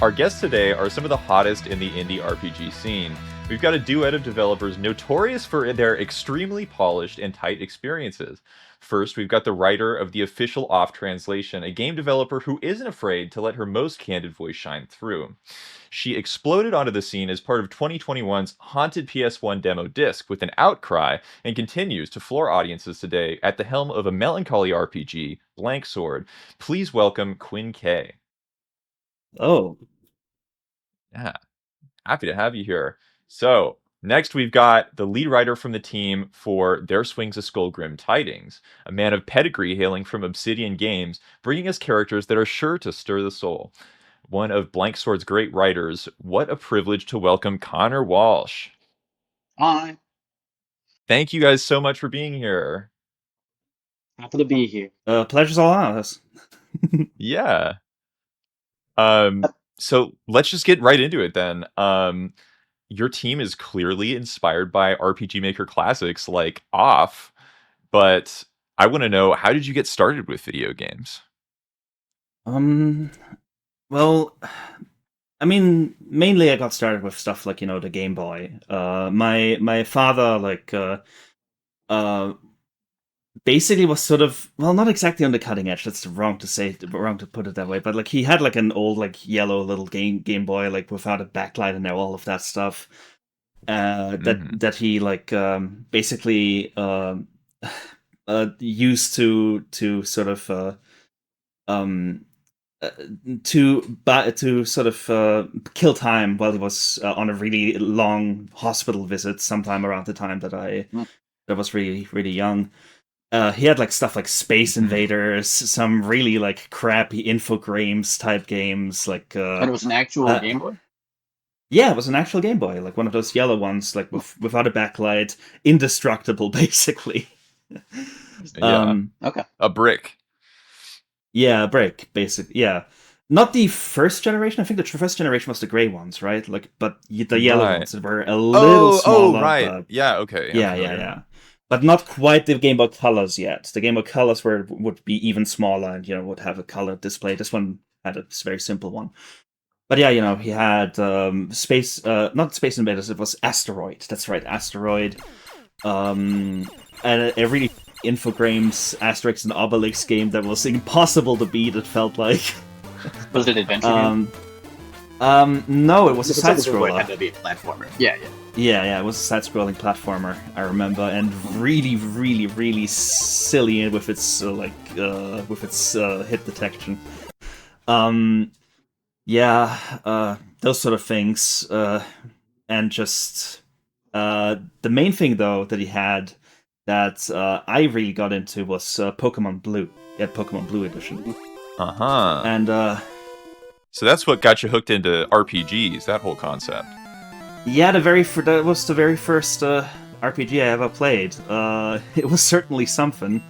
Our guests today are some of the hottest in the indie RPG scene. We've got a duet of developers notorious for their extremely polished and tight experiences. First, we've got the writer of the official Off Translation, a game developer who isn't afraid to let her most candid voice shine through. She exploded onto the scene as part of 2021's haunted PS1 demo disc with an Outcry and continues to floor audiences today at the helm of a melancholy RPG, Blanksword. Please welcome Quinn K. Oh, Yeah, happy to have you here. So, next we've got the lead writer from the team for There Swings a Skullgrim Tidings, a man of pedigree hailing from Obsidian Games, bringing us characters that are sure to stir the soul. One of Blanksword's great writers, what a privilege to welcome Conor Walsh. Hi, Thank you guys so much for being here. happy to be here. pleasure's all ours. Yeah. So let's just get right into it then. Your team is clearly inspired by RPG Maker classics like Off, but I want to know, how did you get started with video games? Well, I mean, mainly I got started with stuff like, the Game Boy. My father, basically was sort of, well, not exactly on the cutting edge. That's wrong to put it that way. But, he had, an old, yellow little Game Boy, without a backlight and all of that stuff. That he, basically, used to sort of, to sort of kill time while he was on a really long hospital visit sometime around the time that I was really, really young. He had stuff like Space Invaders, some really crappy Infogrames type games, And it was an actual Game Boy? Yeah, it was an actual Game Boy, one of those yellow ones, without a backlight, indestructible, basically. Yeah. Okay. A brick. Yeah, a brick, basically. Yeah, not the first generation. I think the first generation was the gray ones, right? But the yellow ones that were a little smaller. Oh, right. But... Yeah. Okay. Yeah. But not quite the Game Boy Colors yet. The Game Boy Colors would be even smaller and would have a color display. This one had a very simple one. But yeah, he had not Space Invaders. It was Asteroid. That's right, Asteroid. And a really Infogrames Asterix and Obelix game that was impossible to beat. It felt like. Was it an adventure game? No, it was a side scroller. It had to be a platformer. Yeah. Yeah, it was a side-scrolling platformer. I remember, and really, really, really silly with its hit detection. Those sort of things, and just the main thing though that he had that I really got into was Pokemon Blue. He had Pokemon Blue Edition. And so that's what got you hooked into RPGs. That whole concept. Yeah, that was the very first RPG I ever played. It was certainly something.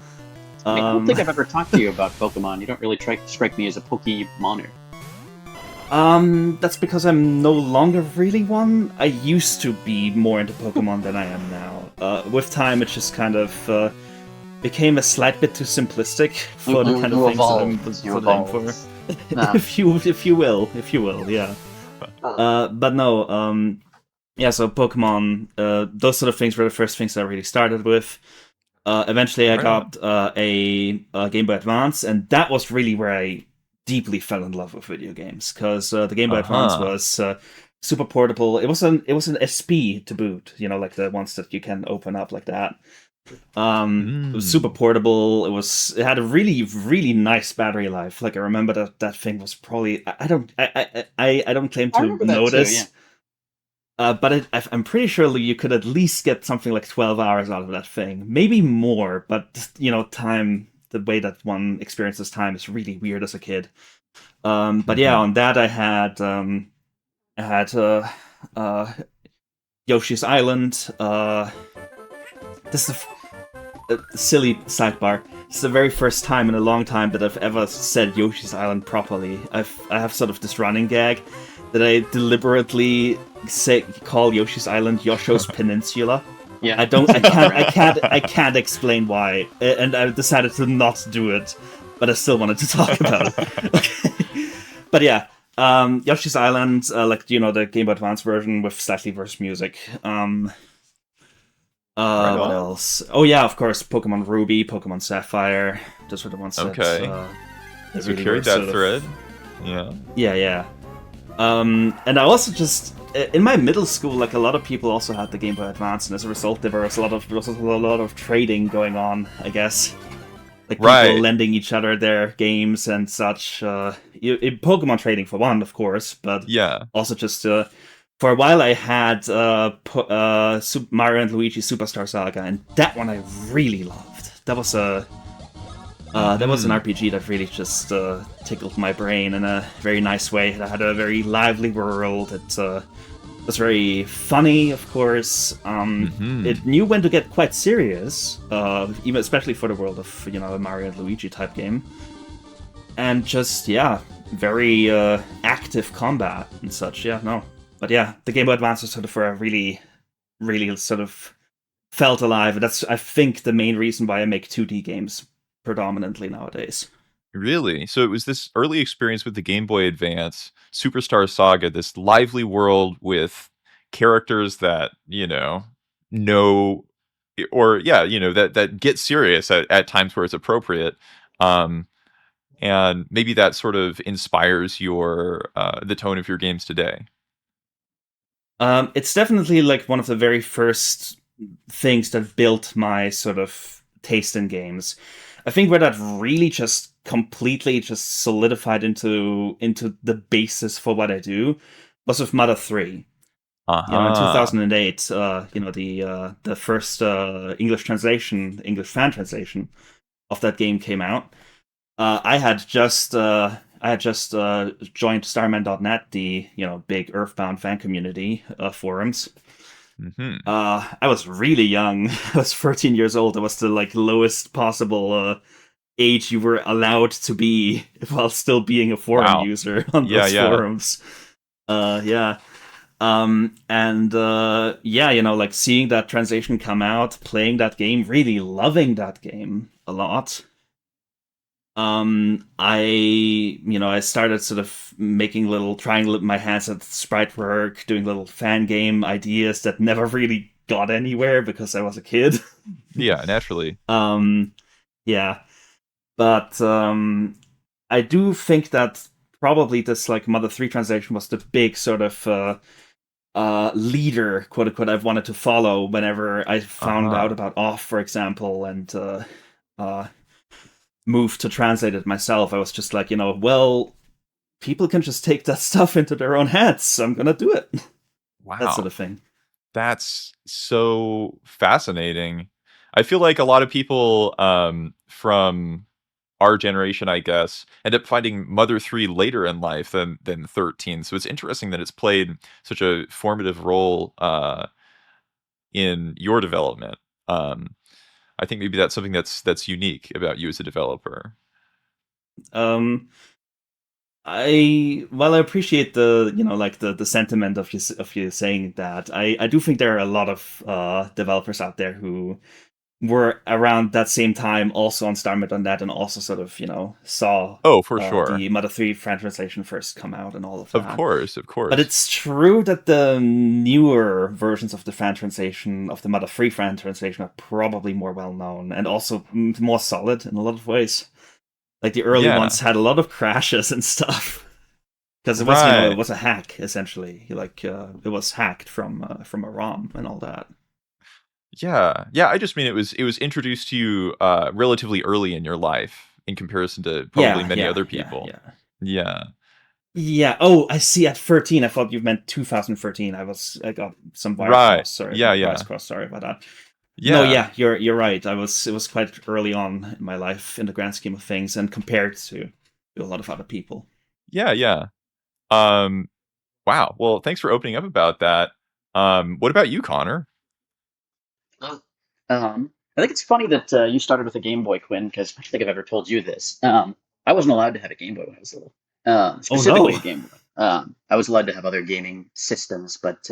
I don't think I've ever talked to you about Pokemon. You don't really strike me as a Pokemoner. That's because I'm no longer really one. I used to be more into Pokemon than I am now. With time, it just kind of became a slight bit too simplistic for the kind of things that I'm putting for. if you will, yeah. But no, yeah, so Pokemon, those sort of things were the first things I really started with. Eventually I got a Game Boy Advance, and that was really where I deeply fell in love with video games, because the Game Boy Advance was super portable. It was an SP to boot, like the ones that you can open up like that. It was super portable. It had a really, really nice battery life. I remember that thing was probably I don't claim to notice. Too, yeah. But I'm pretty sure you could at least get something like 12 hours out of that thing. Maybe more, but, time, the way that one experiences time is really weird as a kid. But yeah, on that I had Yoshi's Island. This is a silly sidebar. This is the very first time in a long time that I've ever said Yoshi's Island properly. I have sort of this running gag that I deliberately call Yoshi's Island Yosho's Peninsula. Yeah. I can't explain why, and I decided to not do it, but I still wanted to talk about it. Okay. But yeah, Yoshi's Island, like the Game Boy Advance version with slightly worse music. Right What on. else? Oh yeah, of course, Pokemon Ruby, Pokemon Sapphire. Those were the ones Okay. that So really were carried that sort of thread. Yeah. yeah. And I also just in my middle school, like a lot of people also had the Game Boy Advance, and as a result, there was a lot of trading going on, I guess. Like people Right. lending each other their games and such. Pokemon trading for one, of course, but Yeah. also just for a while I had Super Mario and Luigi Superstar Saga, and that one I really loved. That was an Mhm. RPG that really just tickled my brain in a very nice way. It had a very lively world. It was very funny, of course. Mhm. It knew when to get quite serious, even especially for the world of a Mario and Luigi type game. And just very active combat and such. Yeah, no, but yeah, the Game Boy Advance was sort of for a really, really sort of felt alive. That's I think the main reason why I make 2D games predominantly nowadays. Really? So it was this early experience with the Game Boy Advance, Superstar Saga, this lively world with characters that, know or yeah, that get serious at times where it's appropriate. Um, and maybe that sort of inspires your the tone of your games today. It's definitely like one of the very first things that built my sort of taste in games. I think where that really just completely just solidified into the basis for what I do was with Mother 3. In Uh-huh. 2008, the first English fan translation of that game came out. I had just joined Starman.net, the big Earthbound fan community forums. Mhm. I was really young. I was 13 years old. I was the like lowest possible age you were allowed to be while still being a forum Wow. user on Yeah, those yeah. forums. Yeah. And like seeing that translation come out, playing that game, really loving that game a lot. I started sort of trying my hands at sprite work, doing little fan game ideas that never really got anywhere because I was a kid. Yeah, naturally. um, yeah, but I do think that probably this like Mother 3 translation was the big sort of leader, quote unquote, I've wanted to follow whenever I found out Uh-huh. about off, for example, and uh, moved to translate it myself. I was just like, well, people can just take that stuff into their own heads. So I'm gonna do it. That sort Wow. of thing. That's so fascinating. I feel like a lot of people from our generation, I guess, end up finding Mother 3 later in life than 13. So it's interesting that it's played such a formative role in your development. Um, I think maybe that's something that's unique about you as a developer. Um, I appreciate the like the sentiment of you saying that. I do think there are a lot of developers out there who were around that same time also on Starmid.net and also sort of saw Oh, for sure. the Mother 3 fan translation first come out and all of Of that. course, of But course. it's true that the newer versions of the fan translation of the Mother 3 fan translation are probably more well known and also more solid in a lot of ways. Like the early Yeah. ones had a lot of crashes and stuff because it was it Right. was a hack essentially. Like it was hacked from a ROM and all that. Yeah. Yeah, I just mean it was introduced to you relatively early in your life in comparison to probably Yeah, many yeah, other yeah, people. yeah. Yeah. Yeah. Oh, I see. At 13, I thought you meant 2013. I got some wires Right. crossed. Sorry, Yeah, wires yeah. crossed. Sorry about that. No, Yeah. yeah, you're right. It was quite early on in my life in the grand scheme of things, and compared to a lot of other people. Yeah, yeah. Um, wow. Well, thanks for opening up about that. What about you, Connor? Uh, I think it's funny that you started with a Game Boy, Quinn, because I don't think I've ever told you this. I wasn't allowed to have a Game Boy when I was little, Oh specifically a no. Game Boy. I was allowed to have other gaming systems, but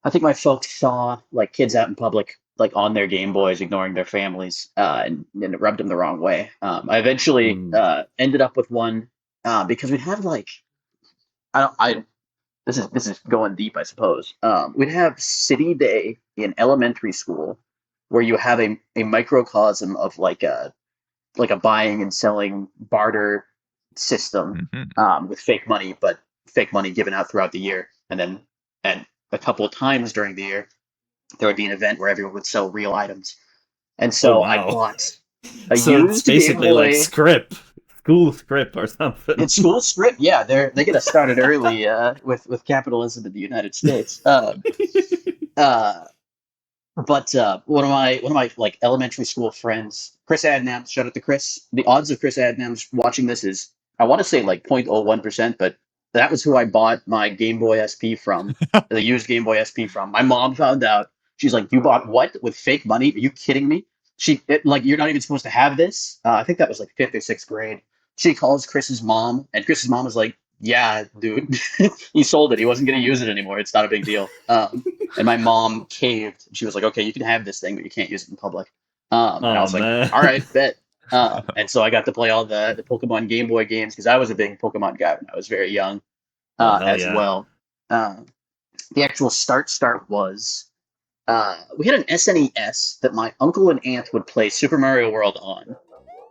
I think my folks saw like kids out in public, like on their Game Boys, ignoring their families, and it rubbed them the wrong way. I eventually Mm. ended up with one because we had like I don't. I this is going deep, I suppose. We'd have City Day in elementary school, where you have a microcosm of like a buying and selling barter system Hmm. with fake money, but fake money given out throughout the year, and a couple of times during the year there would be an event where everyone would sell real items. And Oh so I wow! bought a So it's used Game basically like Boy. school script or something. It's school script, yeah. They get us started early with capitalism in the United States. Uh, but one of my like elementary school friends, Chris Adnams, shout out to Chris. The odds of Chris Adnams watching this is, I want to say like 0.01%, but that was who I bought my Game Boy SP from, the used Game Boy SP from. My mom found out. She's like, "You bought what with fake money? Are you kidding me?" Like, you're not even supposed to have this. I think that was like fifth or sixth grade. She calls Chris's mom, and Chris's mom is like, "Yeah, dude, he sold it. He wasn't going to use it anymore. It's not a big deal." And my mom caved. She was like, "Okay, you can have this thing, but you can't use it in public." And I Oh was like, man! "All right, bet." And so I got to play all the Pokemon Game Boy games because I was a big Pokemon guy when I was very young, Oh hell as yeah! well. Uh, the actual start was we had an SNES that my uncle and aunt would play Super Mario World on,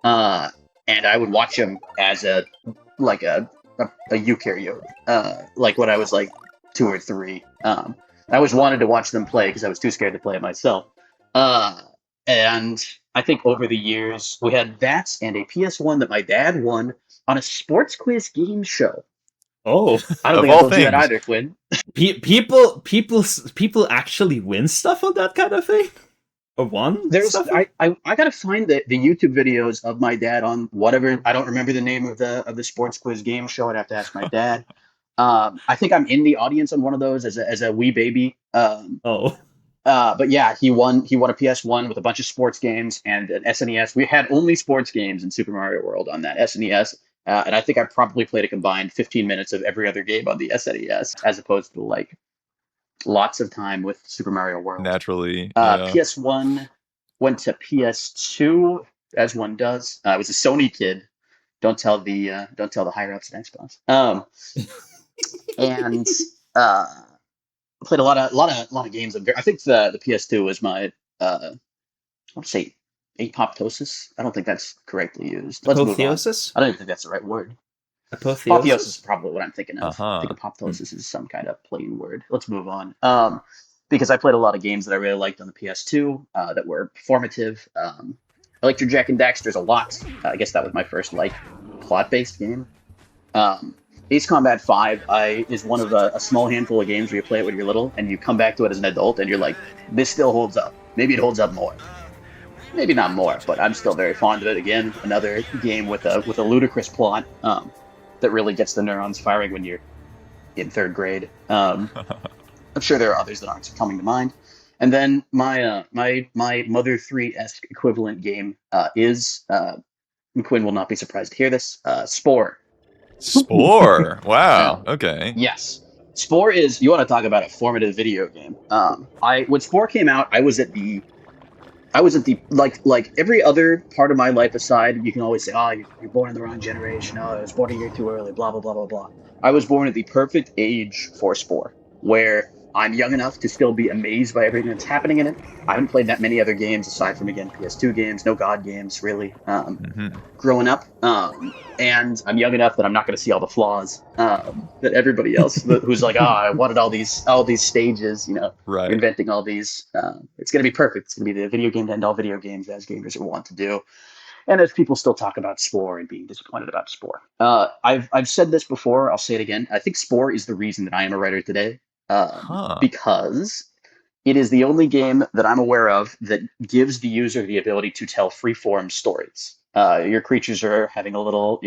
uh, and I would watch them as like a eukaryote, like when I was like 2 or 3. I always wanted to watch them play because I was too scared to play it myself. Uh, and I think over the years we had that and a PS1 that my dad won on a sports quiz game show. Oh, I don't Of think I all told you that things. either, Quinn. people actually win stuff on that kind of thing, or won There's stuff. I gotta find the YouTube videos of my dad on whatever. I don't remember the name of the sports quiz game show. I'd have to ask my dad. I think I'm in the audience on one of those as a wee baby. Oh, But yeah, he won a PS1 with a bunch of sports games and an SNES. We had only sports games in Super Mario World on that SNES. And I think I probably played a combined 15 minutes of every other game on the SNES, as opposed to like lots of time with Super Mario World. Naturally, yeah. PS1 went to PS2, as one does. I was a Sony kid. Don't tell the higher ups at Xbox. And uh, played a lot of games. I think the PS2 was my I want to say apoptosis. I don't think that's correctly used. Let's move on. apotheosis, I don't even think that's the right word. Apotheosis is apotheosis. probably what I'm thinking of. I Uh-huh. think apoptosis is some kind of plain word. Let's move on. Because I played a lot of games that I really liked on the PS2 that were formative. I liked your Jack and Daxters a lot. I guess that was my first like plot-based game. Um, Ace Combat 5 is one of a small handful of games where you play it when you're little and you come back to it as an adult and you're like, this still holds up. Maybe it holds up more. Maybe not more, but I'm still very fond of it. Again, another game with a ludicrous plot that really gets the neurons firing when you're in third grade. I'm sure there are others that aren't coming to mind. And then my Mother 3-esque equivalent game is Quinn will not be surprised to hear this. Spore. Spore. Wow. Um, Okay. yes, Spore is, you want to talk about a formative video game. I when Spore came out, I was at the like every other part of my life aside. You can always say, "Oh, you're born in the wrong generation. Oh, I was born a year too early." Blah blah blah blah blah. I was born at the perfect age for Spore, where I'm young enough to still be amazed by everything that's happening in it. I haven't played that many other games aside from again PS2 games, no God games really. Hmm. Growing up, and I'm young enough that I'm not going to see all the flaws that everybody else who's like, "Oh, I wanted all these stages, Right. inventing all these. It's going to be perfect. It's going to be the video game to end all video games, as gamers want to do." And as people still talk about Spore and being disappointed about Spore, I've said this before. I'll say it again. I think Spore is the reason that I am a writer today, Huh. because it is the only game that I'm aware of that gives the user the ability to tell freeform stories. Your creatures are having a little,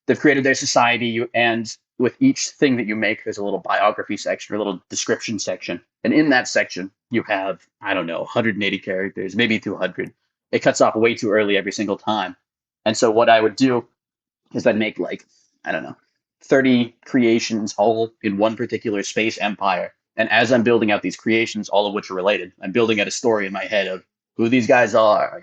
they've created their society, and with each thing that you make, there's a little biography section or a little description section, and in that section you have, I don't know, 180 characters, maybe 200. It cuts off way too early every single time, and so what I would do is I'd make like, I don't know, 30 creations all in one particular space empire. And as I'm building out these creations, all of which are related, I'm building out a story in my head of who these guys are.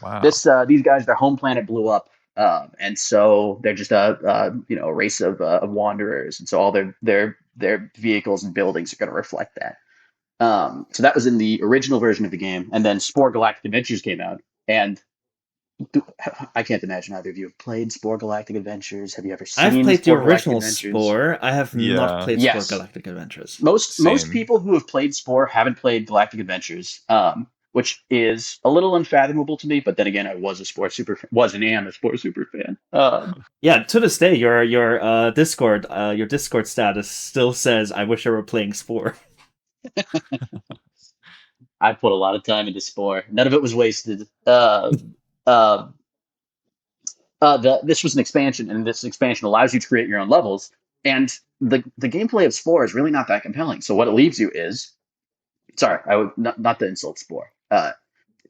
Wow. These guys, their home planet blew up. and so they're just a race of wanderers, and so all their vehicles and buildings are going to reflect that. So that was in the original version of the game, and then Spore Galactic Adventures came out, and I can't imagine either of you have played Spore Galactic Adventures. Have you ever I've seen played the Spore Galactic original Adventures? Spore. I have not Yeah. played Spore Yes. Galactic Adventures. Most Same. people who have played Spore haven't played Galactic Adventures, which is a little unfathomable to me. But then again, I was a Spore super was and am a Spore super fan. Yeah, to this day, your Discord status still says, "I wish I were playing Spore." I put a lot of time into Spore. None of it was wasted. Uh, this was an expansion, and this expansion allows you to create your own levels. And the gameplay of Spore is really not that compelling. So what it leaves you is, sorry, I would not the insult Spore.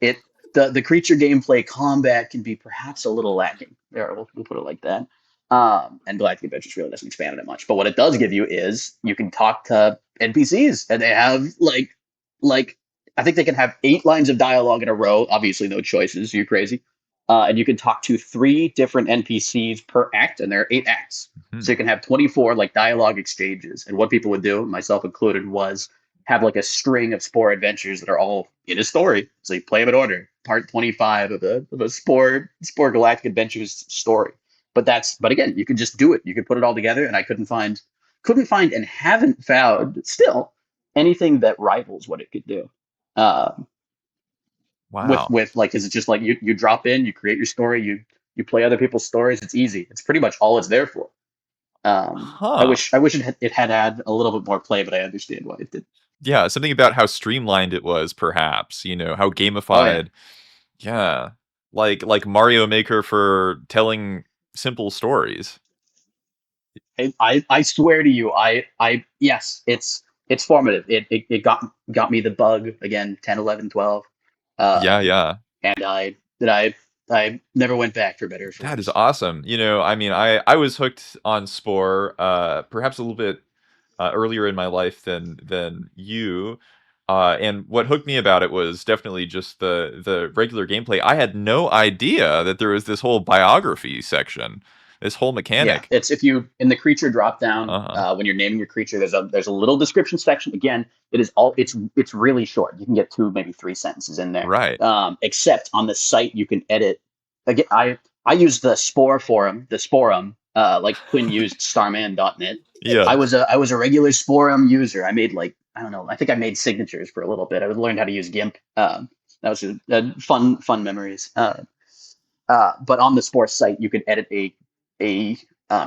It the creature gameplay combat can be perhaps a little lacking. There, we'll put it like that. And Galactic Adventures really doesn't expand on it much. But what it does give you is you can talk to NPCs, and they have like I think they can have 8 lines of dialogue in a row. Obviously, no choices. You're crazy. And you can talk to 3 different NPCs per act, and there are 8 acts. Hmm. So you can have 24 like dialogue exchanges. And what people would do, myself included, was have like a string of Spore adventures that are all in a story. So you play them in order. Part 25 of the Spore Galactic Adventures story. But again, you could just do it. You could put it all together, and I couldn't find and haven't found still anything that rivals what it could do. Wow. With like, is it just like you drop in, you create your story, you play other people's stories. It's easy. It's pretty much all it's there for. I wish it had a little bit more play, but I understand why it did. Yeah, something about how streamlined it was, perhaps. How gamified. Yeah, like Mario Maker for telling simple stories. I swear to you, yes, it's formative. It got me the bug again, 10, 11, 12. Yeah. And I never went back for better. That is awesome. I mean, I was hooked on Spore, perhaps a little bit earlier in my life than you. And what hooked me about it was definitely just the regular gameplay. I had no idea that there was this whole biography section, this whole mechanic. Yeah, it's if you in the creature drop down when you're naming your creature, there's a little description section. Again, it's really short. You can get 2, maybe 3 sentences in there. Right. Except on the site you can edit. Again, I used the Spore forum, the Sporum, like Quinn used Starman.net. Yeah. I was a regular Sporum user. I made I don't know. I think I made signatures for a little bit. I learned how to use GIMP. That was fun memories. But on the Spore site, you can edit a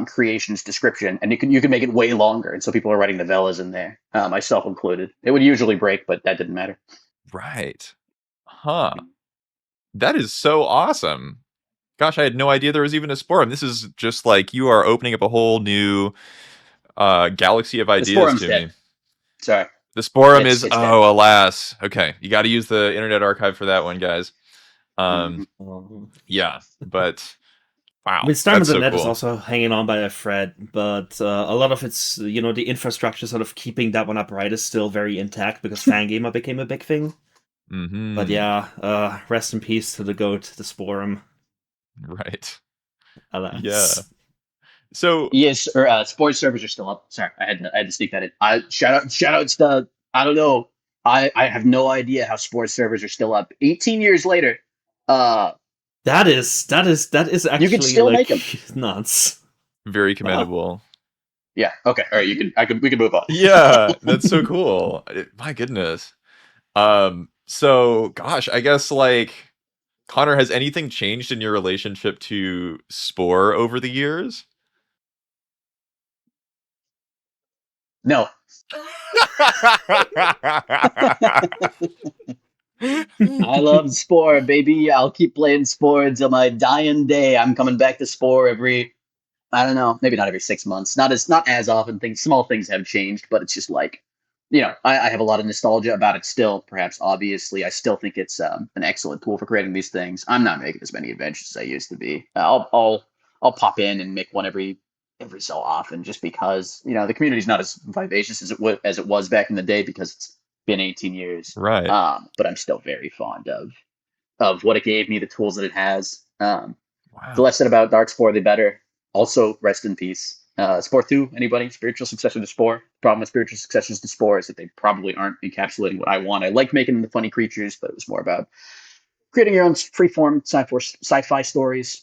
creation's description, and you can make it way longer. And so people are writing novellas in there, myself included. It would usually break, but that didn't matter. Right. Huh. That is so awesome. Gosh, I had no idea there was even a Sporum. This is just like you are opening up a whole new galaxy of ideas to me. Sorry. The Sporum It's is, dead. Alas. Okay, you got to use the Internet Archive for that one, guys. Yeah, but wow. I mean, Starman.net so cool. is also hanging on by a thread, but a lot of it's, the infrastructure sort of keeping that one upright is still very intact because Fangamer became a big thing. Mm-hmm. But yeah, rest in peace to the GOAT, the Sporum. Right. Alas. Yeah. So yes, Spore servers are still up. Sorry, I had to sneak that in. Shout outs to, I don't know. I have no idea how Spore servers are still up. 18 years later. That is actually, you can still make them. Nuts. Very commendable. Yeah. Okay. All right. We can move on. Yeah, that's so cool. My goodness. So gosh, I guess Connor, has anything changed in your relationship to Spore over the years? No. I love Spore, baby. I'll keep playing Spore until my dying day. I'm coming back to Spore every, I don't know, maybe not every 6 months. Not as often. Small things have changed, but it's just I have a lot of nostalgia about it still. Perhaps obviously, I still think it's an excellent tool for creating these things. I'm not making as many adventures as I used to be. I'll pop in and make one every so often, just because the community's not as vivacious as it was back in the day, because it's been 18 years. Right. But I'm still very fond of what it gave me, the tools that it has. The Wow. less said about Dark Spore, the better. Also, rest in peace. Spore 2, anybody? Spiritual successor to Spore? The problem with spiritual successors to Spore is that they probably aren't encapsulating what I want. I like making the funny creatures, but it was more about creating your own freeform sci-fi stories.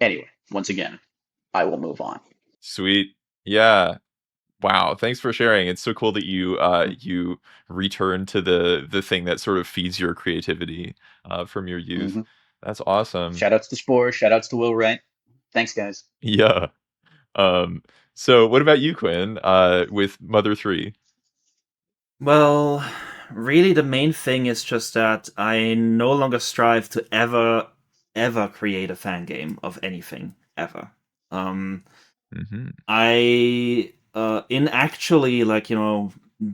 Anyway, once again, I will move on. Sweet. Yeah. Wow. Thanks for sharing. It's so cool that you return to the thing that sort of feeds your creativity from your youth. Mm-hmm. That's awesome. Shoutouts to Spore. Shoutouts to Will Wright. Thanks, guys. Yeah. Um, so what about you, Quinn, with Mother 3? Well, really, the main thing is just that I no longer strive to ever create a fan game of anything ever. Mm-hmm. I in actually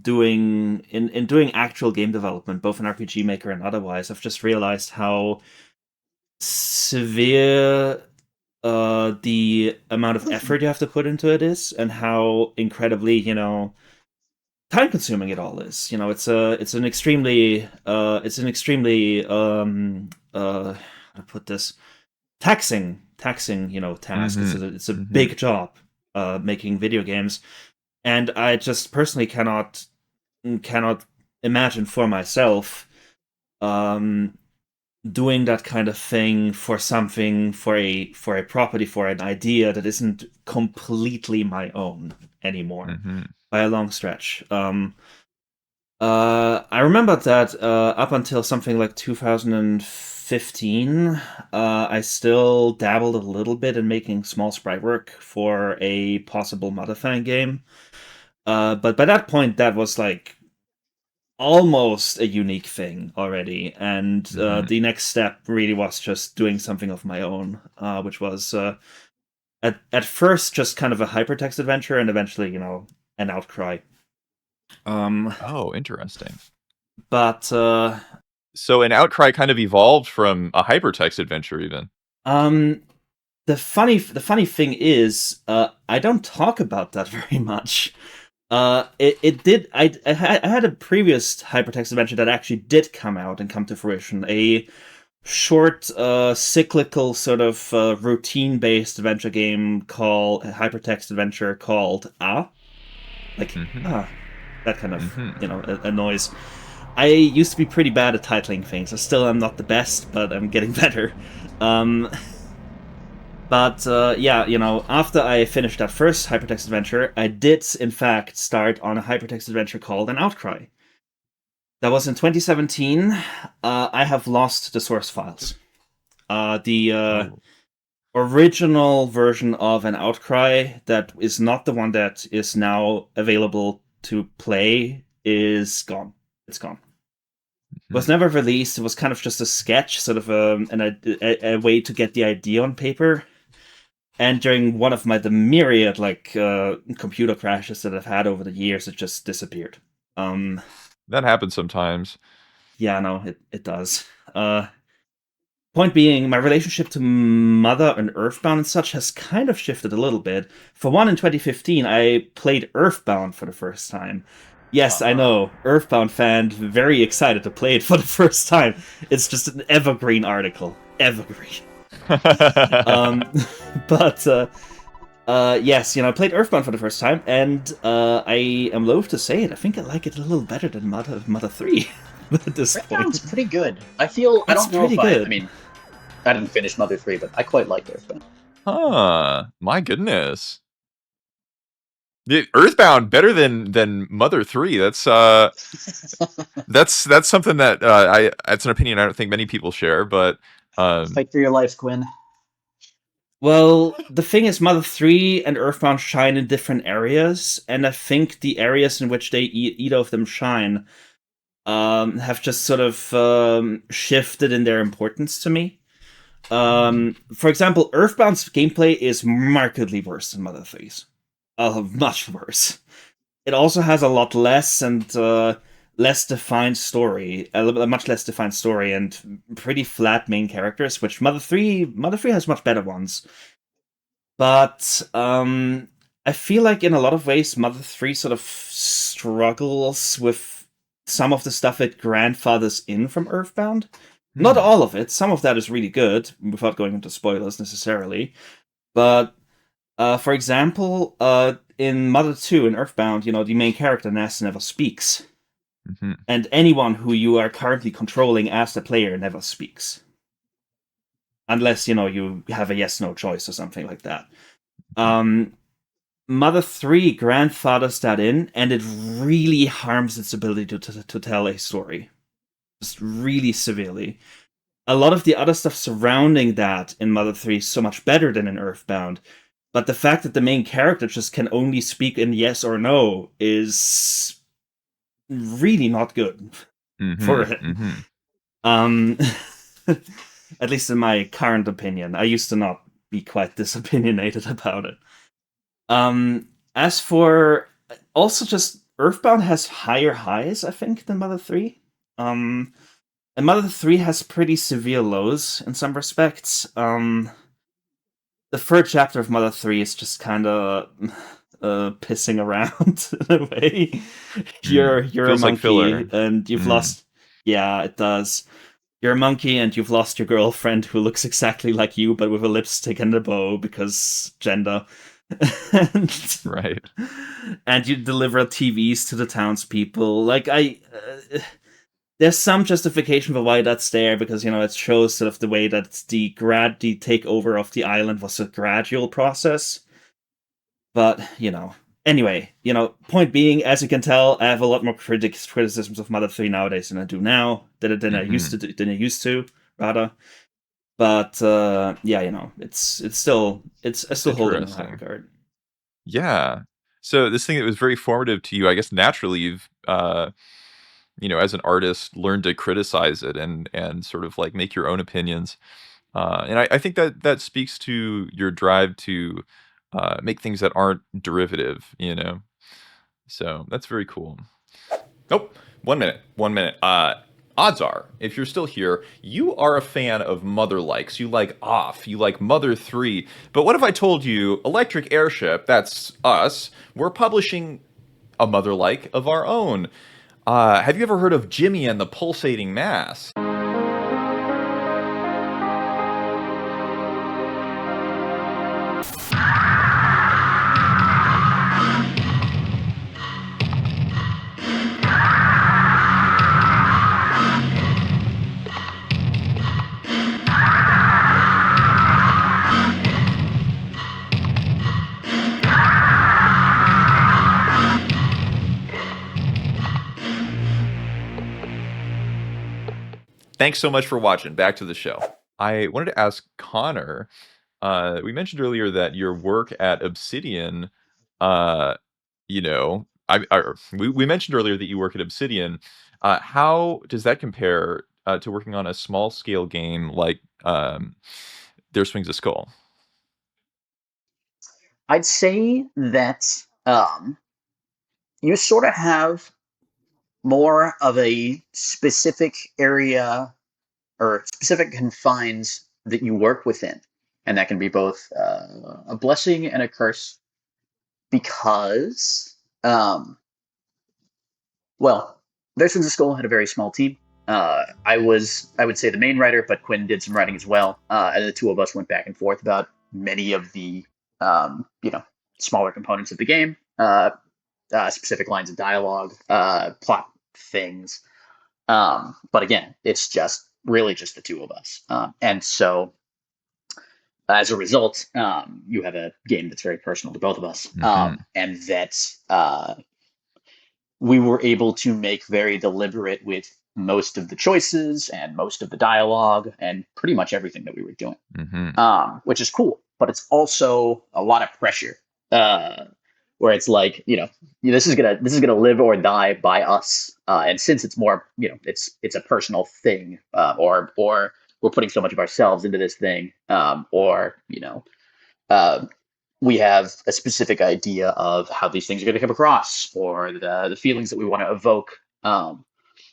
doing actual game development, both in RPG Maker and otherwise, I've just realized how severe the amount of effort you have to put into it is, and how incredibly time consuming it all is. It's an extremely how to put this, taxing task. Mm-hmm. It's a Mm-hmm. big job making video games, and I just personally cannot imagine for myself um doing that kind of thing for something, for a property, for an idea that isn't completely my own anymore Mm-hmm. by a long stretch. I remember that up until something like 2015, I still dabbled a little bit in making small sprite work for a possible Motherfang game. But by that point, that was like almost a unique thing already, and Mm-hmm. the next step really was just doing something of my own, which was at first just kind of a hypertext adventure, and eventually, an Outcry. Oh, interesting. But So an Outcry kind of evolved from a hypertext adventure, even. um, the funny thing is, I don't talk about that very much. It did. I had a previous hypertext adventure that actually did come out and come to fruition. A short, cyclical sort of routine-based adventure game called hypertext adventure called like Mm-hmm. that kind of Mm-hmm. a noise. I used to be pretty bad at titling things. I still am not the best, but I'm getting better. Um, but yeah, after I finished that first hypertext adventure, I did in fact start on a hypertext adventure called An Outcry. That was in 2017. I have lost the source files. The Oh. original version of An Outcry, that is not the one that is now available to play, is gone. It's gone. It was Mm-hmm. never released. It was kind of just a sketch, sort of a way to get the idea on paper. And during one of the myriad computer crashes that I've had over the years, it just disappeared. That happens sometimes. Yeah, no, it does. Point being, my relationship to Mother and Earthbound and such has kind of shifted a little bit. For one, in 2015, I played Earthbound for the first time. Yes, I know, Earthbound fan, very excited to play it for the first time. It's just an evergreen article. Evergreen. Um, but yes, I played Earthbound for the first time, and I am loath to say it. I think I like it a little better than Mother 3 at this Earthbound's point. pretty good. I feel. I It's don't know pretty if I. I good. mean, I didn't finish Mother 3, but I quite liked Earthbound. Huh. My goodness. The Earthbound better than Mother 3. That's something that I that's an opinion I don't think many people share, but Fight for your lives, Quinn. Well, the thing is, Mother 3 and Earthbound shine in different areas, and I think the areas in which either of them shine have just sort of shifted in their importance to me. For example, Earthbound's gameplay is markedly worse than Mother 3's. Much worse. It also has a lot less and less defined story, a much less defined story, and pretty flat main characters. Which Mother 3 has much better ones. But I feel like in a lot of ways, Mother 3 sort of struggles with some of the stuff it grandfathers in from Earthbound. Not all of it. Some of that is really good, without going into spoilers necessarily. But, for example, in Mother 2, in Earthbound, the main character, Ness, never speaks. Mm-hmm. And anyone who you are currently controlling as the player never speaks. Unless, you have a yes-no choice or something like that. Mother 3 grandfathers that in, and it really harms its ability to tell a story. Just really severely. A lot of the other stuff surrounding that in Mother 3 is so much better than in Earthbound. But the fact that the main character just can only speak in yes or no is really not good for it. At least in my current opinion. I used to not be quite this opinionated about it. As for also just Earthbound has higher highs, I think, than Mother 3. And Mother 3 has pretty severe lows in some respects. The third chapter of Mother 3 is just kind of pissing around in a way. You're a monkey, like and you've lost. Yeah, it does. You're a monkey and you've lost your girlfriend who looks exactly like you, but with a lipstick and a bow because gender. Right. And you deliver TVs to the townspeople. Like, there's some justification for why that's there, because, it shows sort of the way that the takeover of the island was a gradual process. But, anyway, point being, as you can tell, I have a lot more criticisms of Mother 3 nowadays than I do now, than I used to, rather. But, it's still holding in high regard. Yeah. So this thing that was very formative to you, I guess naturally you've, as an artist, learned to criticize it and sort of like make your own opinions. And I think that speaks to your drive to make things that aren't derivative, So that's very cool. Oh, 1 minute. Odds are, if you're still here, you are a fan of Motherlikes. You like Off. You like Mother 3. But what if I told you, Electric Airship, that's us, we're publishing a Motherlike of our own. Have you ever heard of Jimmy and the Pulsating Mass? Thanks so much for watching. Back to the show. I wanted to ask Conor, we mentioned earlier that your work at Obsidian, we mentioned earlier that you work at Obsidian. How does that compare to working on a small scale game like There Swings a Skull? I'd say that you sort of have more of a specific area or specific confines that you work within. And that can be both a blessing and a curse because, There Swings a Skull had a very small team. I would say the main writer, but Quinn did some writing as well. And the two of us went back and forth about many of the, smaller components of the game, specific lines of dialogue, plot things. But again, it's just really just the two of us. And so as a result, you have a game that's very personal to both of us. And that we were able to make very deliberate with most of the choices and most of the dialogue and pretty much everything that we were doing, which is cool. But it's also a lot of pressure, where it's like, this is gonna live or die by us. And since it's more, it's a personal thing, or we're putting so much of ourselves into this thing, we have a specific idea of how these things are going to come across, or the feelings that we want to evoke.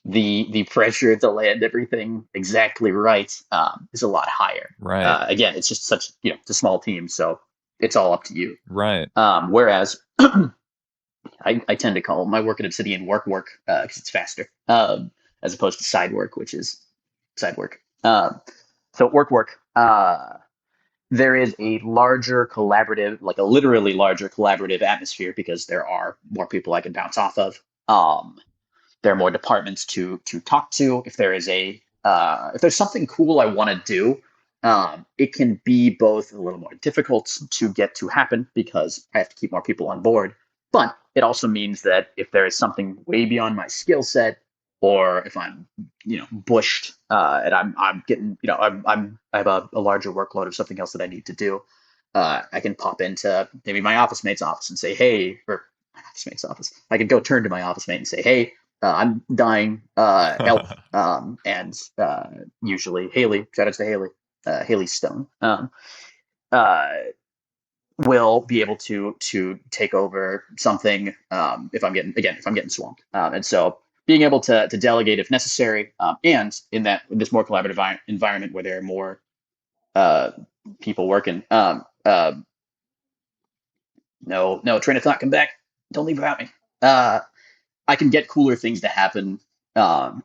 The pressure to land everything exactly right is a lot higher. Right. Again, it's just such, it's a small team, so it's all up to you. Right. Whereas I tend to call my work at Obsidian work because it's faster, as opposed to side work, which is side work. So work. There is a larger collaborative, like a literally larger collaborative atmosphere because there are more people I can bounce off of. There are more departments to talk to. If there is if there's something cool I want to do, it can be both a little more difficult to get to happen because I have to keep more people on board. But it also means that if there is something way beyond my skill set, or if I'm, bushed, and I'm getting, I have a larger workload of something else that I need to do, I can pop into maybe my office mate's office and say, hey, or my office mate's office. I can go turn to my office mate and say, hey, I'm dying, help. And usually Haley, shout out to Haley, Haley Stone, uh, will be able to take over something if I'm getting swamped. And so being able to delegate if necessary, and in this more collaborative environment where there are more people working. No, train of thought, come back. Don't leave without me. I can get cooler things to happen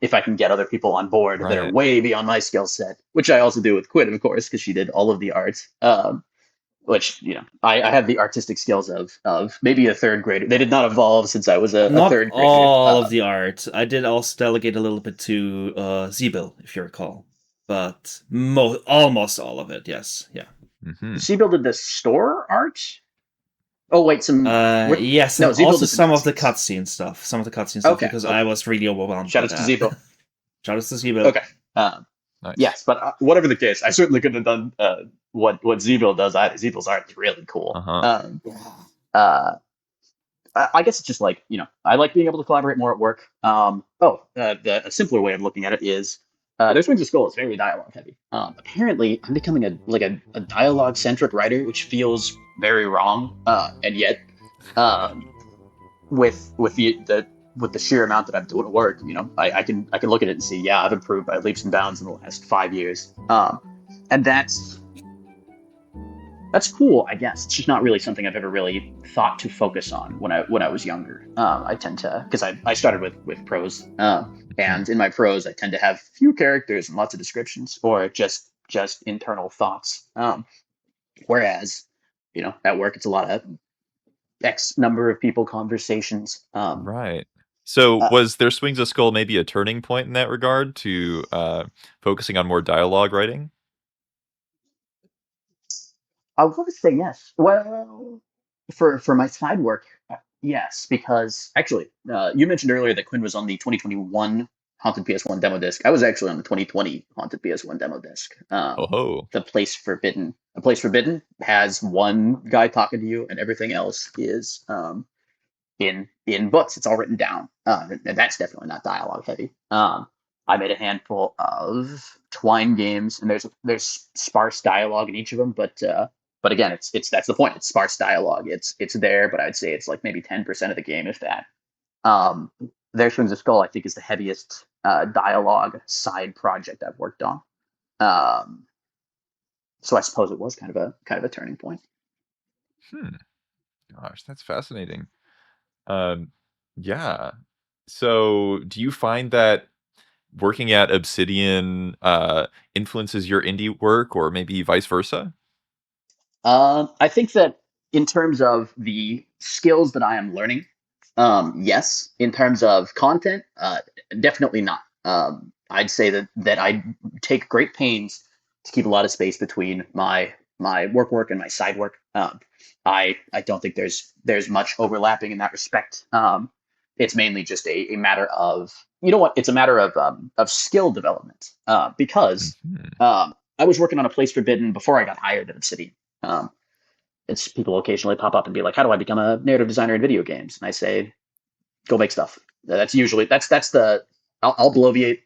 if I can get other people on board that are Right. way beyond my skill set, which I also do with Quinn, of course, because she did all of the art. Which I have the artistic skills of maybe a third grader. They did not evolve since I was a Not third grader. all of the art. I did also delegate a little bit to Zebil, if you recall, but almost all of it. Yes, yeah. Mm-hmm. Zebil did the store art. Oh wait, Yes, no, and Zebil also did some of the cutscenes. cutscene stuff, Okay, because okay. I was really overwhelmed Shout by out to that. Zebil. Shout out to Zebil. Okay. Nice. Yes, but whatever the case, I certainly couldn't have done what Zebil does either. Zebil's art is really cool. Uh-huh. Uh, I guess it's just like, I like being able to collaborate more at work. A simpler way of looking at it is there's Wings of Skull is very dialogue heavy. Apparently, I'm becoming a dialogue centric writer, which feels very wrong. And yet, um, with the sheer amount that I'm doing at work, I can look at it and see, yeah, I've improved by leaps and bounds in the last 5 years. And that's cool, I guess. It's just not really something I've ever really thought to focus on when I was younger. I tend to, because I started with prose, and in my prose I tend to have few characters and lots of descriptions, or just internal thoughts. Whereas, at work it's a lot of X number of people conversations. Right. So Uh, was their Swings of Skull maybe a turning point in that regard to focusing on more dialogue writing? I would say yes. Well, for my side work, yes, because actually, you mentioned earlier that Quinn was on the 2021 Haunted PS1 demo disc. I was actually on the 2020 Haunted PS1 demo disc. Oh ho. The Place Forbidden. The Place Forbidden has one guy talking to you, and everything else is in books. It's all written down, and that's definitely not dialogue heavy. I made a handful of Twine games, and there's sparse dialogue in each of them, but again, it's that's the point. It's sparse dialogue. It's there, but I'd say it's like maybe 10% of the game, if that. Um, Their Swings of Skull, I think, is the heaviest dialogue side project I've worked on. Um, so I suppose it was kind of a turning point. Gosh, that's fascinating. Um, yeah. So do you find that working at Obsidian influences your indie work, or maybe vice versa? I think that in terms of the skills that I am learning, yes. In terms of content, definitely not. I'd say that I take great pains to keep a lot of space between my work and my side work. I don't think there's much overlapping in that respect. It's mainly just a matter of, it's a matter of skill development. Because Mhm. I was working on a Place Forbidden before I got hired at Obsidian. Um, it's people occasionally pop up and be like, "How do I become a narrative designer in video games?" And I say, "Go make stuff." That's usually that's the I'll bloviate.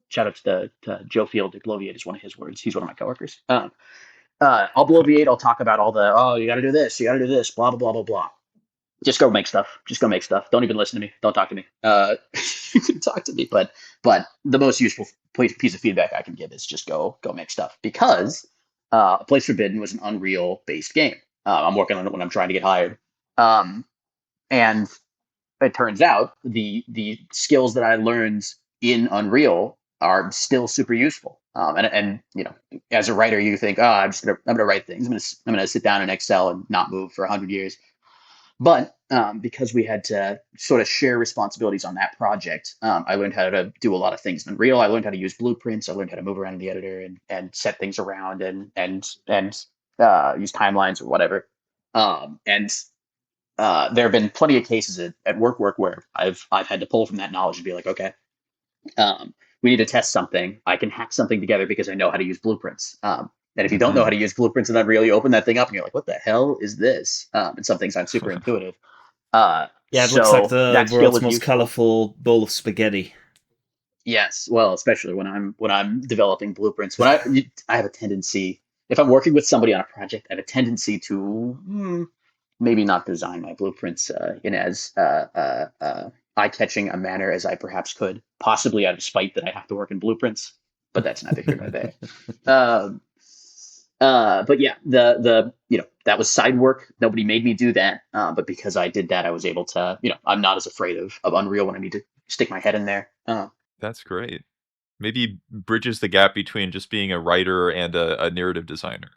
Shout out to Joe Field. Bloviate is one of his words. He's one of my coworkers. I'll bloviate. I'll talk about all you got to do this, you got to do this, blah blah blah blah blah. Just go make stuff. Just go make stuff. Don't even listen to me. Don't talk to me. You can talk to me, but the most useful piece of feedback I can give is just go make stuff, because Place Forbidden was an Unreal based game. I'm working on it when I'm trying to get hired, and it turns out the skills that I learned in Unreal are still super useful. And as a writer, you think, oh, I'm gonna write things. I'm gonna sit down in Excel and not move for 100 years. But because we had to sort of share responsibilities on that project, I learned how to do a lot of things in Unreal. I learned how to use blueprints. I learned how to move around in the editor and set things around and use timelines or whatever. And there have been plenty of cases at work where I've had to pull from that knowledge and be like, okay, we need to test something. I can hack something together because I know how to use blueprints. And if you don't know how to use blueprints in Unreal, you open that thing up and you're like, what the hell is this? And some things aren't super intuitive. It looks like the world's most colorful bowl of spaghetti. Yes, well, especially when I'm developing blueprints. When I have a tendency, if I'm working with somebody on a project, I have a tendency to maybe not design my blueprints in as eye-catching a manner as I perhaps could, possibly out of spite that I have to work in blueprints. But that's neither here nor there. But yeah, that was side work. Nobody made me do that. But because I did that, I was able to, I'm not as afraid of Unreal when I need to stick my head in there. That's great. Maybe bridges the gap between just being a writer and a narrative designer.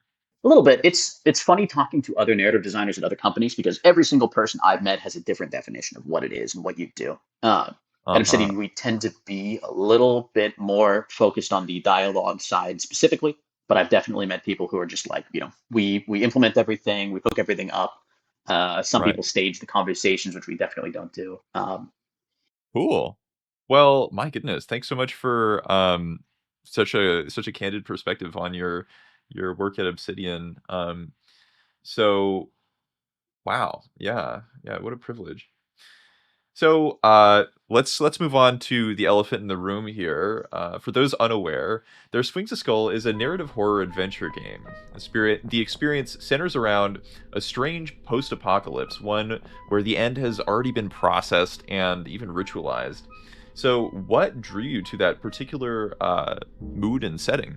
A little bit. It's funny talking to other narrative designers at other companies because every single person I've met has a different definition of what it is and what you do. At Obsidian, we tend to be a little bit more focused on the dialogue side specifically. But I've definitely met people who are just like, we implement everything, we hook everything up. Some people stage the conversations, which we definitely don't do. Cool. Well, my goodness, thanks so much for such a candid perspective on your work at Obsidian. So, wow, yeah, what a privilege. So let's move on to the elephant in the room here. For those unaware, There Swings a Skull is a narrative horror adventure game. The experience centers around a strange post-apocalypse, one where the end has already been processed and even ritualized. So what drew you to that particular mood and setting?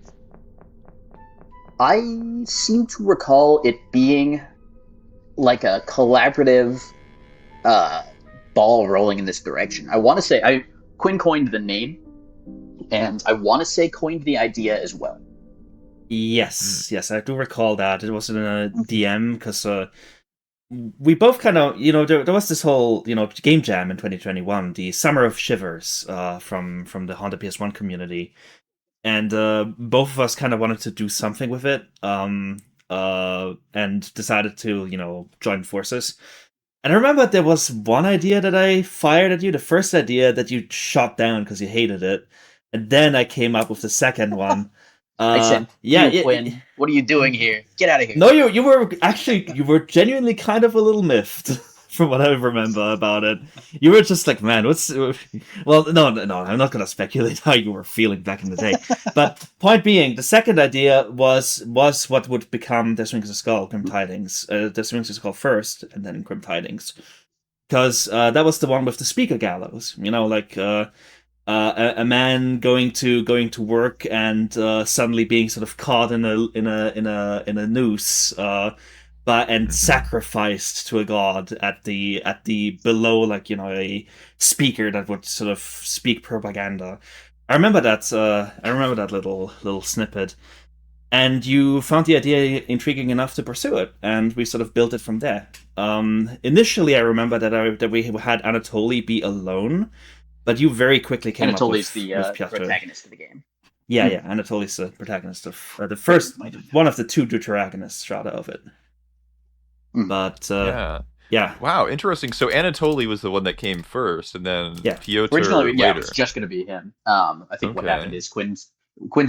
I seem to recall it being like a collaborative ball rolling in this direction. I want to say Quinn coined the name, and I want to say coined the idea as well. Yes, I do recall that. It was in a DM because we both kind of, there was this whole, game jam in 2021, the Summer of Shivers from the Haunted PS1 community. And both of us kind of wanted to do something with it and decided to, join forces. And I remember there was one idea that I fired at you, the first idea that you shot down because you hated it. And then I came up with the second one. I said, Quinn, what are you doing here? Get out of here. No, you were genuinely kind of a little miffed from what I remember about it. You were just like, man, well, no, I'm not going to speculate how you were feeling back in the day. But point being, the second idea was what would become There Swings a Skull, Grim Tidings. There Swings a Skull first, and then Grim Tidings. Because that was the one with the speaker gallows. A man going to work and suddenly being sort of caught in a noose, and sacrificed to a god at the below, a speaker that would sort of speak propaganda. I remember that. I remember that little snippet, and you found the idea intriguing enough to pursue it, and we sort of built it from there. Initially, I remember that we had Annatoli be alone. But you very quickly came up with the protagonist of the game. Yeah, Annatoli's the protagonist of the first, one of the two deuteragonists, rather, of it. But, yeah. Wow, interesting. So Annatoli was the one that came first, and then Pyotr originally, later. It was just going to be him. I think what happened is Quinn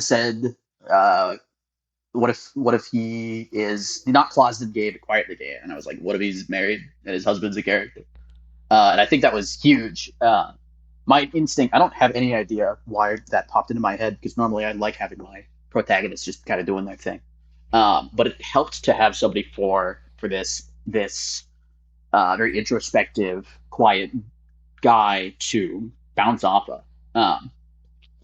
said, what if he is not closeted gay, but quietly gay? And I was like, what if he's married and his husband's a character? And I think that was huge. My instinct, I don't have any idea why that popped into my head, because normally I like having my protagonists just kind of doing their thing. But it helped to have somebody for this very introspective, quiet guy to bounce off of,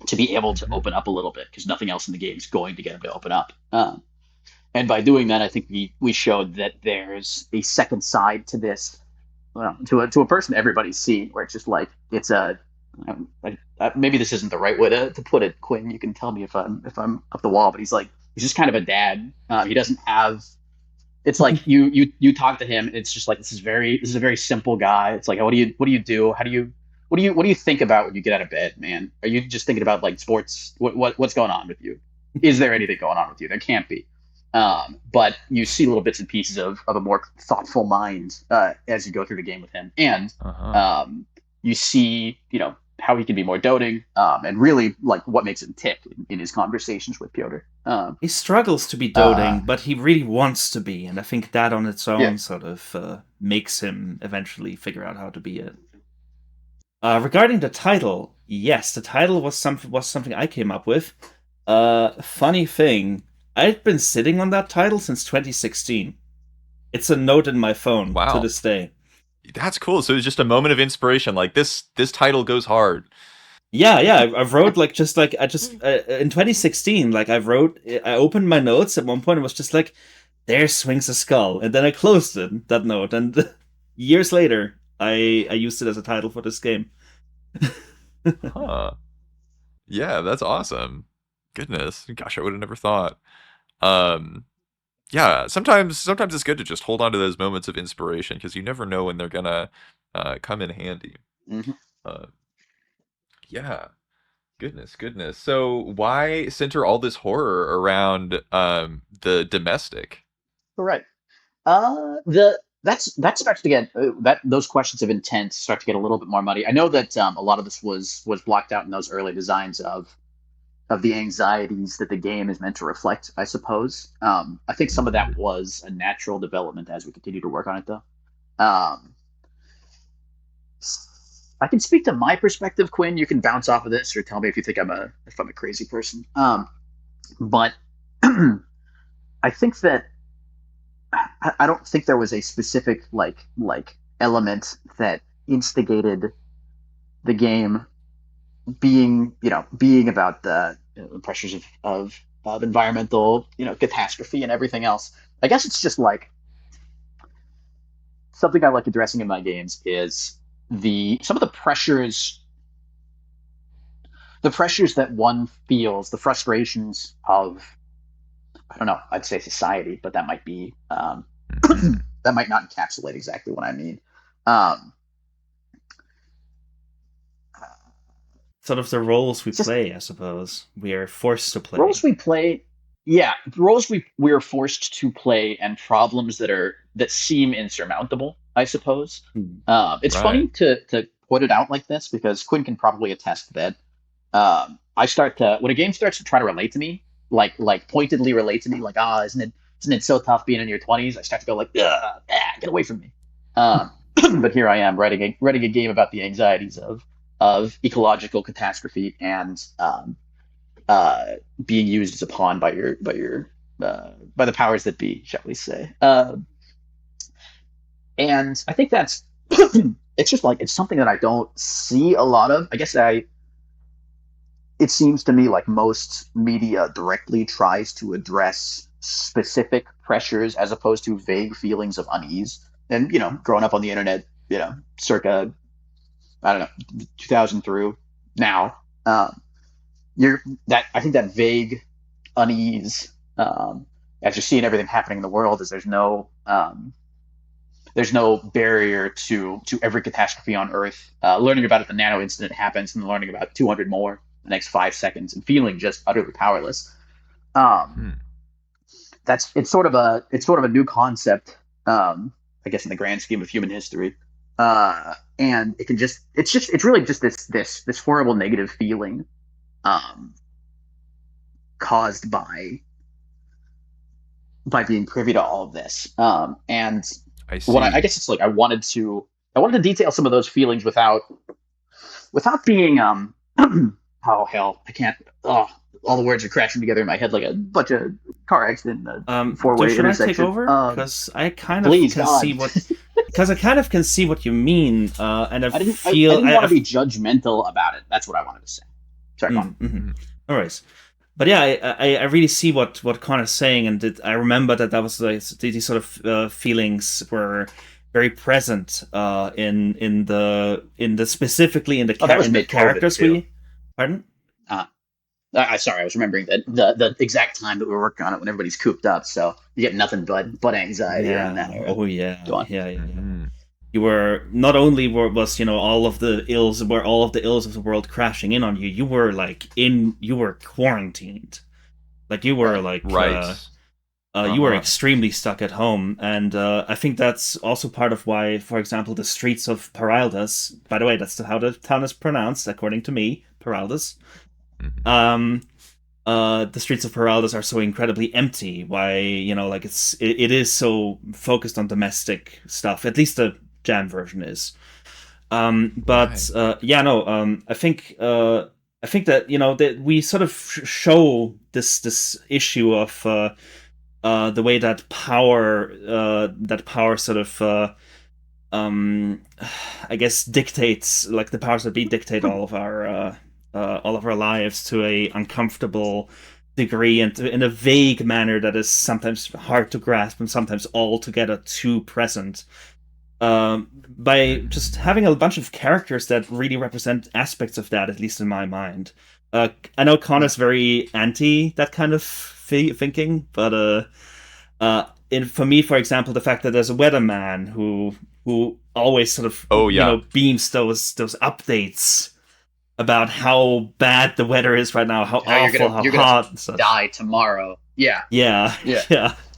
to be able to open up a little bit, because nothing else in the game is going to get him to open up. And by doing that, I think we showed that there's a second side to this, to a person everybody's seen, where it's just like, it's a maybe this isn't the right way to put it, Quinn. You can tell me if I'm up the wall, but he's just kind of a dad. He doesn't have. It's like you talk to him. It's just like this is a very simple guy. It's like, what do you do? What do you think about when you get out of bed, man? Are you just thinking about like sports? What's going on with you? Is there anything going on with you? There can't be. But you see little bits and pieces of a more thoughtful mind as you go through the game with him, and you see, how he can be more doting, and really like what makes him tick in his conversations with Pyotr. He struggles to be doting, but he really wants to be, and I think that on its own sort of makes him eventually figure out how to be it. Regarding the title, yes, the title was something I came up with. Funny thing, I've been sitting on that title since 2016. It's a note in my phone to this day. That's cool. So it was just a moment of inspiration. Like this title goes hard. Yeah. I wrote in 2016. Like I opened my notes at one point and was just like, "There swings a skull," and then I closed that note. And years later, I used it as a title for this game. Huh. Yeah, that's awesome. Goodness, gosh, I would have never thought. Yeah, sometimes it's good to just hold on to those moments of inspiration because you never know when they're gonna come in handy. Yeah, goodness. So why center all this horror around the domestic? Right. That starts to get those questions of intent start to get a little bit more muddy. I know that a lot of this was blocked out in those early designs of the anxieties that the game is meant to reflect, I suppose. I think some of that was a natural development as we continue to work on it, though. I can speak to my perspective, Quinn. You can bounce off of this or tell me if you think I'm a crazy person. But I think that I don't think there was a specific like element that instigated the game being about the pressures of environmental catastrophe and everything else. I guess it's just like something I like addressing in my games is some of the pressures that one feels, the frustrations of, I don't know, I'd say society, but that might be that might not encapsulate exactly what I mean. Sort of the roles we play, I suppose. We are forced to play. Roles we play, yeah. Roles we are forced to play, and problems that seem insurmountable, I suppose. It's funny to put it out like this because Quinn can probably attest to that. I start to, when a game starts to try to relate to me, like pointedly relate to me, like, isn't it so tough being in your 20s? I start to go like, get away from me. But here I am writing a game about the anxieties of ecological catastrophe and being used as a pawn by the powers that be, shall we say? And I think that's it's just like it's something that I don't see a lot of. I guess it seems to me like most media directly tries to address specific pressures as opposed to vague feelings of unease. And growing up on the internet, circa, I don't know, 2000 through now, I think that vague unease, as you're seeing everything happening in the world, is there's no barrier to every catastrophe on Earth. Learning about it, the nano incident happens, and learning about 200 more the next 5 seconds, and feeling just utterly powerless. It's sort of a new concept, I guess, in the grand scheme of human history. And it's really just this horrible negative feeling, caused by being privy to all of this. And I guess it's like I wanted to detail some of those feelings without being oh hell, I can't. Oh, all the words are crashing together in my head like a bunch of car accident in a four-way intersection. Should I take over? Because I kind of see what. Because I kind of can see what you mean, and I didn't want to be judgmental about it. That's what I wanted to say. Sorry, go on. Mm-hmm. All right. But yeah, I really see what Conor's saying, and I remember that was like these sort of feelings were very present in the specifically in the, that was in the mid-COVID characters too. we. Pardon? Sorry, I was remembering the exact time that we were working on it when everybody's cooped up, so you get nothing but anxiety around that era. Oh yeah. Go on. Yeah. Mm-hmm. You were not only was all of the ills of the world crashing in on you. You were you were quarantined. Like you were Right. you were extremely stuck at home, and I think that's also part of why, for example, the streets of Parallax. By the way, that's how the town is pronounced, according to me, Parallax. Mm-hmm. The streets of Parallax are so incredibly empty. Why, it is so focused on domestic stuff. At least the Jan version is. But right. I think that that we sort of show this issue of the way that power sort of I guess dictates, like the powers that be dictate all of our lives to a uncomfortable degree and in a vague manner that is sometimes hard to grasp and sometimes altogether too present. By just having a bunch of characters that really represent aspects of that, at least in my mind. I know Connor's very anti that kind of thinking, but for me, for example, the fact that there's a weatherman who always sort of beams those updates about how bad the weather is right now, how awful, you're hot, gonna die tomorrow. Yeah.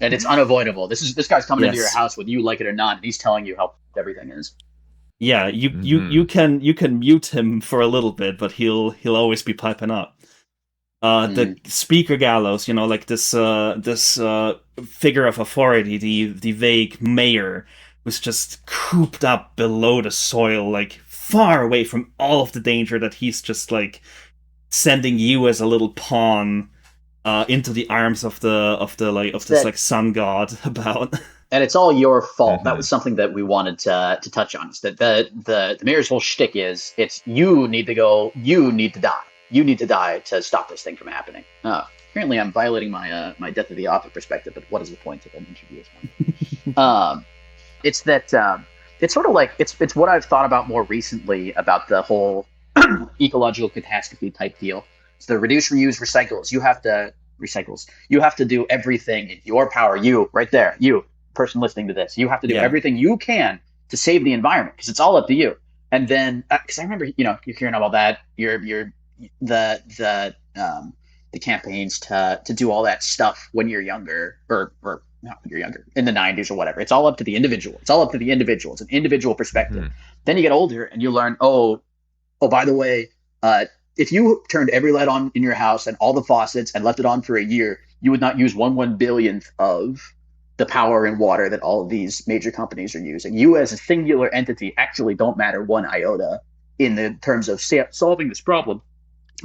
And it's unavoidable. This guy's coming into your house whether you like it or not, and he's telling you how everything is. Yeah, you can mute him for a little bit, but he'll always be piping up. The speaker gallows, like this figure of authority, the vague mayor, who's just cooped up below the soil, like far away from all of the danger that he's just like sending you as a little pawn into the arms of this sun god about. And it's all your fault. Mm-hmm. That was something that we wanted to touch on. Is that the mayor's whole shtick is it's you need to die. You need to die to stop this thing from happening. Apparently I'm violating my my Death of the Author perspective, but what is the point of an interview? It's that it's sort of like it's what I've thought about more recently about the whole ecological catastrophe type deal. It's the reduce, reuse, recycles. You have to do everything in your power. You right there, you person listening to this, you have to do everything you can to save the environment because it's all up to you. And then because I remember you're hearing about that, the campaigns to do all that stuff when you're younger or not when you're younger in the 90s or whatever. It's all up to the individual. It's an individual perspective. Mm-hmm. Then you get older and you learn, oh, by the way, if you turned every light on in your house and all the faucets and left it on for a year, you would not use 1/1 billionth of the power and water that all of these major companies are using. You as a singular entity actually don't matter one iota in the terms of solving this problem,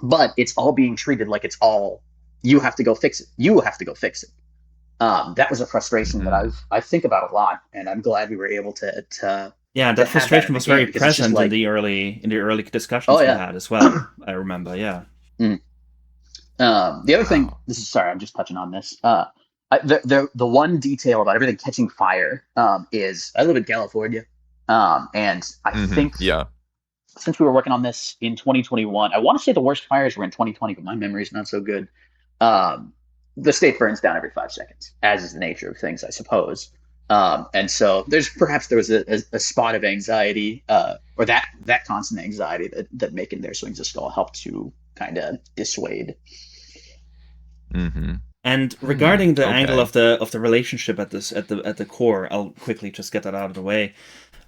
but it's all being treated like it's all, you have to go fix it. That was a frustration that I think about a lot, and I'm glad we were able to that frustration was very present in the early discussions we had as well. I remember, yeah. The other thing, I'm just touching on this. The one detail about everything catching fire is I live in California, and I think since we were working on this in 2021, I want to say the worst fires were in 2020, but my memory is not so good. The state burns down every 5 seconds, as is the nature of things, I suppose. And so there was a spot of anxiety, or that constant anxiety that making their swings of skull helped to kind of dissuade. Mm-hmm. And regarding the angle of the relationship at the core, I'll quickly just get that out of the way.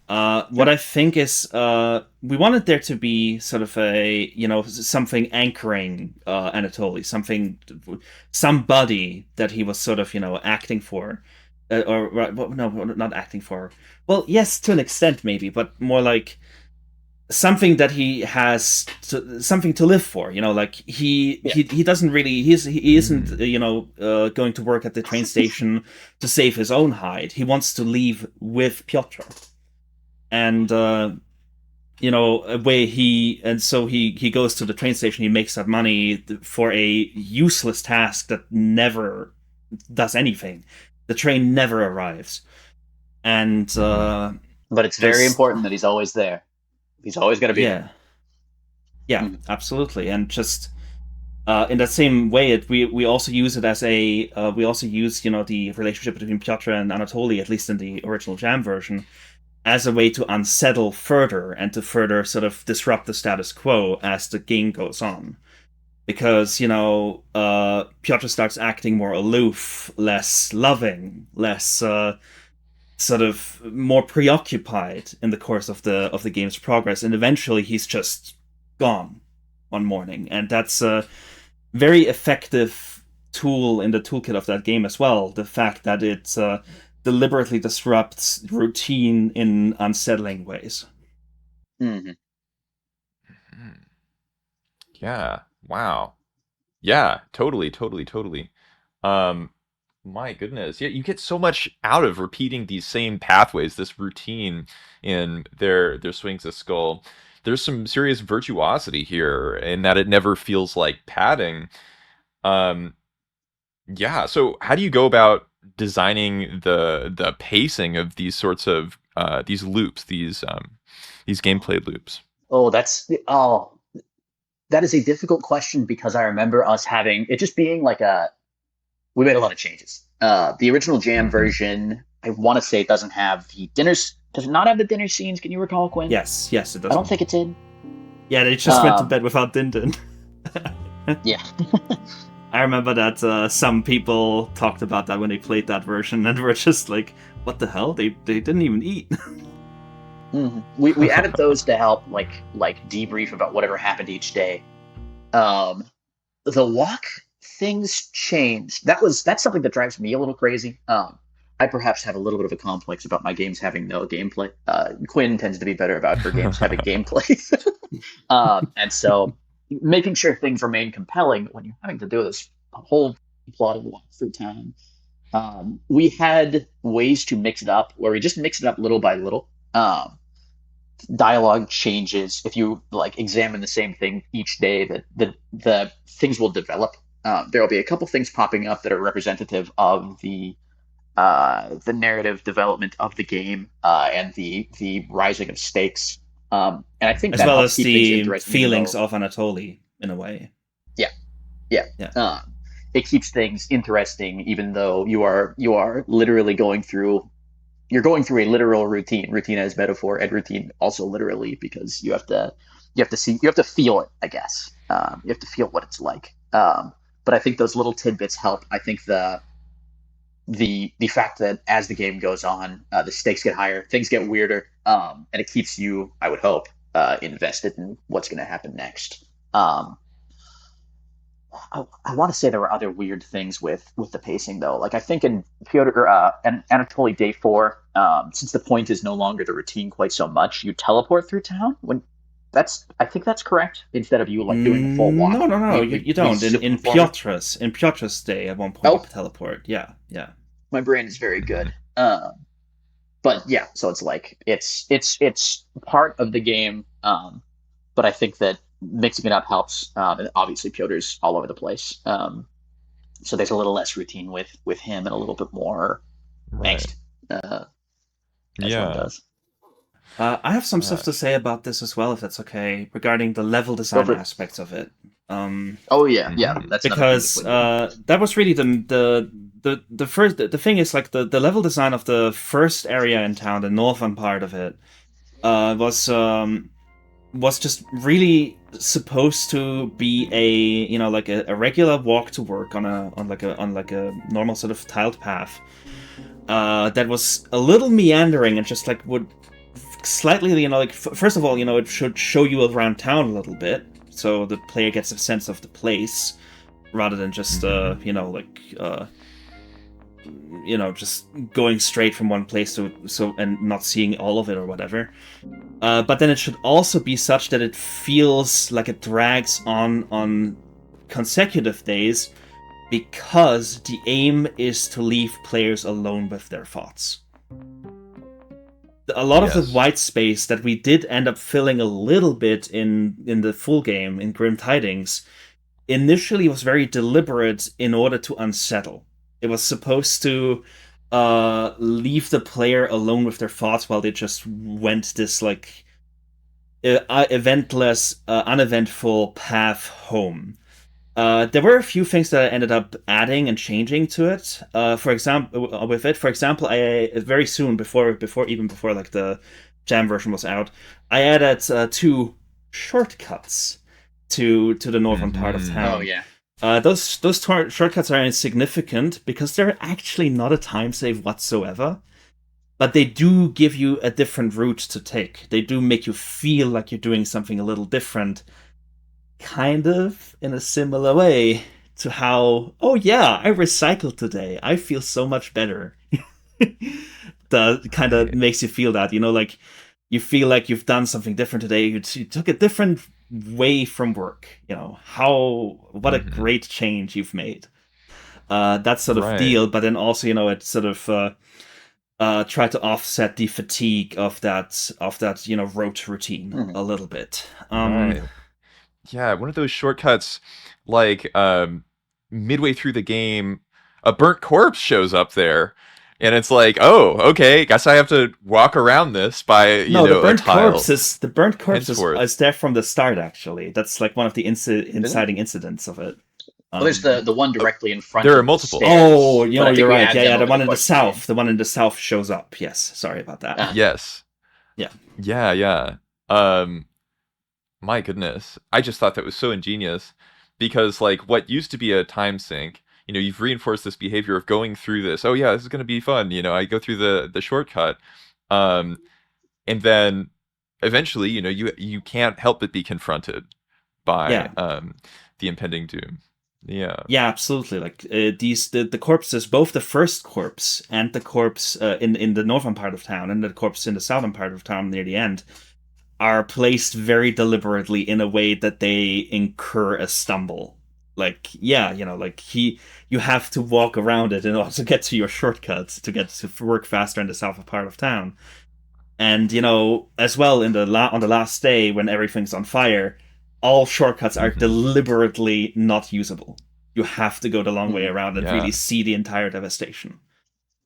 What I think is we wanted there to be sort of a something anchoring Annatoli, somebody that he was sort of acting for, not acting for. Well, yes, to an extent maybe, but more like something that he has something to live for. He doesn't really he isn't going to work at the train station to save his own hide. He wants to leave with Pyotr. And so he goes to the train station. He makes that money for a useless task that never does anything. The train never arrives, and But it's very important that he's always there. He's always going to be there. Yeah, absolutely. And just in that same way, we also use it as a we also use the relationship between Pyotr and Annatoli, at least in the original Jam version, as a way to unsettle further and to further sort of disrupt the status quo as the game goes on. Because, Pyotr starts acting more aloof, less loving, less sort of more preoccupied in the course of the game's progress, and eventually he's just gone one morning. And that's a very effective tool in the toolkit of that game as well. The fact that it deliberately disrupts routine in unsettling ways. Mm-hmm. Yeah. Wow. Yeah. Totally. My goodness. Yeah, you get so much out of repeating these same pathways, this routine in their swings of skull. There's some serious virtuosity here in that it never feels like padding. Yeah, so how do you go about designing the pacing of these sorts of these loops, these gameplay loops? That is a difficult question because I remember us having it just being like we made a lot of changes. The original Jam version, I want to say it doesn't have the dinners. Does it not have the dinner scenes? Can you recall, Quinn? Yes, it does. I don't think it's in. Yeah, they just went to bed without Din Din. Yeah. I remember that some people talked about that when they played that version and were just like, what the hell? They didn't even eat. Mm-hmm. We added those to help like debrief about whatever happened each day. The walk things changed. That's something that drives me a little crazy. I perhaps have a little bit of a complex about my games having no gameplay. Quinn tends to be better about her games having gameplay. And so making sure things remain compelling when you're having to do this whole plot of walk through town. We had ways to mix it up where we just mix it up little by little. Dialogue changes. If you examine the same thing each day, the things will develop. There will be a couple things popping up that are representative of the narrative development of the game and the rising of stakes. And I think as that well helps as keep the things interesting, feelings of Annatoli in a way. Yeah. It keeps things interesting, even though you are literally going through. You're going through a literal routine as metaphor, and routine also literally, because you have to feel it, I guess. You have to feel what it's like. But I think those little tidbits help. I think the fact that as the game goes on, the stakes get higher, things get weirder, and it keeps you, I would hope, invested in what's going to happen next. I want to say there were other weird things with the pacing, though. I think in Pyotr and Annatoli Day 4, since the point is no longer the routine quite so much, you teleport through town. I think that's correct. Instead of you doing a full walk. No, you don't. In Pyotr's Day, at one point you teleport. Yeah. My brain is very good. But yeah, so it's part of the game. But I think that mixing it up helps. And obviously, Pyotr's all over the place. So there's a little less routine with him and a little bit more angst. As one does. I have some stuff to say about this as well, if that's okay, regarding the level design aspects of it. That's because that was really the first. The thing is, the level design of the first area in town, the northern part of it, was just really supposed to be a regular walk to work on a normal sort of tiled path. That was a little meandering and just would slightly, first of all, it should show you around town a little bit, so the player gets a sense of the place, rather than just, just going straight from one place and not seeing all of it or whatever. But then it should also be such that it feels like it drags on consecutive days, because the aim is to leave players alone with their thoughts. A lot of the white space that we did end up filling a little bit in the full game, in Grim Tidings, initially was very deliberate in order to unsettle. It was supposed to leave the player alone with their thoughts while they just went this like eventless, uneventful path home. There were a few things that I ended up adding and changing to it. For example, with it, for example, I very soon before like the jam version was out, I added two shortcuts to the northern part of Mm-hmm. Oh town. yeah. Those shortcuts are insignificant because they're actually not a time save whatsoever, but they do give you a different route to take. They do make you feel like you're doing something a little different, kind of in a similar way to how, oh yeah, I recycled today. I feel so much better. That kind of Right. makes you feel that, like you feel like you've done something different today. You took a different way from work. What a Mm-hmm. great change you've made. That sort of Right. deal, but then also, it sort of try to offset the fatigue of that rote routine Mhm. a little bit. Right. Yeah, one of those shortcuts, like midway through the game, a burnt corpse shows up there, and it's like, oh, okay, guess I have to walk around this by, No, the a burnt corpse tile. is the burnt corpse Henceforth, is there from the start. Actually, that's like one of the Is it? inciting incidents of it. Well, there's the one oh, directly in front there are of the multiple. Oh, stairs, but I think you're we right. add Yeah, them yeah. The over the one in the course of the game. south, the one in the south shows up. Yes, sorry about that. Yes. Yeah, Yeah, yeah. Um, my goodness, I just thought that was so ingenious because, like, what used to be a time sink, you've reinforced this behavior of going through this. Oh yeah, this is going to be fun. I go through the shortcut, um, and then eventually, you can't help but be confronted by yeah, the impending doom. Yeah. yeah. Absolutely. Like the corpses, both the first corpse and the corpse in the northern part of town, and the corpse in the southern part of town near the end, are placed very deliberately in a way that they incur a stumble. Like, yeah, you have to walk around it in order to get to your shortcuts to get to work faster in the south part of town. And as well in on the last day when everything's on fire, all shortcuts are Hmm. deliberately not usable. You have to go the long way Mhm. around and really Yeah. see the entire devastation.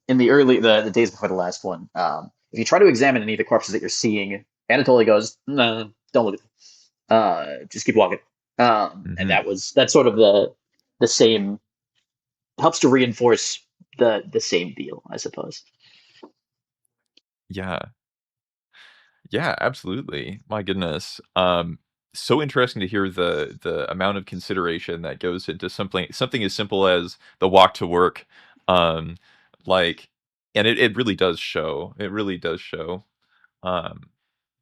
In the days before the last one, if you try to examine any of the corpses that you're seeing, Annatoli goes, "No, don't look at them. Just keep walking." And Hmm. that's sort of the same, helps to reinforce the same deal, I suppose. Yeah. Yeah, absolutely. My goodness. So interesting to hear the amount of consideration that goes into something as simple as the walk to work. Um, like, and it really does show. It really does show. Um,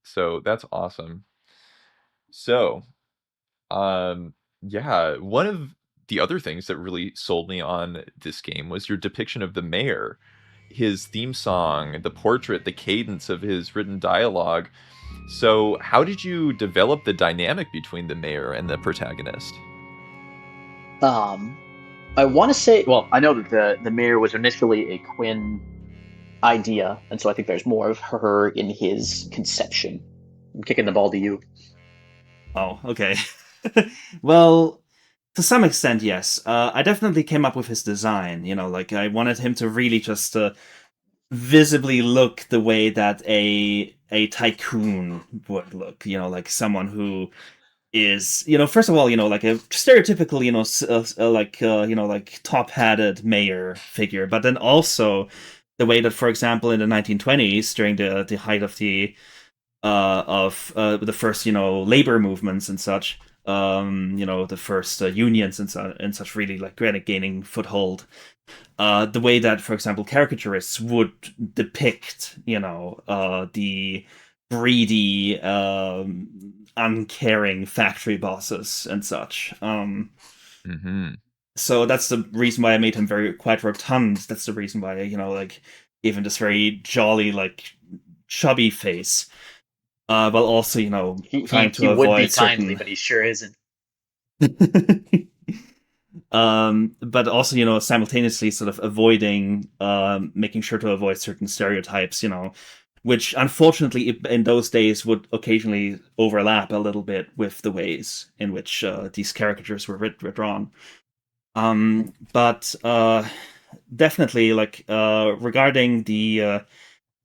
so that's awesome. So, um, yeah, one of the other things that really sold me on this game was your depiction of the mayor, his theme song, the portrait, the cadence of his written dialogue. So, how did you develop the dynamic between the mayor and the protagonist? Um, I want to say, well, I know that the mayor was initially a Quinn idea, and so I think there's more of her in his conception. I'm kicking the ball to you. Oh, okay. Well, to some extent, yes. I definitely came up with his design. Like I wanted him to really just visibly look the way that a tycoon would look. Like someone who is, first of all, like a stereotypical, like top-hatted mayor figure, but then also the way that, for example, in the 1920s, during the height of the first labor movements and such, the first unions and such really like gaining foothold, the way that, for example, caricaturists would depict the greedy, uncaring factory bosses and such. Hmm. So that's the reason why I made him very quite rotund. That's the reason why like even this very jolly like chubby face, while also trying He to would be avoid kindly, certain. but he sure isn't. But also simultaneously sort of avoiding making sure to avoid certain stereotypes, which unfortunately in those days would occasionally overlap a little bit with the ways in which these caricatures were drawn. But definitely. Like regarding the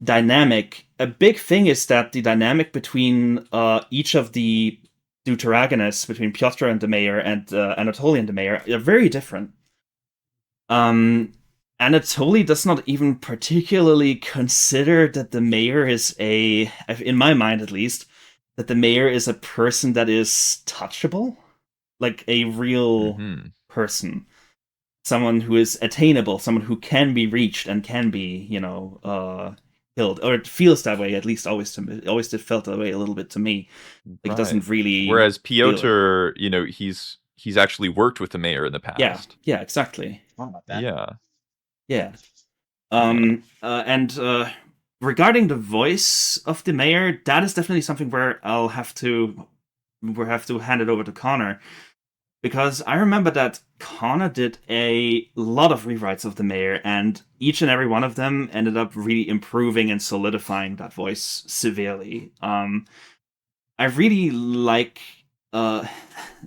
dynamic, a big thing is that the dynamic between each of the deuteragonists, between Pyotr and the mayor and Annatoli and the mayor, are very different. Annatoli does not even particularly consider that the mayor is in my mind at least, that the mayor is a person that is touchable, like a real person, someone who is attainable, someone who can be reached and can be, killed, or it feels that way. At least always it felt that way a little bit to me. Like it doesn't really. Whereas Pyotr, he's actually worked with the mayor in the past. Yeah, exactly. Oh, not bad. Yeah. And regarding the voice of the mayor, that is definitely something where we'll have to hand it over to Conor, because I remember that Conor did a lot of rewrites of the mayor, and each and every one of them ended up really improving and solidifying that voice severely. I really like.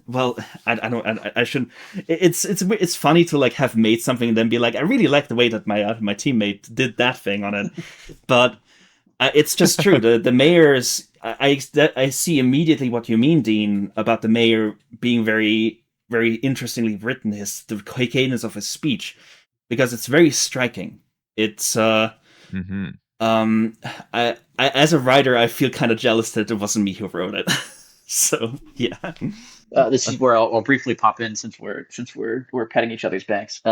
Well, I shouldn't. It's funny to like have made something and then be like, I really like the way that my teammate did that thing on it, but it's just true. The mayor's. I see immediately what you mean, Dean, about the mayor being very, very interestingly written. The cadence of his speech, because it's very striking. It's I as a writer, I feel kind of jealous that it wasn't me who wrote it. So yeah. This is where I'll briefly pop in, since we're petting each other's backs.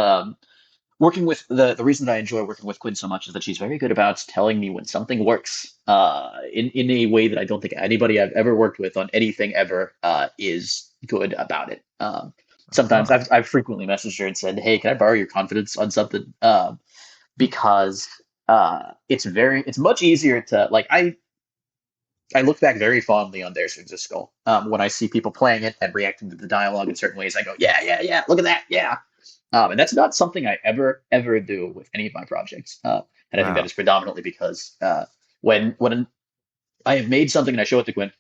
Working with the reason that I enjoy working with Quinn so much is that she's very good about telling me when something works in a way that I don't think anybody I've ever worked with on anything ever is good about it. Sometimes I've frequently messaged her and said, "Hey, can I borrow your confidence on something?" Because it's much easier to like I look back very fondly on There's a Skull. When I see people playing it and reacting to the dialogue in certain ways, I go, yeah, look at that, yeah. And that's not something I ever do with any of my projects. And I think that is predominantly because when I have made something and I show it to Quinn,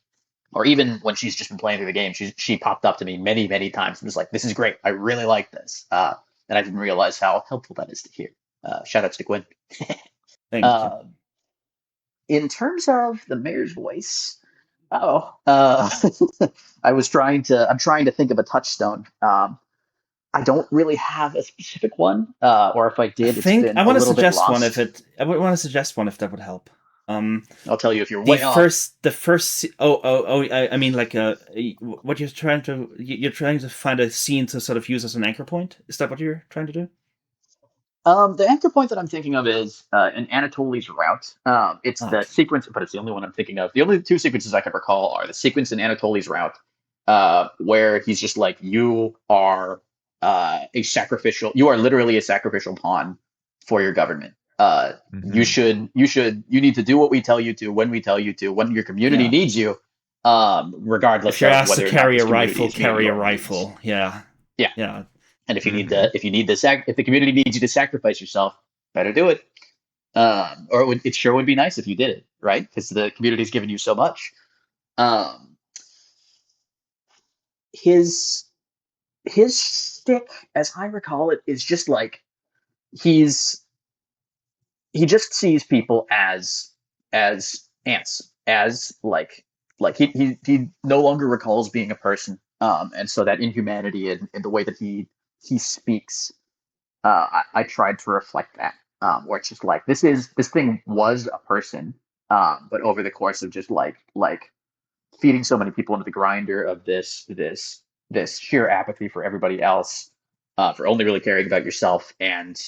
or even when she's just been playing through the game, she popped up to me many, many times and was like, "This is great. I really like this." And I didn't realize how helpful that is to hear. Shout outs to Quinn. Thank you. In terms of the mayor's voice, I'm trying to think of a touchstone. I don't really have a specific one, or if I did, I want to suggest one I want to suggest one if that would help. I'll tell you if you're way off. I mean, like, what you're trying to find a scene to sort of use as an anchor point. Is that what you're trying to do? The anchor point that I'm thinking of is in Annatoli's route. It's the sequence, but it's the only one I'm thinking of. The only two sequences I can recall are the sequence in Annatoli's route, where he's just like, "You are you are literally a sacrificial pawn for your government. You need to do what we tell you to, when we tell you to, when your community needs you, regardless if you're of asked whether to carry a rifle, carry a rifle. Yeah. And if you need if the community needs you to sacrifice yourself, better do it. Or it sure would be nice if you did it, right? Because the community's given you so much. His stick, as I recall it, is just like he just sees people as ants, as like he no longer recalls being a person. And so that inhumanity in the way that he speaks, I tried to reflect that, where it's just like this thing was a person, but over the course of just like feeding so many people into the grinder of this sheer apathy for everybody else, for only really caring about yourself, and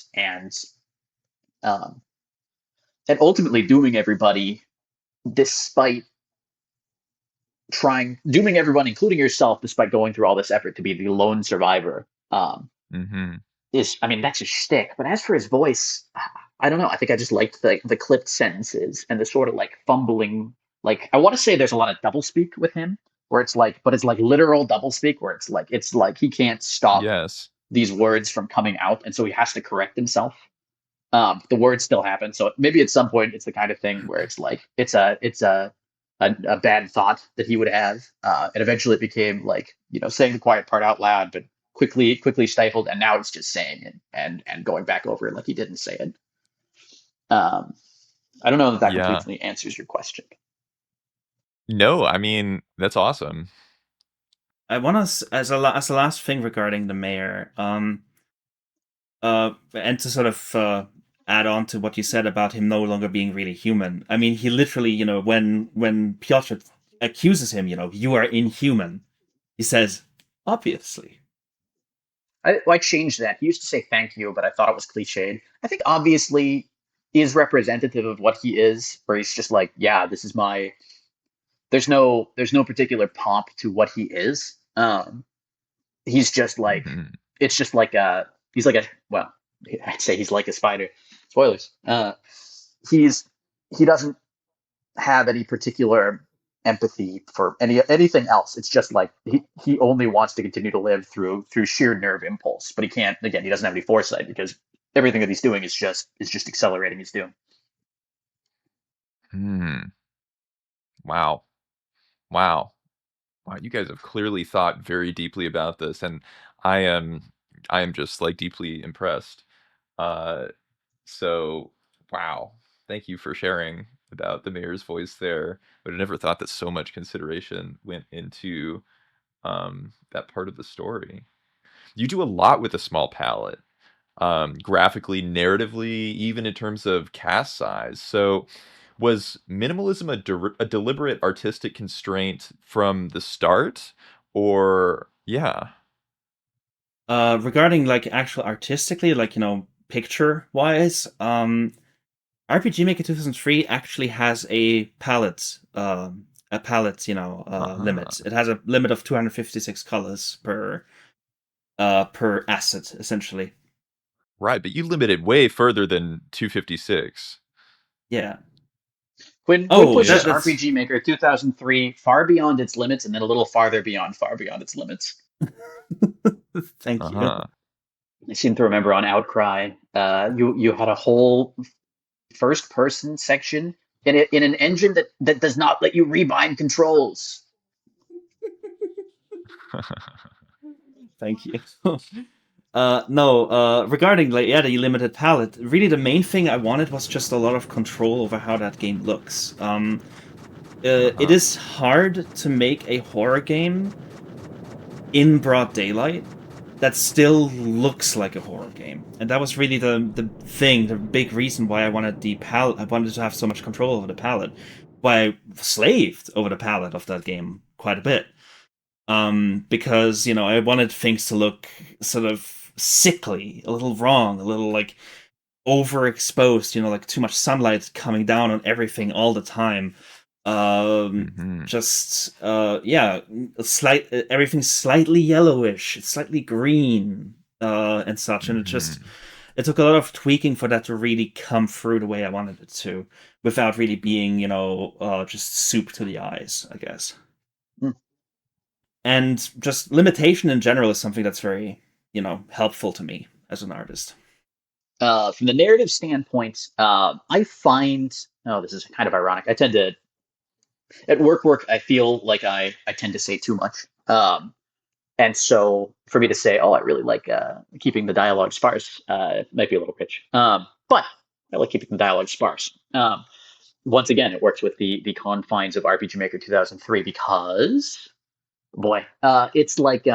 ultimately dooming everybody, despite dooming everyone, including yourself, despite going through all this effort to be the lone survivor. That's his shtick. But as for his voice, I don't know. I think I just liked the clipped sentences and the sort of like fumbling. Like, I want to say there's a lot of doublespeak with him, where it's like, but it's like literal doublespeak, where it's like he can't stop these words from coming out, and so he has to correct himself. The words still happen, so maybe at some point it's the kind of thing where it's like it's a bad thought that he would have, and eventually it became like, saying the quiet part out loud, but quickly stifled, and now it's just saying it and going back over it like he didn't say it. I don't know if that Yeah. completely answers your question. No, I mean, that's awesome. I want to, as a last thing regarding the mayor, and to sort of add on to what you said about him no longer being really human. I mean, he literally, when Pyotr accuses him, you are inhuman, he says, obviously. I changed that. He used to say thank you, but I thought it was cliched. I think obviously is representative of what he is, where he's just like, yeah, this is my. There's no particular pomp to what he is. He's just like it's just like he's like a well, I'd say he's like a spider. Spoilers. He doesn't have any particular empathy for anything else. It's just like he only wants to continue to live through sheer nerve impulse, but he can't. Again, he doesn't have any foresight because everything that he's doing is just accelerating his doom. Wow. Wow. Wow, you guys have clearly thought very deeply about this, and I am just like deeply impressed. So wow, thank you for sharing about the mayor's voice there. But I never thought that so much consideration went into that part of the story. You do a lot with a small palette, graphically, narratively, even in terms of cast size. So was minimalism a deliberate artistic constraint from the start, or yeah? Regarding like actual artistically, like picture wise, RPG Maker 2003 actually has a palette, limit. It has a limit of 256 colors per asset, essentially. Right, but you limited way further than 256. Yeah. Quinn pushes RPG Maker 2003 far beyond its limits, and then a little farther beyond its limits. Thank you. I seem to remember on Outcry, you had a whole first-person section in an engine that does not let you rebind controls. Thank you. No, regarding the limited palette, really the main thing I wanted was just a lot of control over how that game looks. It is hard to make a horror game in broad daylight that still looks like a horror game, and that was really the big reason why I wanted the palette. I wanted to have so much control over the palette. Why I slaved over the palette of that game quite a bit. Because I wanted things to look sort of sickly, a little wrong, a little like overexposed, like too much sunlight coming down on everything all the time. Just everything's slightly yellowish, slightly green, and such, and it took a lot of tweaking for that to really come through the way I wanted it to, without really being just soup to the eyes, I guess. And just limitation in general is something that's very, helpful to me as an artist. From the narrative standpoint, I find, this is kind of ironic. I tend to, at work, I feel like I tend to say too much. And so for me to say, I really like keeping the dialogue sparse, might be a little pitch. But I like keeping the dialogue sparse. Once again, it works with the confines of RPG Maker 2003 because, boy, it's like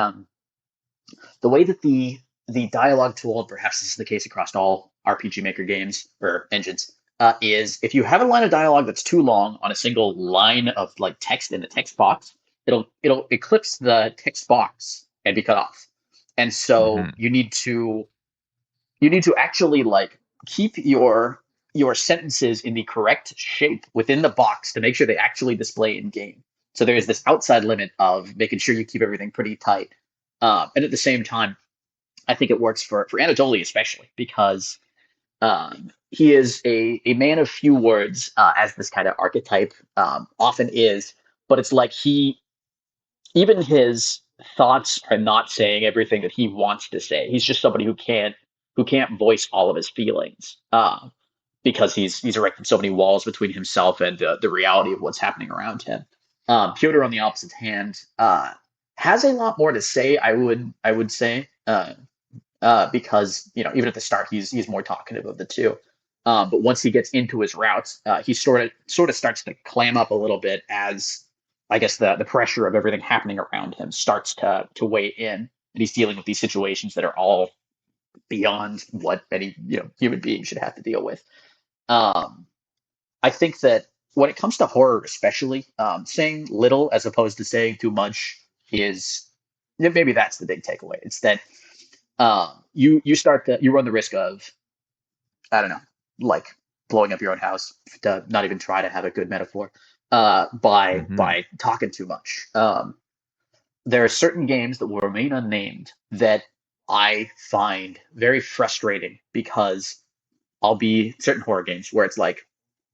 the way that the dialogue tool, and perhaps this is the case across all RPG Maker games or engines, is if you have a line of dialogue that's too long on a single line of like text in the text box, it'll eclipse the text box and be cut off. And so you need to actually like keep your sentences in the correct shape within the box to make sure they actually display in game. So there is this outside limit of making sure you keep everything pretty tight. And at the same time, I think it works for Annatoli especially because he is a man of few words, as this kind of archetype often is. But it's like even his thoughts are not saying everything that he wants to say. He's just somebody who can't voice all of his feelings because he's erected so many walls between himself and the reality of what's happening around him. Pyotr, on the opposite hand, has a lot more to say. I would say, because even at the start he's more talkative of the two. But once he gets into his routes, he sort of starts to clam up a little bit as I guess the pressure of everything happening around him starts to weigh in, and he's dealing with these situations that are all beyond what any human being should have to deal with. Um, I think that when it comes to horror, especially, saying little as opposed to saying too much is maybe that's the big takeaway. It's that you run the risk of, I don't know, like blowing up your own house, to not even try to have a good metaphor, Mm-hmm. by talking too much. There are certain games that will remain unnamed that I find very frustrating because I'll be certain horror games where it's like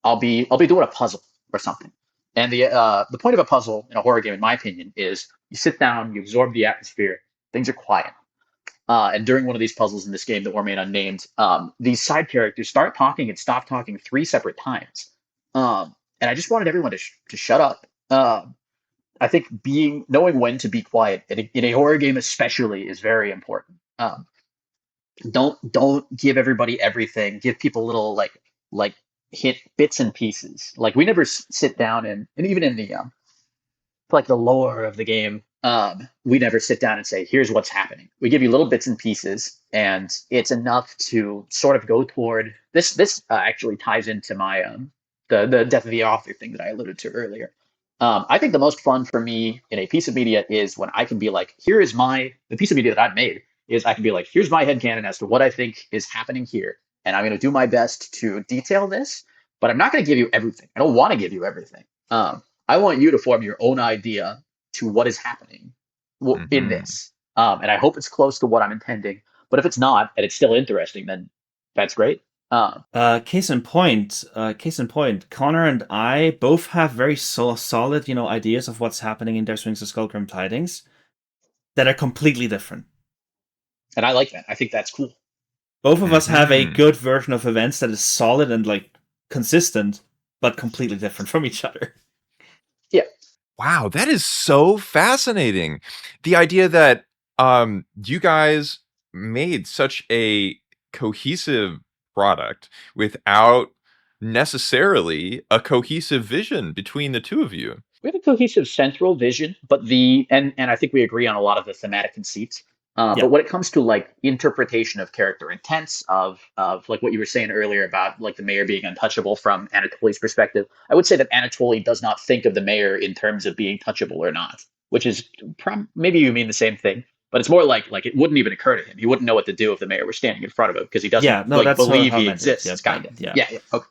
I'll be doing a puzzle or something. And the point of a puzzle in a horror game, in my opinion, is you sit down, you absorb the atmosphere, things are quiet. And during one of these puzzles in this game that were made unnamed, these side characters start talking and stop talking 3 separate times. And I just wanted everyone to shut up. I think knowing when to be quiet in a horror game especially is very important. Don't give everybody everything. Give people little like hit bits and pieces. Like we never sit down and even in the like the lore of the game, we never sit down and say, "Here's what's happening." We give you little bits and pieces, and it's enough to sort of go toward this. This actually ties into my the death of the author thing that I alluded to earlier. I think the most fun for me in a piece of media is when I can be like, "Here is the piece of media that I've made." Is I can be like, "Here's my headcanon as to what I think is happening here, and I'm going to do my best to detail this, but I'm not going to give you everything. I don't want to give you everything. I want you to form your own idea to what is happening in Mm-hmm. this. And I hope it's close to what I'm intending. But if it's not, and it's still interesting, then that's great." Case in point, Connor and I both have very solid, ideas of what's happening in There Swings the Skullgrim Tidings that are completely different. And I like that. I think that's cool. Both of us have a Mm-hmm. good version of events that is solid and consistent, but completely different from each other. Yeah. Wow, that is so fascinating. The idea that you guys made such a cohesive product without necessarily a cohesive vision between the two of you. We have a cohesive central vision, but and I think we agree on a lot of the thematic conceits. Yeah. But when it comes to like interpretation of character intents, of like what you were saying earlier about like the mayor being untouchable from Anatoli's perspective, I would say that Anatoli does not think of the mayor in terms of being touchable or not, which is maybe you mean the same thing, but it's more like it wouldn't even occur to him. He wouldn't know what to do if the mayor were standing in front of him because he doesn't Yeah, no, like that's believe how I he meant it. Yeah, exists, kind of. yeah. Yeah, yeah. Okay.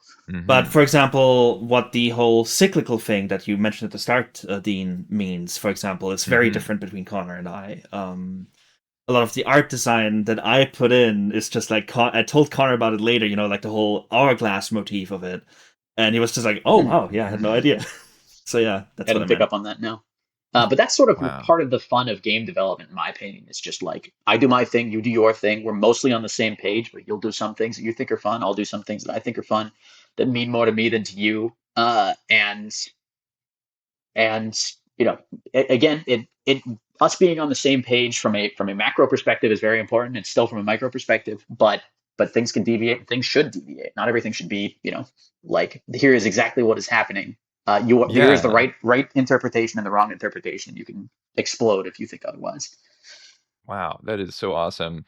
But Mm-hmm. for example, what the whole cyclical thing that you mentioned at the start, Dean, means, for example, is very Mm-hmm. different between Connor and I. A lot of the art design that I put in is just like I told Connor about it later. Like the whole hourglass motif of it, and he was just like, "Oh Hmm. wow, yeah, I had no idea." So yeah, I that's what I didn't pick meant. up on that. No. But that's sort of Wow. part of the fun of game development, in my opinion. It's just like I do my thing, you do your thing. We're mostly on the same page, but you'll do some things that you think are fun. I'll do some things that I think are fun that mean more to me than to you. And again, it us being on the same page from a macro perspective is very important. It's still from a micro perspective, but things can deviate. Things should deviate. Not everything should be like here is exactly what is happening. Here is the Yeah. right interpretation and the wrong interpretation. You can explode if you think otherwise. Wow, that is so awesome.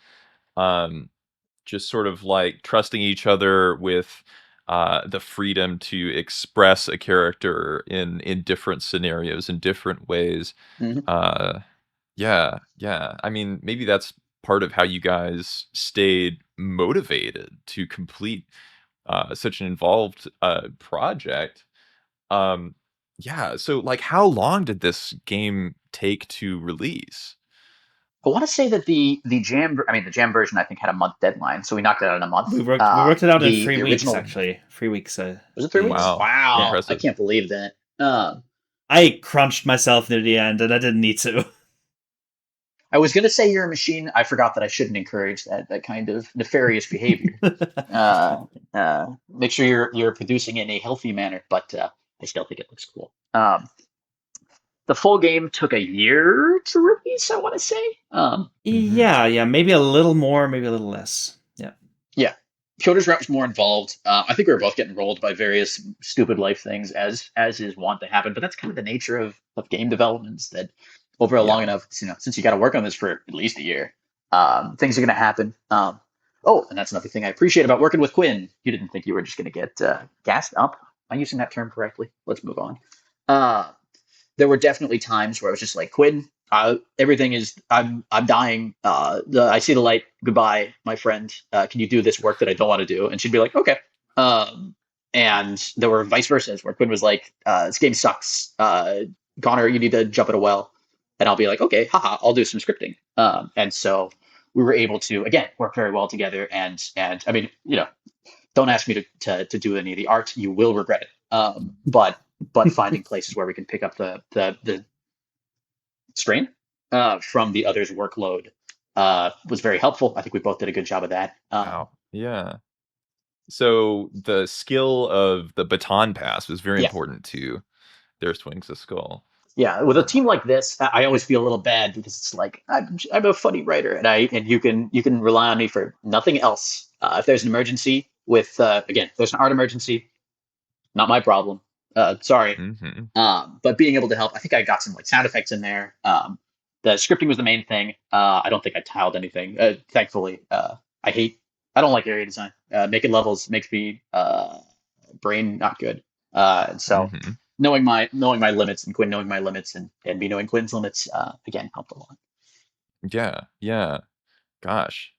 Um, just sort of like trusting each other with the freedom to express a character in different scenarios in different ways. Hmm. Uh, yeah, yeah. I mean, maybe that's part of how you guys stayed motivated to complete such an involved project. Um, yeah. So, like, how long did this game take to release? I want to say that the jam version I think had a month deadline, so we knocked it out in a month. We worked it out in The 3 weeks original, actually. 3 weeks. was it 3 weeks? The Wow, Wow, I impressive. can't believe that. I crunched myself near the end, and I didn't need to. I was gonna say you're a machine. I forgot that I shouldn't encourage that kind of nefarious behavior. Make sure you're producing in a healthy manner, but I still think it looks cool. the full game took a year to release, I want to say. Yeah, maybe a little more, maybe a little less. Yeah. Pyotr's route was more involved. I think we were both getting rolled by various stupid life things, as is wont to happen. But that's kind of the nature of game developments. That over a long enough, since you got to work on this for at least a year, things are going to happen. And that's another thing I appreciate about working with Quinn. You didn't think you were just going to get gassed up. Am I using that term correctly? Let's move on. There were definitely times where I was just like, Quinn, everything is, I'm dying. I see the light. Goodbye, my friend. Can you do this work that I don't want to do? And she'd be like, okay. And there were vice versa, where Quinn was like, this game sucks. Connor, you need to jump in a well. And I'll be like, okay, haha, I'll do some scripting. And so we were able to, again, work very well together. And I mean, don't ask me to do any of the art. You will regret it. But finding places where we can pick up the strain from the other's workload was very helpful. I think we both did a good job of that. Wow. Yeah. So the skill of the baton pass was very important to There Swings a Skull. Yeah, with a team like this, I always feel a little bad because it's like I'm a funny writer, and you can rely on me for nothing else. If there's an emergency with there's an art emergency, not my problem. Sorry. But being able to help, I think I got some like sound effects in there. The scripting was the main thing. I don't think I tiled anything. Thankfully, I don't like area design. Making levels makes me brain not good. And so knowing my limits and Quinn knowing my limits and me knowing Quinn's limits again helped a lot. Yeah. Gosh,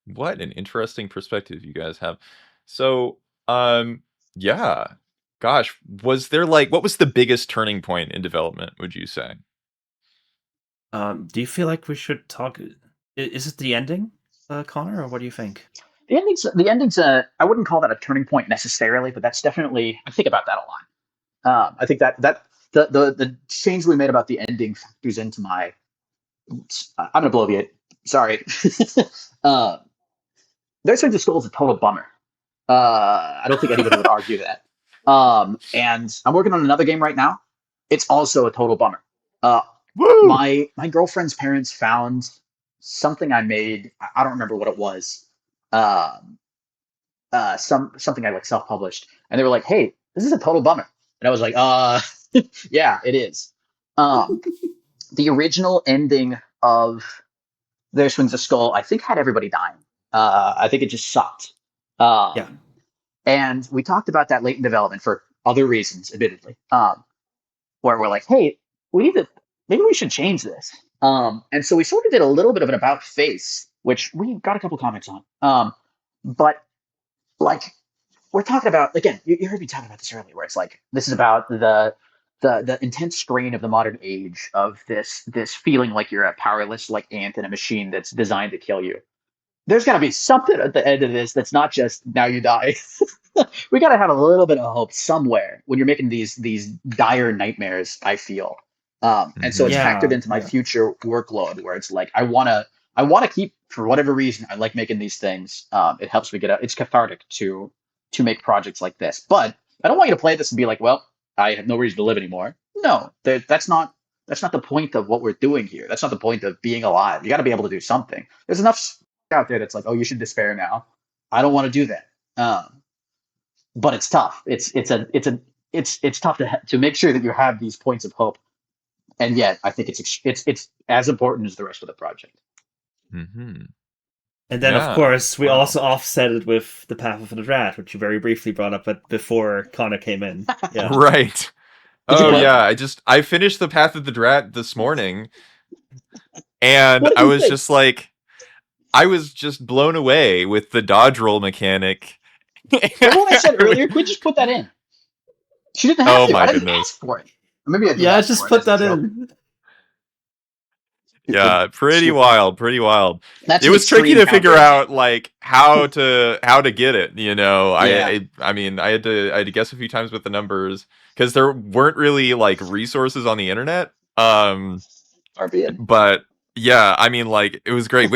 what an interesting perspective you guys have. So, yeah. Gosh, was there what was the biggest turning point in development, would you say? Do you feel like we should talk? Is it the ending, Connor, or what do you think? The ending's I wouldn't call that a turning point necessarily, but that's definitely, I think about that a lot. I think that the change we made about the ending factors into my. I'm gonna bloviate. Sorry. There's Swings a Skull is a total bummer. I don't think anybody would argue that. And I'm working on another game right now. It's also a total bummer. My girlfriend's parents found something I made. I don't remember what it was. Something I self-published, and they were like, "Hey, this is a total bummer." And I was like, yeah, it is. The original ending of There Swings a Skull, I think, had everybody dying. I think it just sucked. And we talked about that late in development for other reasons, admittedly, where we're like, hey, maybe we should change this. And so we sort of did a little bit of an about face, which we got a couple comments on. But we're talking about, again, you heard me talking about this earlier, where it's like, this is about the intense strain of the modern age of this feeling like you're a powerless ant in a machine that's designed to kill you. There's got to be something at the end of this that's not just now you die. We got to have a little bit of hope somewhere when you're making these dire nightmares, I feel. And so it's factored into my future workload, where it's like I want to keep, for whatever reason, I like making these things. It helps me get out. It's cathartic to make projects like this. But I don't want you to play this and be like, well, I have no reason to live anymore. No, that's not the point of what we're doing here. That's not the point of being alive. You got to be able to do something. There's enough out there that's like, oh, you should despair now. I don't want to do that. But it's tough. It's tough to make sure that you have these points of hope. And yet, I think it's as important as the rest of the project. And then, of course, we also offset it with the Path of the Drat, which you very briefly brought up before Connor came in. Yeah. Right. Oh, yeah. I finished the Path of the Drat this morning, and I was just like, I was just blown away with the dodge roll mechanic. Remember what I said earlier? Could we just put that in? She didn't have to. I didn't ask for it. Or maybe I did. Yeah, just put that in. Yeah, pretty wild. It was tricky to figure out how to get it. I mean, I had to guess a few times with the numbers because there weren't really resources on the internet. But yeah, I mean, it was great.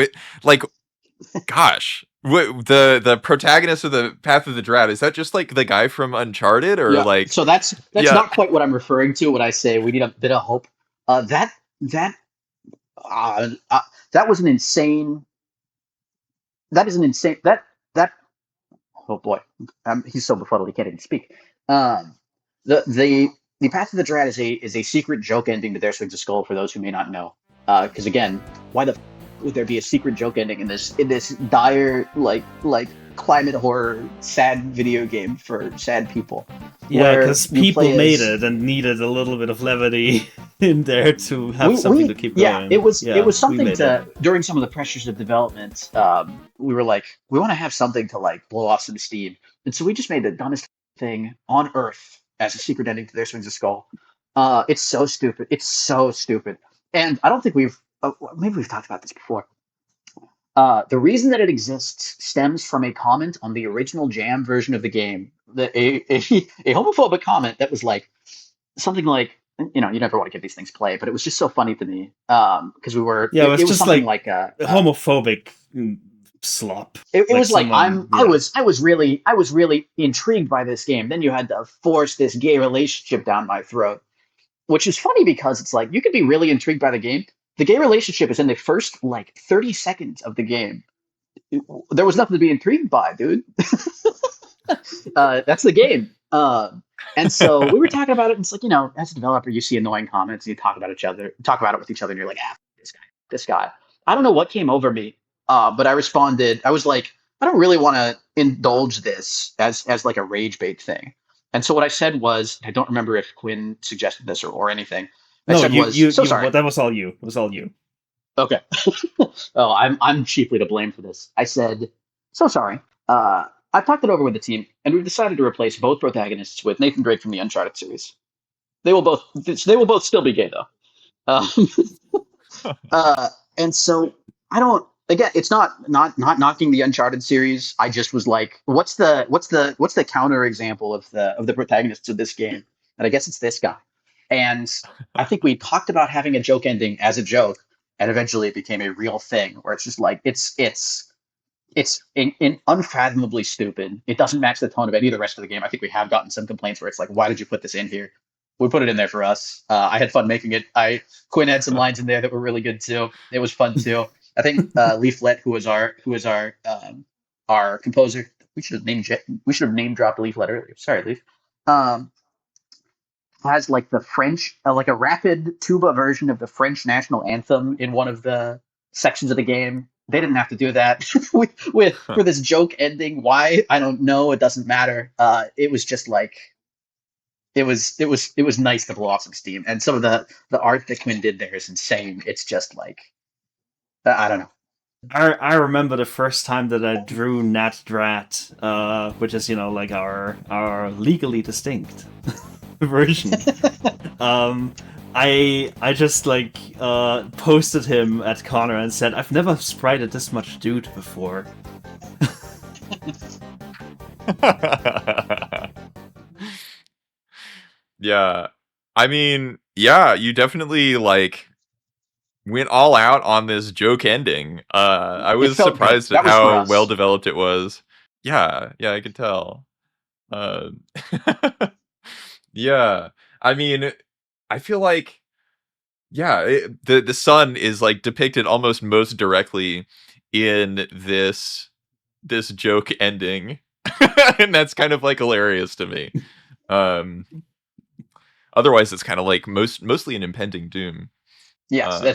Gosh, the protagonist of the Path of the Drat, is that just the guy from Uncharted, or So that's not quite what I'm referring to when I say we need a bit of hope. That that uh, uh, that was an insane. That is an insane. That oh boy, he's so befuddled he can't even speak. Um, the Path of the Drat is a secret joke ending to There Swings a Skull for those who may not know. Because again, why the would there be a secret joke ending in this dire like climate horror sad video game for sad people? Yeah, Where because you people play made as it and needed a little bit of levity in there to have something to keep yeah, going. it was Yeah, we something made to it. during some of the pressures of development. We were like, we want to have something to like blow off some steam, and so we just made the dumbest thing on earth as a secret ending to There Swings a Skull. It's so stupid. It's so stupid, and I don't think we've maybe we've talked about this before. The reason that it exists stems from a comment on the original Jam version of the game, a homophobic comment that was like something like, you know, you never want to give these things play, but it was just so funny to me because Yeah, it was it was just something like like homophobic slop. it Like was like someone, I was really intrigued by this game. Then you had to force this gay relationship down my throat, which is funny because it's like you could be really intrigued by the game. The gay relationship is in the first like 30 seconds of the game. There was nothing to be intrigued by, dude. That's the game. And so we were talking about it, and it's like, you know, as a developer, you see annoying comments, and you talk about each other, talk about it with each other, and you're like, ah, this guy, this guy. I don't know what came over me, but I responded. I was like, I don't really want to indulge this as like a rage bait thing. And so what I said was, I don't remember if Quinn suggested this or anything. I no, said was, so well, sorry. that was all you. It was all you. Okay. Oh, I'm chiefly to blame for this. I said, so sorry. I've talked it over with the team, and we've decided to replace both protagonists with Nathan Drake from the Uncharted series. They will both still be gay though. Um, and so I don't. Again, it's not knocking the Uncharted series. I just was like, what's the counter example of the protagonists of this game? And I guess it's this guy. And I think we talked about having a joke ending as a joke, and eventually it became a real thing where it's just like it's unfathomably stupid. It doesn't match the tone of any of the rest of the game. I think we have gotten some complaints where it's like, why did you put this in here? We put it in there for us. I had fun making it. Quinn had some lines in there that were really good too. It was fun too. I think Leaflet, who was our composer, we should have name dropped Leaflet earlier. Sorry, Leaf. Um, has like the French, like a rapid tuba version of the French national anthem in one of the sections of the game. They didn't have to do that with for this joke ending. Why? I don't know. It doesn't matter. It was just like it was nice to blow off some steam. And some of the art that Quinn did there is insane. It's just like I don't know. I remember the first time that I drew Nat Drat, which is, you know, like our legally distinct version. um, I just like posted him at Connor and said, I've never sprited this much dude before. Yeah. I mean, yeah, you definitely like went all out on this joke ending. I It was felt good. surprised at That was for how well us. developed it was. Yeah, yeah, I could tell. Uh, yeah, I mean, I feel like the sun is like depicted almost most directly in this joke ending, and that's kind of like hilarious to me. Um, Otherwise, it's kind of like mostly an impending doom. Yes, Uh,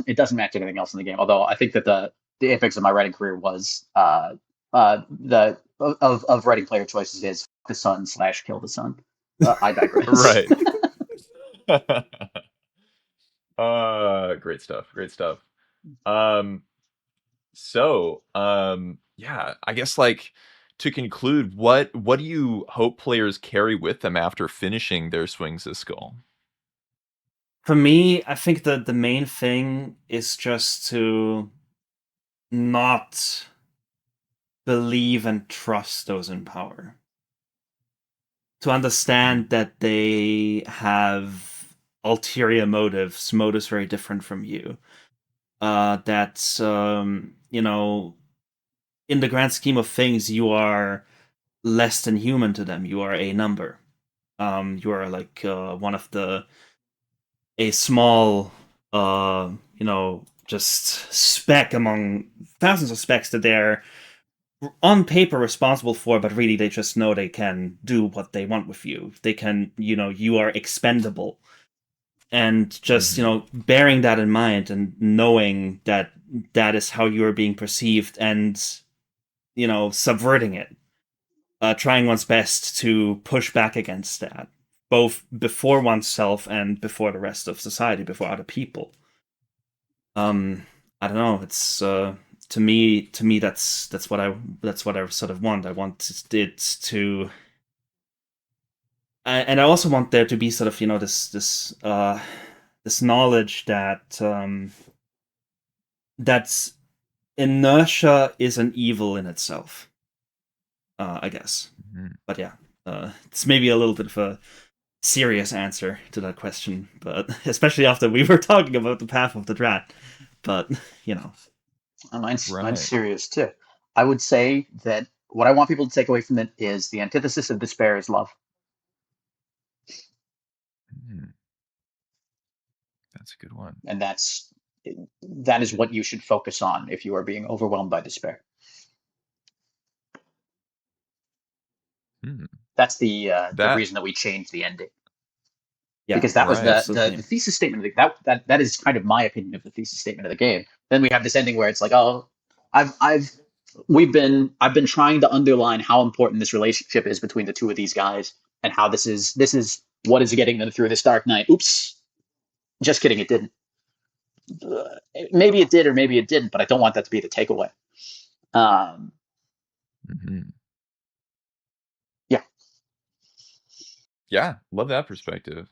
it doesn't match anything else in the game. Although I think that the apex of my writing career was the of writing player choices is the sun slash kill the sun. I digress. right. Great stuff. Great stuff. Um, yeah, I guess like to conclude, what do you hope players carry with them after finishing their Swings of Skull? For me, I think that the main thing is just to not believe and trust those in power. To understand that they have ulterior motives very different from you. That, you know, in the grand scheme of things, you are less than human to them. You are a number. You are like one of the a small, just speck among thousands of specks that they're on paper responsible for, but really they just know they can do what they want with you. They can, you are expendable. And just, bearing that in mind and knowing that that is how you are being perceived and, subverting it. Trying one's best to push back against that, both before oneself and before the rest of society, before other people. I don't know. It's to me that's what I sort of want. I want it to, and I also want there to be sort of this knowledge that that's inertia is an evil in itself. I guess. But yeah, it's maybe a little bit of a serious answer to that question, but especially after we were talking about the path of the Drat. But mine's serious too. I would say that what I want people to take away from it is the antithesis of despair is love. That's a good one. And that is what you should focus on if you are being overwhelmed by despair. That's the reason that we changed the ending. Yeah, because that was the thesis statement of that is kind of my opinion of the thesis statement of the game. Then we have this ending where it's like, oh, I've been trying to underline how important this relationship is between the two of these guys and how this is what is getting them through this dark night. Oops. Just kidding, it didn't. Maybe it did or maybe it didn't, but I don't want that to be the takeaway. Yeah. Yeah, love that perspective.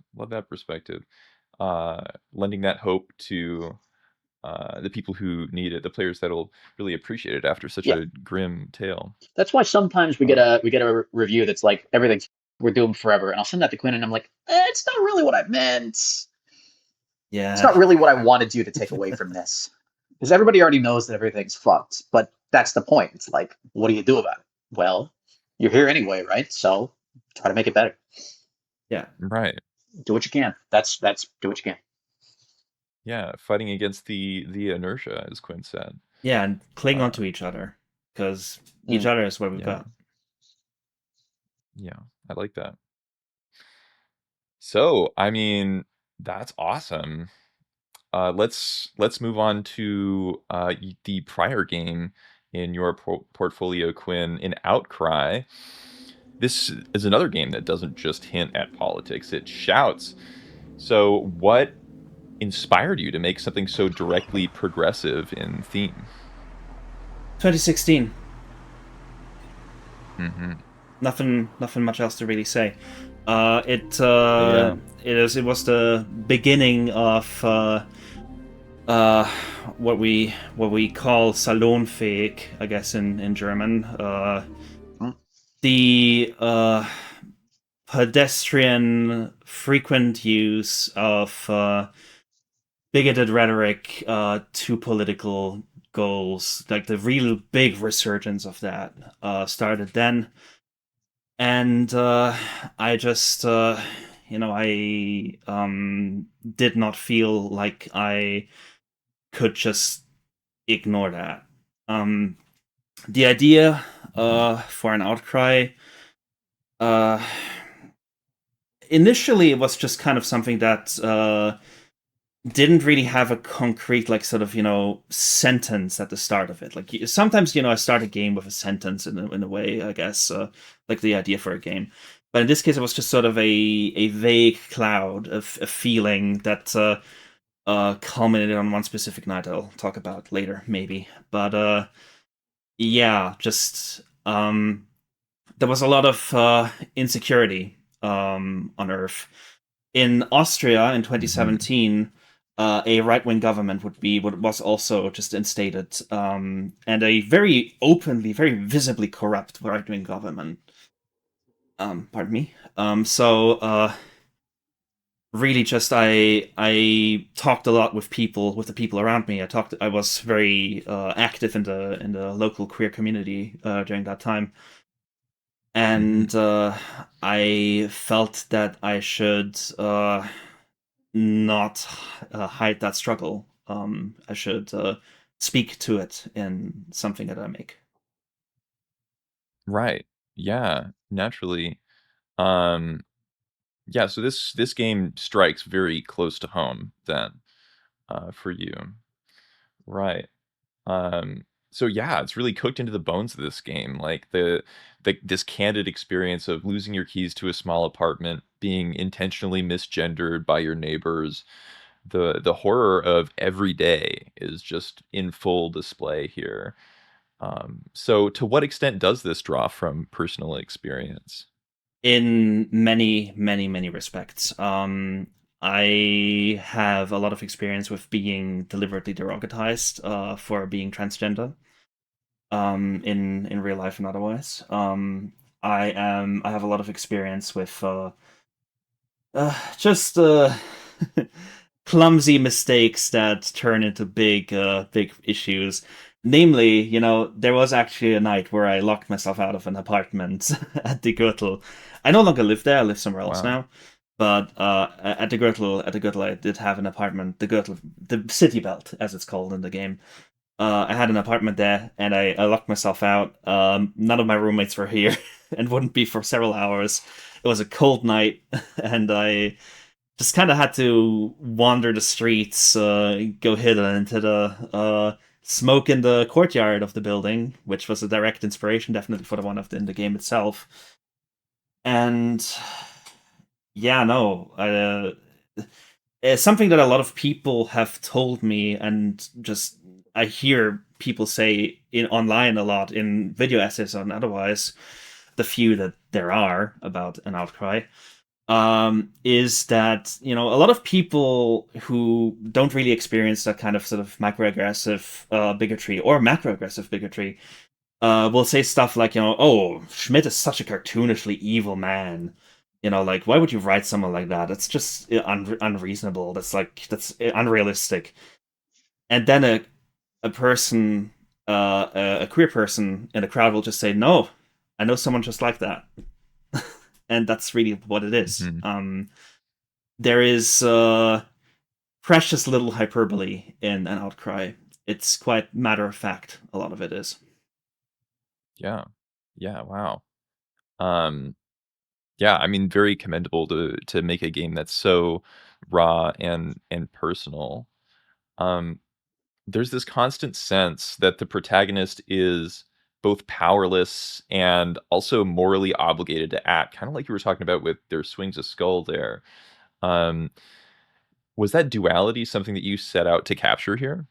Lending that hope to the people who need it, the players that'll really appreciate it after such a grim tale. That's why sometimes we get a review that's like, everything's we're doomed forever, and I'll send that to Quinn, and I'm like, it's not really what I meant. Yeah, it's not really what I wanted you to take away from this, because everybody already knows that everything's fucked. But that's the point. It's like, what do you do about it? Well, you're here anyway, right? So try to make it better. Yeah, right. Do what you can. That's do what you can. Yeah, fighting against the inertia, as Quinn said. Yeah, and cling onto each other, because each other is what we've got. Yeah, I like that. So, I mean, that's awesome. Let's move on to the prior game in your portfolio, Quinn, in Outcry. This is another game that doesn't just hint at politics, it shouts. So what inspired you to make something so directly progressive in theme? 2016. Nothing much else to really say. It was the beginning of what we call salonfähig, I guess in German. The pedestrian frequent use of bigoted rhetoric to political goals, like the real big resurgence of that started then. And I just I did not feel like I could just ignore that. The idea for an Outcry, initially it was just kind of something that didn't really have a concrete, like, sort of, sentence at the start of it. Like, sometimes, I start a game with a sentence in a way, I guess, like the idea for a game. But in this case, it was just sort of a vague cloud of a feeling that culminated on one specific night I'll talk about later, maybe. But yeah, just there was a lot of insecurity on Earth. In Austria in 2017, a right-wing government was also just instated, and a very openly, very visibly corrupt right-wing government. Pardon me. So really, just I talked a lot with the people around me. I was very active in the local queer community during that time. And I felt that I should not hide that struggle. I should speak to it in something that I make. Right. Yeah, naturally. Um, yeah, so this game strikes very close to home then, for you. Right. So yeah, it's really cooked into the bones of this game. Like this candid experience of losing your keys to a small apartment, being intentionally misgendered by your neighbors, the horror of every day is just in full display here. So to what extent does this draw from personal experience? In many, many, many respects. I have a lot of experience with being deliberately derogatized for being transgender in real life and otherwise. I have a lot of experience with just clumsy mistakes that turn into big issues. Namely, there was actually a night where I locked myself out of an apartment at the Gürtel. I no longer live there; I live somewhere else Wow. now. But at the Gürtel, I did have an apartment. The Gürtel, the city belt, as it's called in the game. I had an apartment there, and I locked myself out. None of my roommates were here, and wouldn't be for several hours. It was a cold night, and I just kind of had to wander the streets, go hidden into the smoke in the courtyard of the building, which was a direct inspiration, definitely for the one in the game itself. And yeah, no, it's something that a lot of people have told me, and just I hear people say in online a lot in video essays and otherwise, the few that there are about an outcry, is that a lot of people who don't really experience that kind of sort of microaggressive bigotry or macroaggressive bigotry will say stuff like, oh, Schmidt is such a cartoonishly evil man. Like, why would you write someone like that? That's just unreasonable. That's unrealistic. And then a person, a queer person in the crowd will just say, no, I know someone just like that. And that's really what it is. Mhm. There is precious little hyperbole in an outcry. It's quite matter of fact. A lot of it is. Yeah. Yeah, wow. Um, yeah, I mean, very commendable to make a game that's so raw and personal. Um, there's this constant sense that the protagonist is both powerless and also morally obligated to act, kind of like you were talking about with their swings of skull there. Um, was that duality something that you set out to capture here?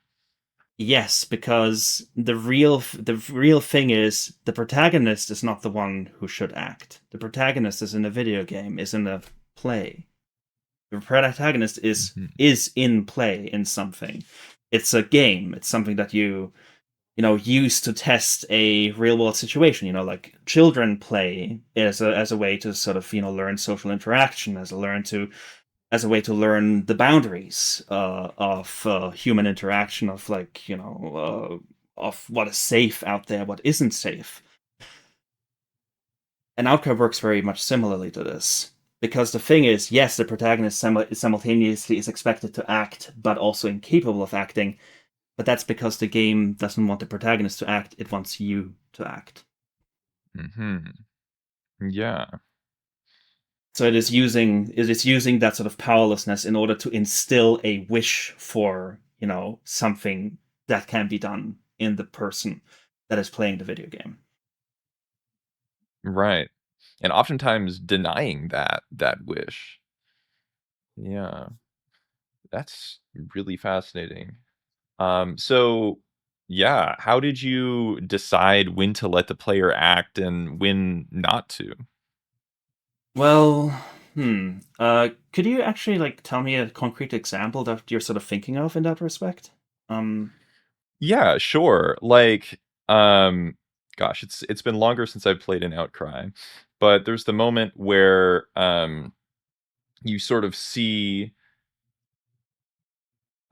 Yes, because the real thing is the protagonist is not the one who should act. The protagonist is in a video game, is in a play. The protagonist is Mhm. is in play in something. It's a game. It's something that you use to test a real world situation. Like children play as a way to sort of learn social interaction, as a way to learn the boundaries of human interaction, of of what is safe out there, what isn't safe. And Outcry works very much similarly to this. Because the thing is, yes, the protagonist simultaneously is expected to act, but also incapable of acting. But that's because the game doesn't want the protagonist to act; it wants you to act. Mhm. Yeah. So it is using that sort of powerlessness in order to instill a wish for something that can be done in the person that is playing the video game. Right. And oftentimes denying that wish. Yeah. That's really fascinating. So yeah, how did you decide when to let the player act and when not to? Well, could you actually tell me a concrete example that you're sort of thinking of in that respect? Um, Yeah, sure. Like, gosh, it's been longer since I've played an Outcry, but there's the moment where you sort of see,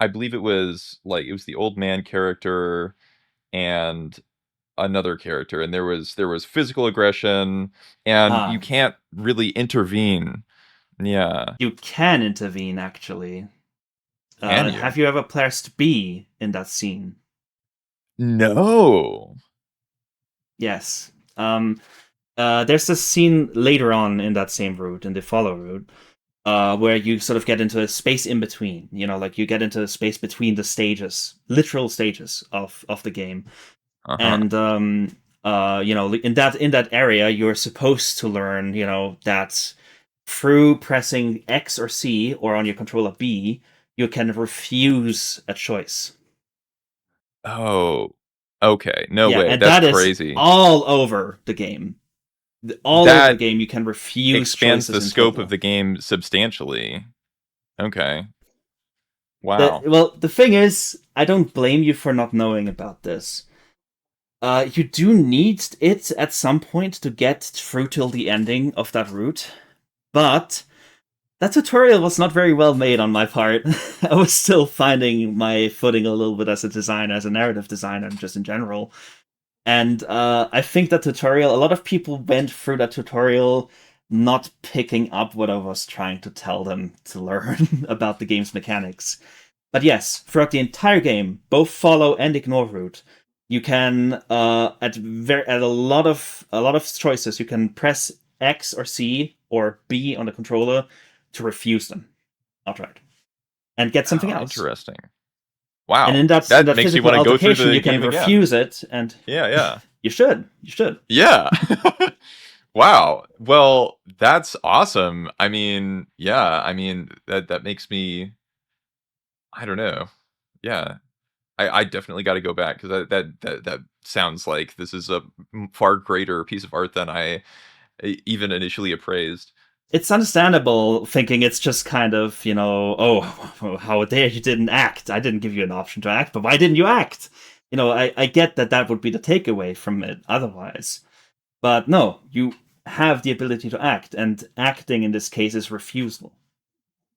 I believe it was the old man character and another character, and there was physical aggression, and you ah, can't really intervene Yeah. You can intervene, actually. Can you? Have you ever pressed B in that scene? No. Yes. There's this scene later on in that same route, in the follow route, where you sort of get into a space in between. You know, like you get into a space between the stages, literal stages of the game, Uh-huh. and you know, in that area, you're supposed to learn, you know, that through pressing X or C or on your controller B, you can refuse a choice. Oh. Okay. No Yeah, way. and That's that is crazy. all over the game. All over the That game, you can refuse expands choices the in scope of total. the game substantially. Okay. Wow. Well, the thing is, I don't blame you for not knowing about this. You do need it at some point to get through till the ending of that route, but that tutorial was not very well made on my part. I was still finding my footing a little bit as a designer, as a narrative designer, and just in general. And I think that tutorial, a lot of people went through that tutorial not picking up what I was trying to tell them to learn about the game's mechanics. But yes, throughout the entire game, both follow and ignore route, you can at a lot of choices, you can press X or C or B on the controller to refuse them outright and get something Oh, else. interesting. And Wow. in That that makes me physical want to go through altercation, the you can game again. refuse it, and Yeah, yeah. you should. You should. Yeah. Wow. Well, that's awesome. I mean, yeah, I mean that makes me I don't know. Yeah. I definitely got to go back because that sounds like this is a far greater piece of art than I even initially appraised. It's understandable thinking it's just kind of, you know, oh, how dare you didn't act? I didn't give you an option to act, but why didn't you act? You know, I get that that would be the takeaway from it otherwise. But no, you have the ability to act, and acting in this case is refusal.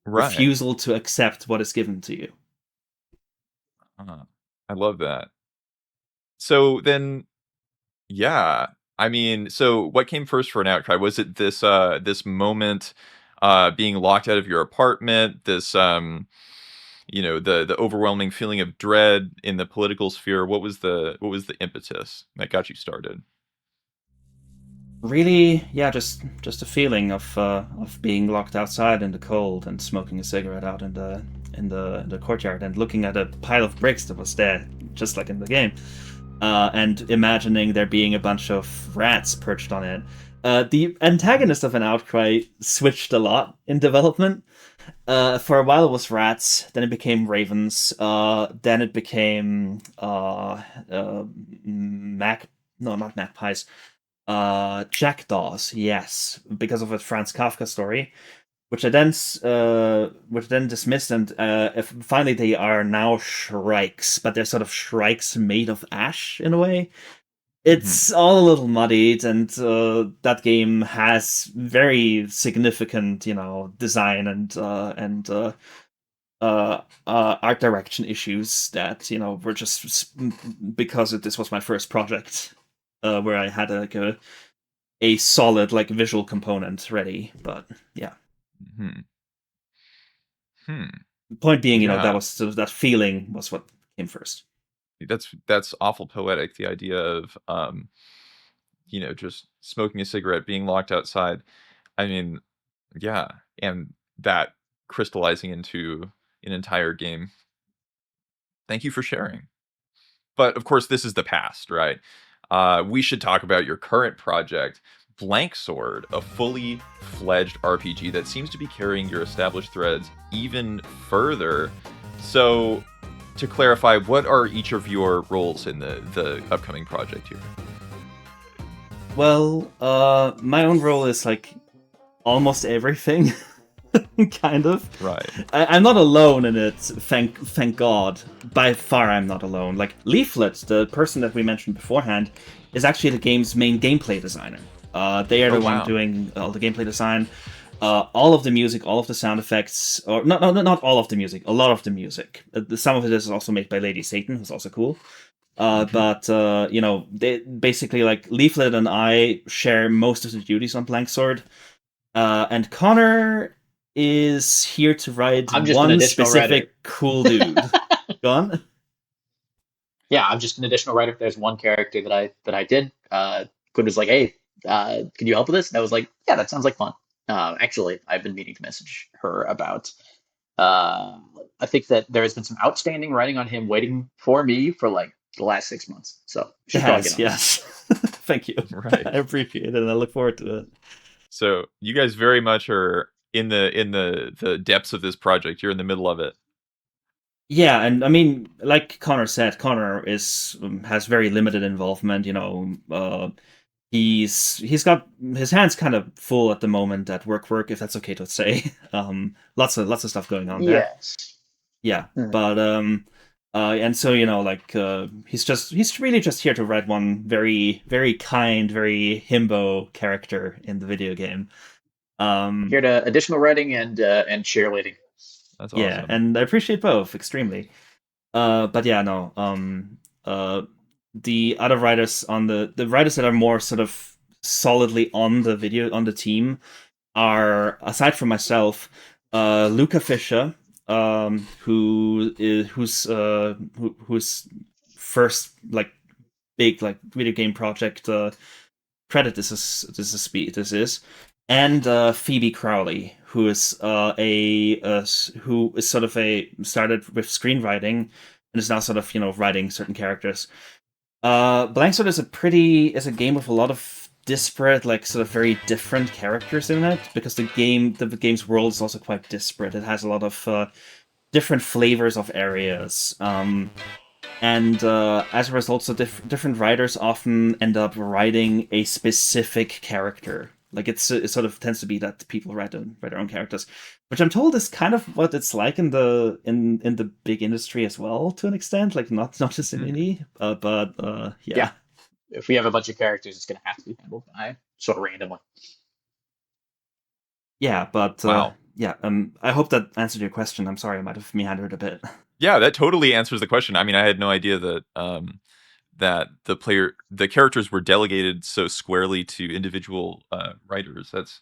Right. Refusal to accept what is given to you. I love that. So then, yeah. I mean, so what came first for an Outcry? Was it this moment being locked out of your apartment, this the overwhelming feeling of dread in the political sphere? What was the impetus that got you started? Really, yeah, just a feeling of being locked outside in the cold and smoking a cigarette out in the courtyard and looking at a pile of bricks that was there, just like in the game, and imagining there being a bunch of rats perched on it. The antagonist of an Outcry switched a lot in development. For a while it was rats, then it became ravens, then it became mac no, not magpies, jackdaws, yes, because of a Franz Kafka story, which then dismissed, and finally they are now shrikes, but they're sort of shrikes made of ash in a way. Mhm. It's all a little muddied, and that game has very significant, you know, design and art direction issues that, you know, were just because this was my first project where I had a solid like visual component ready. But yeah, Hmm. Hmm. point being, you know, that Yeah. was sort of that feeling was what came first. That's awful poetic. The idea of just smoking a cigarette, being locked outside. I mean, yeah, and that crystallizing into an entire game. Thank you for sharing. But of course, this is the past, right? We should talk about your current project, Blanksword, a fully fledged RPG that seems to be carrying your established threads even further. So, to clarify, what are each of your roles in the upcoming project here? Well, my own role is like almost everything, kind of. Right. I'm not alone in it. Thank God. By far, I'm not alone. Like Leaflet, the person that we mentioned beforehand, is actually the game's main gameplay designer. They are Oh the one wow. doing all the gameplay design, all of the music, all of the sound effects, or not all of the music, a lot of the music. Some of it is also made by Lady Satan, who's also cool. Hmm. But you know, they basically like Leaflet and I share most of the duties on Blanksword. And Connor is here to write I'm just an one additional specific writer. cool dude. Go on. Yeah, I'm just an additional writer. There's one character that I did. Quinn was like, "Hey, can you help with this?" And I was like, "Yeah, that sounds like fun." Actually, I've been meaning to message her about. Uh, I think that there has been some outstanding writing on him waiting for me for like the last 6 months. So It should probably get has, on that. yes. Thank you. Right. I appreciate it, and I look forward to it. So you guys very much are in the depths of this project. You're in the middle of it. Yeah, and I mean, like Connor said, Connor is has very limited involvement. He's got his hands kind of full at the moment at work, if that's okay to say. Lots of stuff going on there. Yes. Yeah, Mhm. but and so he's really just here to write one very very kind, very himbo character in the video game. Here to additional writing and cheerleading. That's Yeah, awesome. and I appreciate both extremely. But yeah, no. The other writers on the writers that are more sort of solidly on the team are, aside from myself, Luca Fischer, whose first like big like video game project credit this is, and Phoebe Crowley, who is who is sort of started with screenwriting and is now sort of writing certain characters. Blanksword is a game with a lot of disparate, like sort of very different characters in it, because the game's world is also quite disparate. It has a lot of different flavors of areas. And as a result, so different writers often end up writing a specific character. Like it sort of tends to be that people write their own characters, which I'm told is kind of what it's like in the big industry as well, to an extent. Like not just in indie, but Yeah. yeah, If we have a bunch of characters, it's going to have to be handled by sort of randomly. yeah. But Wow. yeah. I hope that answered your question. I'm sorry, I might have meandered a bit. Yeah, that totally answers the question. I mean, I had no idea that that the characters were delegated so squarely to individual writers. That's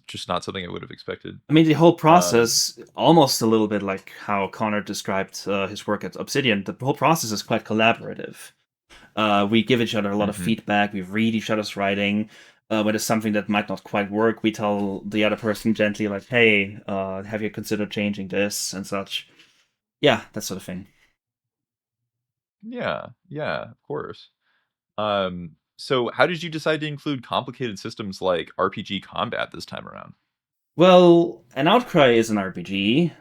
just not something I would have expected. I mean, the whole Um, process, almost a little bit like how Connor described his work at Obsidian, the whole process is quite collaborative. We give each other a lot of mhm. feedback. We read each other's writing. When there's something that might not quite work, we tell the other person gently, like, "Hey, have you considered changing this and such?" Yeah, that sort of thing. Yeah, yeah, of course. So how did you decide to include complicated systems like RPG combat this time around? Well, an Outcry is an RPG,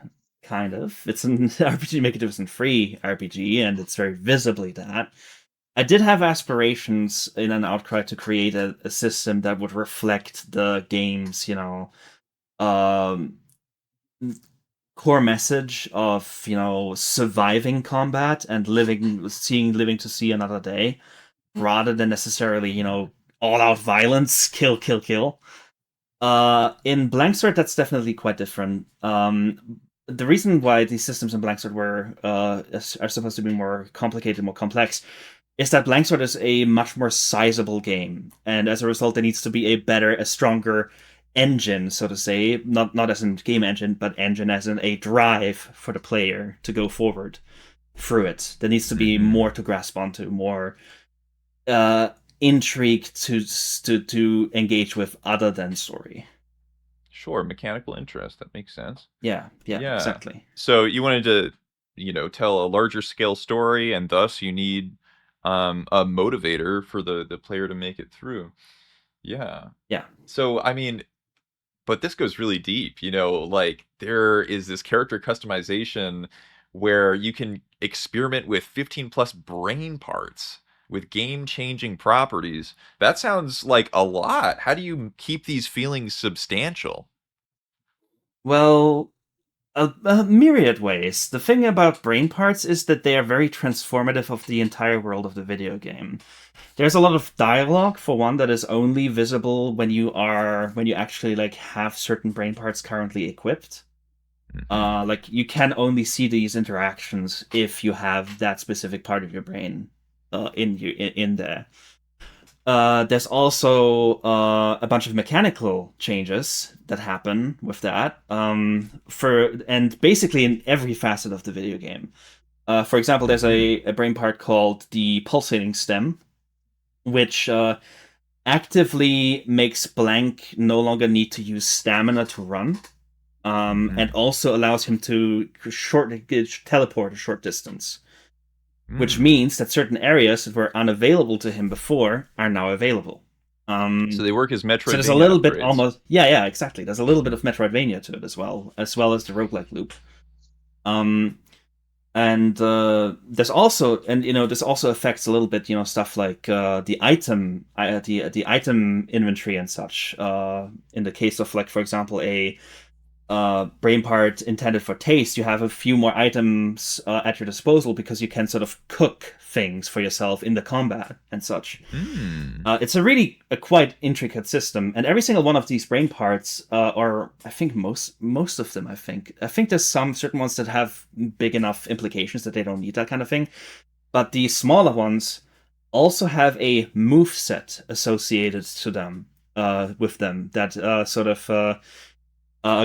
kind of. It's an RPG Maker Division free RPG, and it's very visibly that. I did have aspirations in an Outcry to create a system that would reflect the game's, um, core message of surviving combat and living to see another day, rather than necessarily all out violence, kill, kill, kill. In Blanksword, that's definitely quite different. The reason why these systems in Blanksword are supposed to be more complicated, more complex, is that Blanksword is a much more sizable game, and as a result, there needs to be a stronger engine, so to say, not as in game engine, but engine as in a drive for the player to go forward through it. There needs to be Mhm. more to grasp onto, more uh, intrigue to engage with other than story. Sure, mechanical interest. That makes sense. Yeah, Yeah. exactly. So you wanted to, tell a larger scale story, and thus you need a motivator for the player to make it through. Yeah. Yeah. So I mean, but this goes really deep, like there is this character customization where you can experiment with 15 plus brain parts with game-changing properties. That sounds like a lot. How do you keep these feelings substantial? Well, a myriad ways. The thing about brain parts is that they are very transformative of the entire world of the video game. There's a lot of dialogue, for one, that is only visible when you actually like have certain brain parts currently equipped. Mhm. Like you can only see these interactions if you have that specific part of your brain in there. There's also a bunch of mechanical changes that happen with that. And basically in every facet of the video game. For example, there's a brain part called the pulsating stem, which actively makes Blank no longer need to use stamina to run, and also allows him to teleport a short distance. Which means that certain areas that were unavailable to him before are now available. So they work as Metroidvania. So there's a little bit almost, yeah, exactly. There's a little bit of Metroidvania to it as well as the roguelike loop. And there's also, and this also affects a little bit, stuff like the item inventory and such. In the case of, like, for example, a brain part intended for taste, you have a few more items at your disposal because you can sort of cook things for yourself in the combat and such. It's a quite intricate system, and every single one of these brain parts, or I think most of them, I think there's some certain ones that have big enough implications that they don't need that kind of thing, but the smaller ones also have a move set associated to them, with them, that sort of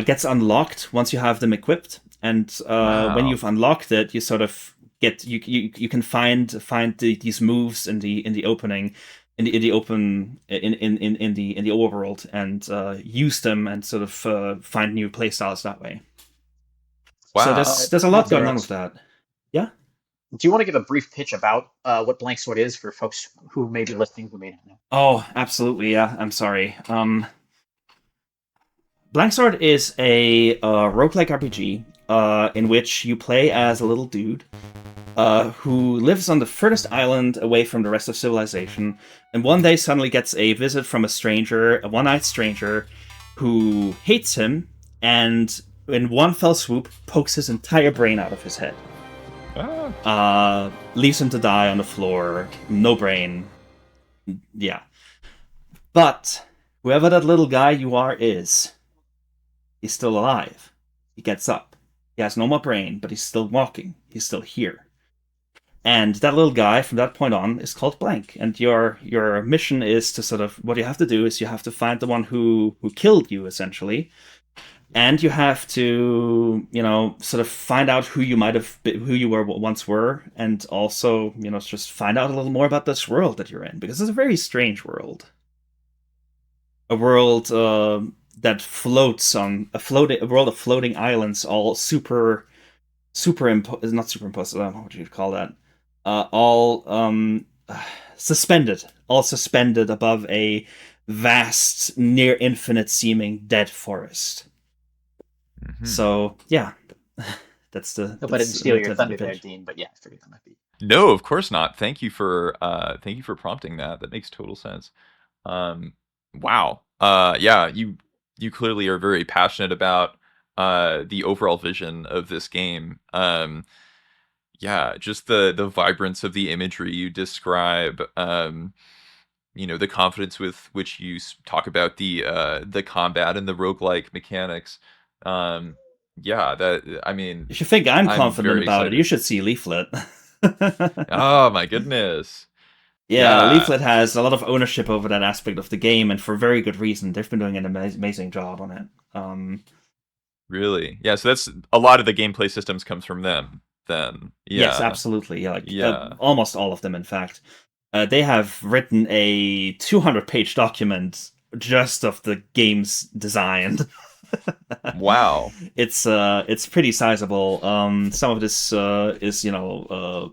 gets unlocked once you have them equipped, and when you've unlocked it, you sort of get you can find these moves in the opening, in the overworld, and use them and sort of find new playstyles that way. Wow. So there's a lot going on with that. Yeah. Do you want to give a brief pitch about what Blanksword is for folks who may be listening who may not know? Oh, absolutely. Yeah. I'm sorry. Blanksword is a roguelike RPG in which you play as a little dude who lives on the furthest island away from the rest of civilization, and one day suddenly gets a visit from a one-eyed stranger who hates him, and in one fell swoop pokes his entire brain out of his head. Leaves him to die on the floor, no brain. Yeah. But whoever that little guy you are is, he's still alive. He gets up. He has no more brain, but he's still walking. He's still here. And that little guy, from that point on, is called Blank. And your mission is to sort of, what you have to do is you have to find the one who killed you, essentially. And you have to, sort of find out who you once were, and also, just find out a little more about this world that you're in, because it's a very strange world. A world that floats on a world of floating islands, all not superimposed. What would you call that? All suspended above a vast, near infinite seeming dead forest. So yeah, that's the. Hope I didn't steal your thunder there, Dean. But yeah, I figured that might be. No, of course not. Thank you for prompting that. That makes total sense. Wow. Yeah, you clearly are very passionate about the overall vision of this game. Yeah, just the vibrance of the imagery you describe. The confidence with which you talk about the combat and the roguelike mechanics. Yeah, if you think I'm confident about excited. it, you should see Leaflet. Oh my goodness. Yeah, Leaflet has a lot of ownership over that aspect of the game, and for very good reason. They've been doing an amazing job on it. Really? Yeah, so that's a lot of the gameplay systems comes from them, then. Yeah. Yes, absolutely. Yeah, almost all of them, in fact. They have written a 200-page document just of the game's design. Wow. It's pretty sizable. Some of this is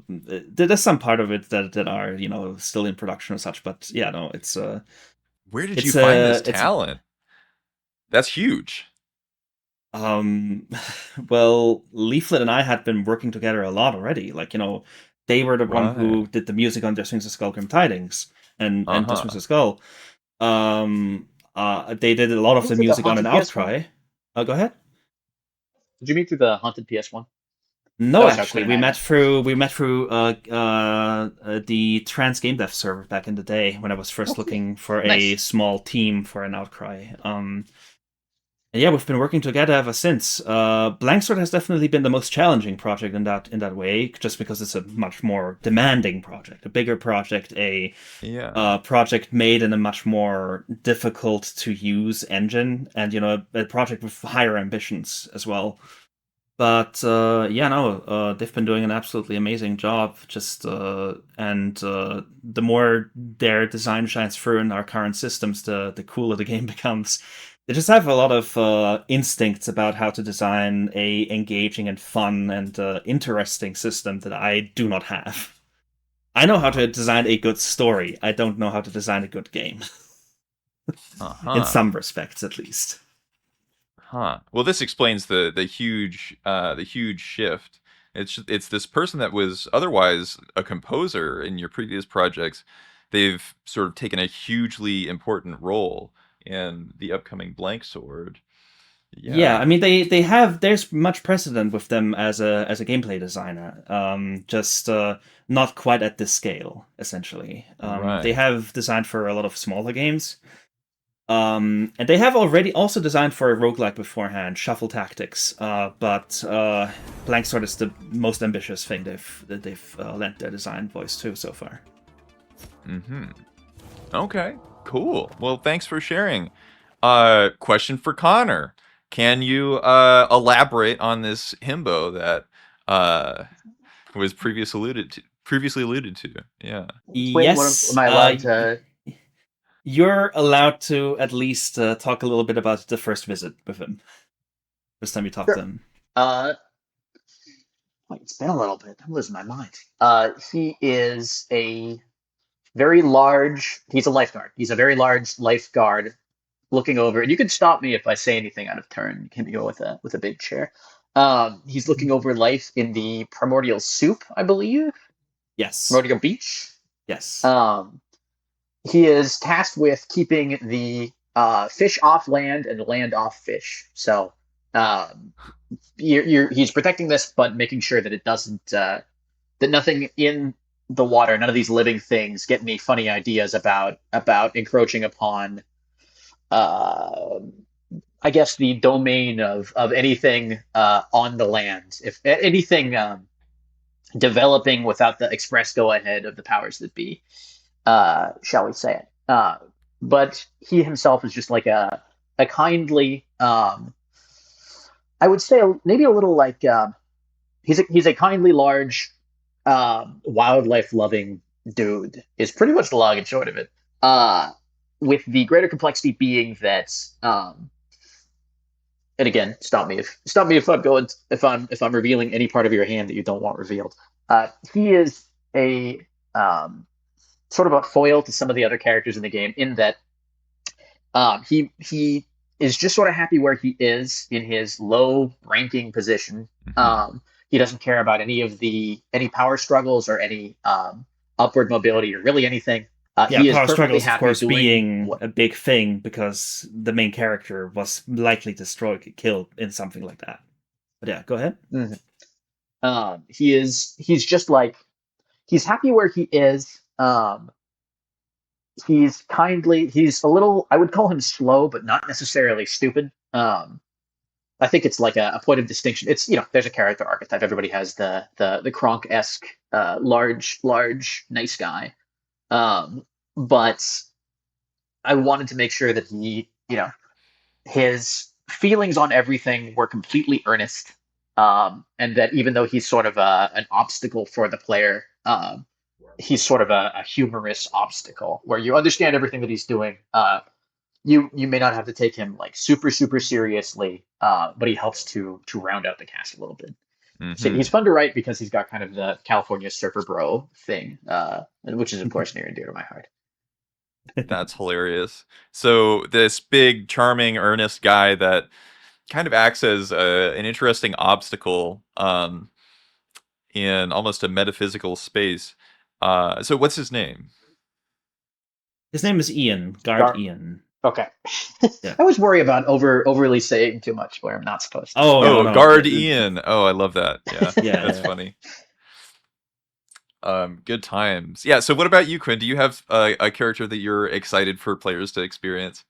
there's some part of it that are still in production and such, but yeah, no, it's where did you find this talent? That's huge. Well, Leaflet and I had been working together a lot already. They were the one who did the music on Death Swings of Skullgrim Tidings and Death Swings of Skull. They did a lot of the music on an Outcry. Go ahead. Did you meet through the Haunted PS1? No, actually, we met through the Trans Game Dev server back in the day when I was first looking for a small team for an Outcry. yeah, we've been working together ever since. Blanksword has definitely been the most challenging project in that way, just because it's a much more demanding project, a bigger project, a Yeah. project made in a much more difficult to use engine, and a project with higher ambitions as well. But yeah, no, they've been doing an absolutely amazing job. The more their design shines through in our current systems, the cooler the game becomes. They just have a lot of instincts about how to design a engaging and fun and interesting system that I do not have. I know how to design a good story. I don't know how to design a good game, in Uh-huh. some respects, at least. Huh. Well, this explains the huge shift. It's this person that was otherwise a composer in your previous projects. They've sort of taken a hugely important role in the upcoming Blank Sword. Yeah, Yeah. I mean they have there's much precedent with them as a gameplay designer. Just not quite at this scale, essentially. They Right. have designed for a lot of smaller games. And they have already also designed for a roguelike beforehand, Shuffle Tactics. But Blank Sword is the most ambitious thing they've lent their design voice to so far. Mm-hmm. Okay. Cool. Well, thanks for sharing. Question for Connor. Can you elaborate on this himbo that was previously alluded to? Yeah. Wait, am Yes, I allowed to? you're allowed to at least talk a little bit about the first visit with him. First time you talked to Sure. him. Uh, wait, it's been a little bit. I'm losing my mind. He is a very large. He's a lifeguard. He's a very large lifeguard looking over. And you can stop me if I say anything out of turn. You can go with a big chair. He's looking over life in the primordial soup, I believe. Yes. Primordial beach. Yes. Um, he is tasked with keeping the fish off land and land off fish. So um, he's protecting this, but making sure that it doesn't that nothing in the water, none of these living things, get any funny ideas about encroaching upon, uh, I guess, the domain of anything on the land. If anything developing without the express go ahead of the powers that be, shall we say it? But he himself is just like a kindly, I would say maybe a little like he's a kindly large wildlife loving dude. Is pretty much the long and short of it. With the greater complexity being that, and again, stop me if I'm going if I'm revealing any part of your hand that you don't want revealed. He is a sort of a foil to some of the other characters in the game in that he is just sort of happy where he is in his low ranking position. Mm-hmm. He doesn't care about any power struggles or any upward mobility or really anything. Yeah, He is power perfectly struggles, of happy course, doing being what a big thing because the main character was likely destroyed, killed in something like that. But yeah, go ahead. Mhm. He's just like he's happy where he is. He's a little, I would call him slow, but not necessarily stupid. I think it's like a point of distinction. It's, there's a character archetype. Everybody has the Kronk-esque, large, nice guy. But I wanted to make sure that his feelings on everything were completely earnest. And that even though he's sort of an obstacle for the player, he's sort of a humorous obstacle where you understand everything that he's doing. You may not have to take him like super seriously, but he helps to round out the cast a little bit. So Mm-hmm. he's fun to write because he's got kind of the California surfer bro thing, which is of course near and dear to my heart. That's hilarious. So this big, charming, earnest guy that kind of acts as an interesting obstacle in almost a metaphysical space. So what's his name? His name is Ian, Guard Gar- Ian. okay. Yeah. I always worry about overly saying too much where I'm not supposed to. Oh no, Oh, no. Guard Ian. Oh, I love that. Yeah, that's Yeah. funny. Good times. Yeah. So what about you, Quinn? Do you have a character that you're excited for players to experience?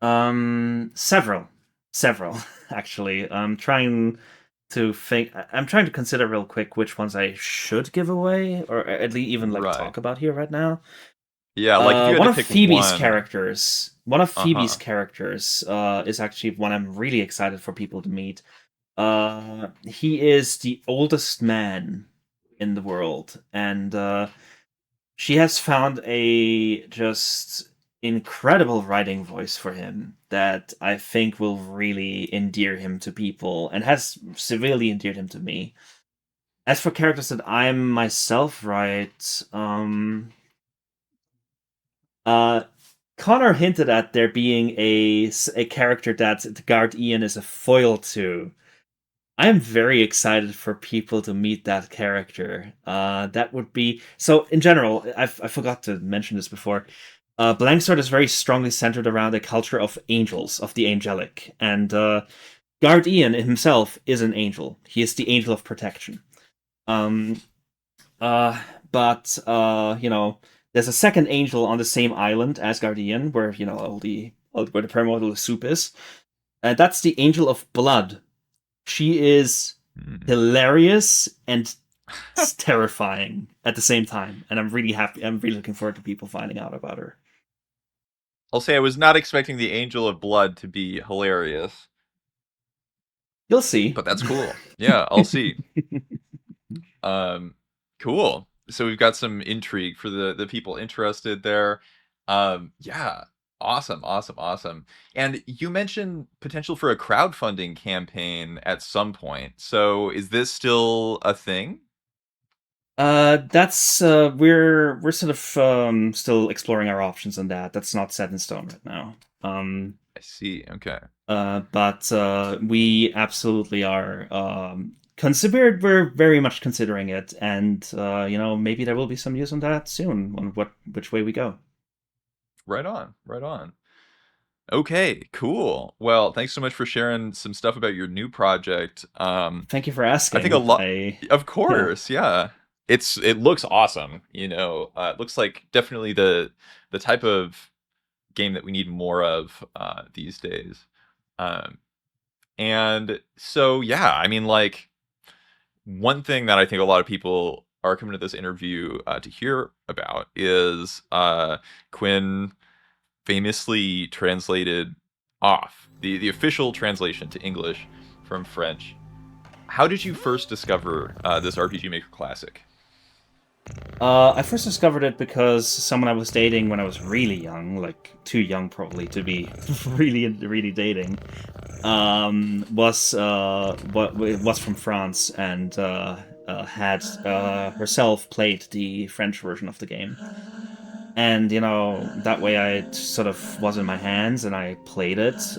Several. Several, actually. I'm trying to think. I'm trying to consider real quick which ones I should give away, or at least even like Right. talk about here right now. Yeah, like if you had One to of pick Phoebe's one. characters. One of Phoebe's Uh-huh. characters is actually one I'm really excited for people to meet. He is the oldest man in the world, and she has found a just incredible writing voice for him that I think will really endear him to people and has severely endeared him to me. As for characters that I myself write, uh, Connor hinted at there being a character that Guard Ian is a foil to. I'm very excited for people to meet that character. That would be so. In general, I forgot to mention this before. Blanksword is very strongly centered around a culture of angels, of the angelic, and Guard Ian himself is an angel. He is the angel of protection. Um, uh, but there's a second angel on the same island as Guardian, where where the primordial soup is, and that's the angel of blood. She is Hmm. hilarious and terrifying at the same time, and I'm really happy. I'm really looking forward to people finding out about her. I'll say I was not expecting the Angel of Blood to be hilarious, You'll see. but that's cool. Yeah, I'll see. Um, cool. So we've got some intrigue for the people interested there. Yeah, awesome, awesome, awesome. And you mentioned potential for a crowdfunding campaign at some point. So is this still a thing? That's we're sort of still exploring our options on that. That's not set in stone right now. Um, I see. Okay. but we absolutely are considered. We're very much considering it, and maybe there will be some news on that soon on which way we go. Right on. Right on. Okay, cool. Well, thanks so much for sharing some stuff about your new project. Thank you for I think a asking. lot, I of Yeah. course, yeah. It looks awesome, you know. It looks like definitely the type of game that we need more of these days. Um, and so yeah, I mean, like one thing that I think a lot of people are coming to this interview to hear about is Quinn famously translated off the official translation to English from French. How did you first discover this RPG Maker Classic? I first discovered it because someone I was dating when I was really young, like too young probably to be really dating, was from France and had herself played the French version of the game. And that way I sort of was in my hands and I played it.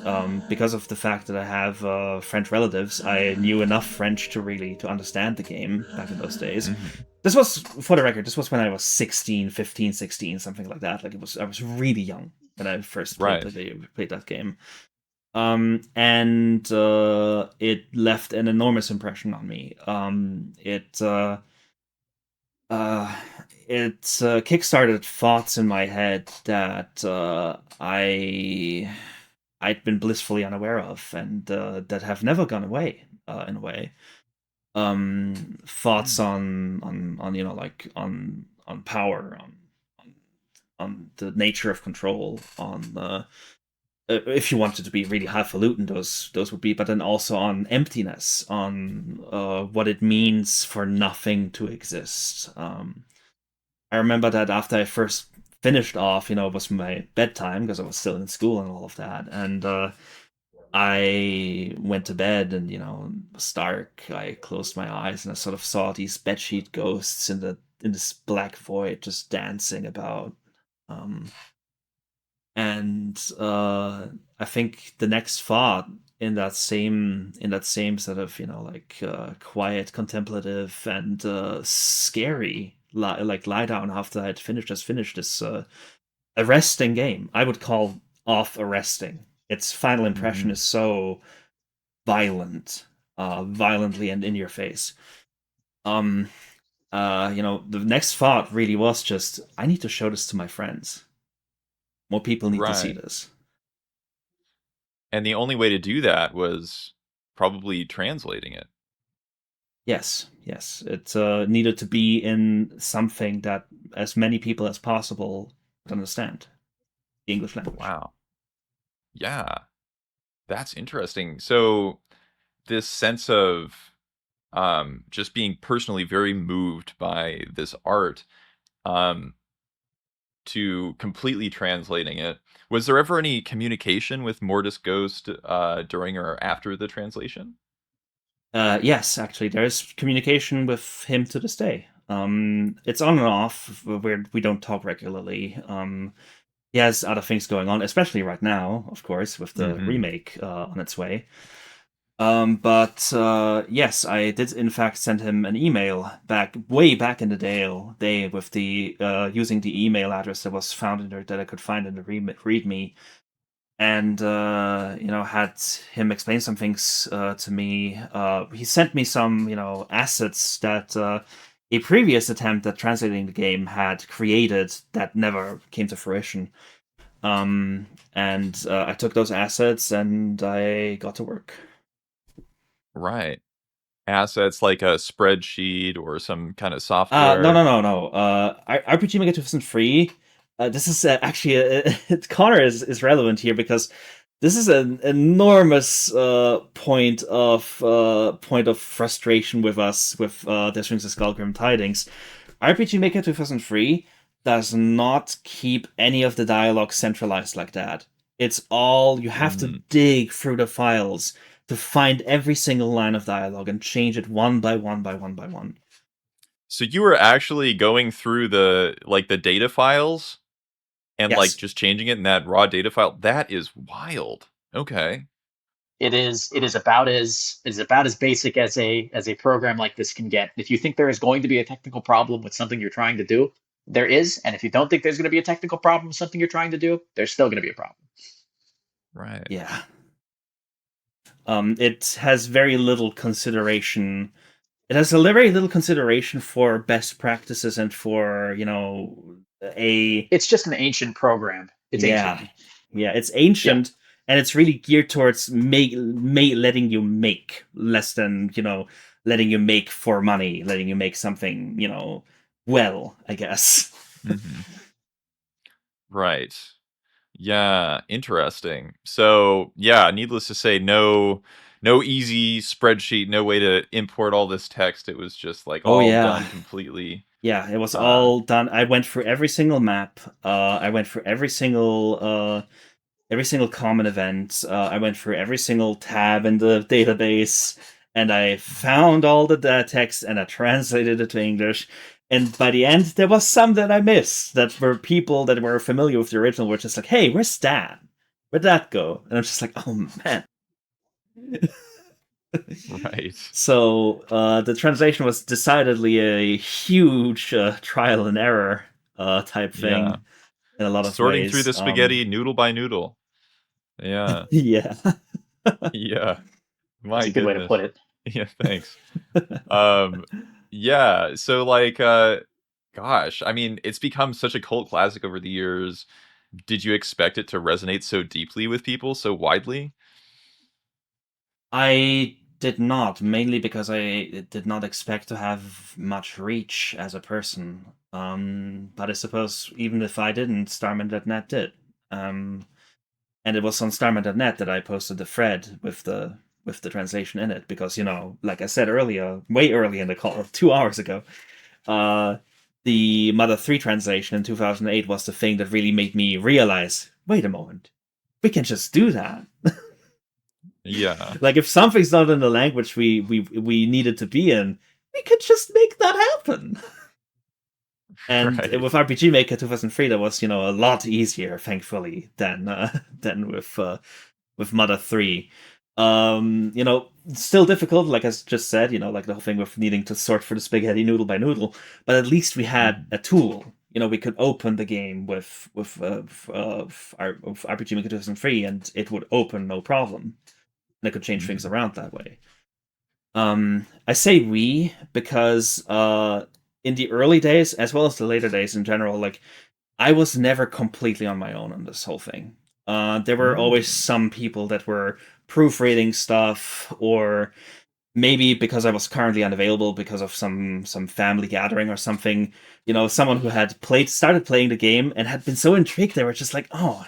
Because of the fact that I have French relatives, I knew enough French to understand the game back in those days. Hmm. This was, for the record, this was when I was 16, 15, 16, something like that. Like I was really young when I first Right. played that game. And it left an enormous impression on me. Uh, it kickstarted thoughts in my head that I'd been blissfully unaware of, and that have never gone away. In a way, thoughts on like on power, on on the nature of control, on if you wanted to be really highfalutin, those would be, but then also on emptiness, on what it means for nothing to exist. I remember that after I first finished off, it was my bedtime because I was still in school and all of that, and I went to bed and it was dark. I closed my eyes and I sort of saw these bedsheet ghosts in this black void just dancing about. Um, and I think the next thought in that same sort of like quiet, contemplative, and scary like lie down after I'd finished this arresting game. I would call off arresting. Its final impression Hmm. is so violent, violently and in your face. Um, the next thought really was just, I need to show this to my friends. More people need to see Right. this. And the only way to do that was probably translating it. Yes, yes. It needed to be in something that as many people as possible would understand the English language. Wow. Yeah, that's interesting. So this sense of just being personally very moved by this art, um, to completely translating it. Was there ever any communication with Mortis Ghost during or after the translation? Yes, actually, there is communication with him to this day. It's on and off. We don't talk regularly. He has other things going on, especially right now, of course, with the Mm-hmm. remake on its way. But yes, I did in fact send him an email way back in the day with the using the email address that was found in there that I could find in the README, and had him explain some things to me. He sent me some assets that a previous attempt at translating the game had created that never came to fruition. And I took those assets and I got to work. Right. Assets like a spreadsheet or some kind of No, software. no, no, no. RPG Maker 2003. This is actually Connor is relevant here because this is an enormous point of frustration with us with Death Strings of Skullgrim Tidings. RPG Maker 2003 does not keep any of the dialogue centralized like that. It's all you have to Mm. dig through the files to find every single line of dialogue and change it one by one by one by one. So you were actually going through the data files and Yes. just changing it in that raw data file. That is wild. Okay. It is about as basic as a program like this can get. If you think there is going to be a technical problem with something you're trying to do, there is, and if you don't think there's going to be a technical problem with something you're trying to do, there's still going to be a problem. Right. Yeah. It has very little consideration. It has a very little consideration for best practices and for a It's just an ancient program. It's ancient. yeah, yeah. It's Yeah. ancient and it's really geared towards letting you make less than letting you make for money, letting you make something well, I guess. Hmm. Right. Yeah, interesting. So, yeah, needless to say, no easy spreadsheet, no way to import all this text. It was just Oh all yeah. done completely. Yeah, it was Uh, all done. I went through every single map. I went through every single common event. I went through every single tab in the database, and I found all the text and I translated it to English. And by the end, there was some that I missed that were people that were familiar with the original were just like, "Hey, where's that? Where'd that go?" And I'm just like, "Oh man." right. So the translation was decidedly a huge trial and error type Yeah. thing in a lot of Sorting through ways. the spaghetti noodle by noodle. Yeah. Yeah. Yeah. That's My a good way to goodness. put it. Yeah, thanks. Um, yeah, so gosh, I mean, it's become such a cult classic over the years. Did you expect it to resonate so deeply with people so widely? I did not, mainly because I did not expect to have much reach as a person. But I suppose even if I didn't, Starman.net did. Um, and it was on Starman.net that I posted the thread with the translation in it because like I said earlier, way early in the call, 2 hours ago, uh, the Mother 3 translation in 2008 was the thing that really made me realize, wait a moment, we can just do that. Yeah. Like if something's not in the language we need it to be in, we could just make that happen. And Right. with RPG Maker 2003, that was a lot easier, thankfully, than with Mother 3. Still difficult, like I just said, like the whole thing with needing to sort for the spaghetti noodle by noodle. But at least we had Mhm. a tool. We could open the game with RPG Maker 2003, and it would open no problem. And I could change things Mhm. around that way. I say we because in the early days, as well as the later days in general, like I was never completely on my own on this whole thing. There were always some people that were proofreading stuff, or maybe because I was currently unavailable because of some family gathering or something. Someone who had started playing the game and had been so intrigued, they were just like, "Oh,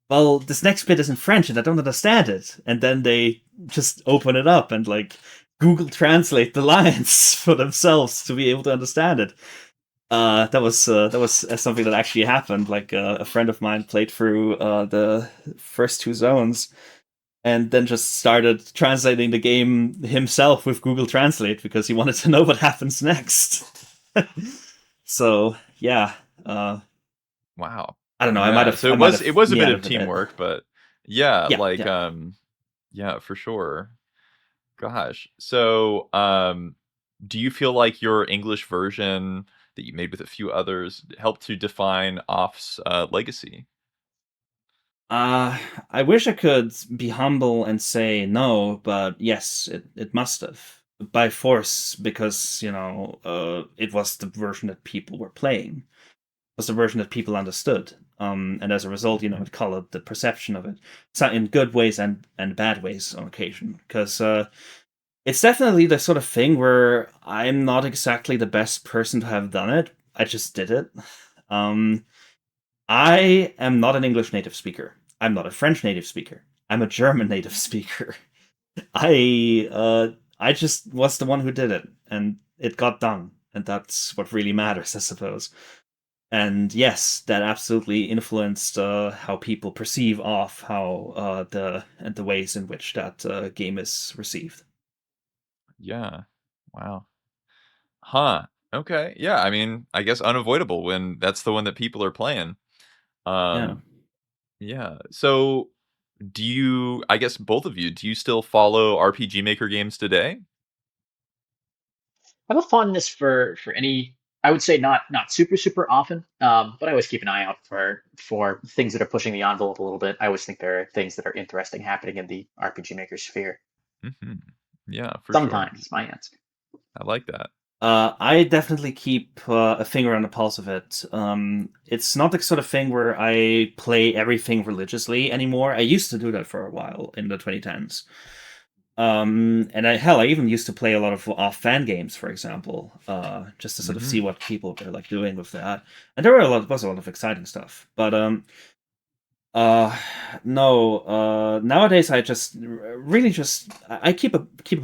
well, this next bit is in French and I don't understand it." And then they just open it up and like Google Translate the lines for themselves to be able to understand it. That was something that actually happened. Like a friend of mine played through the first two zones and then just started translating the game himself with Google Translate because he wanted to know what happens next. So yeah, Wow. I don't know. I might Yeah. have. So I might have it was a bit meandered of a bit. teamwork, but yeah, Yeah, like yeah. yeah, for sure. Gosh. So do you feel like your English version that you made with a few others helped to define Off's legacy? Uh, I wish I could be humble and say no, but yes, it must have by force because it was the version that people were playing. Was the version that people understood. And as a result, it colored the perception of it, so in good ways and bad ways on occasion. Because it's definitely the sort of thing where I'm not exactly the best person to have done it. I just did it. Um, I am not an English native speaker. I'm not a French native speaker. I'm a German native speaker. I just was the one who did it, and it got done, and that's what really matters, I suppose. And yes, that absolutely influenced how people perceive off how the ways in which that game is received. Yeah. Wow. Huh. Okay. Yeah, I mean, I guess unavoidable when that's the one that people are playing. Yeah. Yeah. So I guess both of you, do you still follow RPG Maker games today? I have a fondness for any. I would say not super often, but I always keep an eye out for things that are pushing the envelope a little bit. I always think there are things that are interesting happening in the RPG Maker sphere. Yeah, for sure. Sometimes is my answer. I like that. I definitely keep a finger on the pulse of it. It's not the sort of thing where I play everything religiously anymore. I used to do that for a while in the 2010s. And I even used to play a lot of off fan games, for example, just to sort of see Mhm. what people were like doing with that. And there was a lot of exciting stuff. But uh no, nowadays I just really just I keep a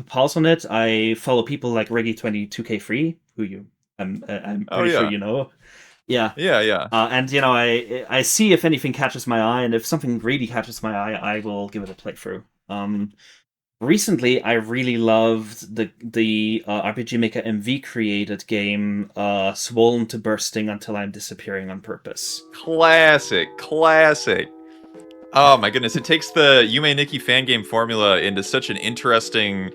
pulse on it. I follow people like Reggie22K3, who I'm Oh, pretty sure yeah. you know. Yeah. Yeah, yeah. And I see if anything catches my eye, and if something really catches my eye, I will give it a playthrough. Recently I really loved the RPG Maker MV created game Swollen to Bursting Until I'm Disappearing on Purpose. Classic, classic. Oh my goodness, it takes the Yume Nikki fan game formula into such an interesting,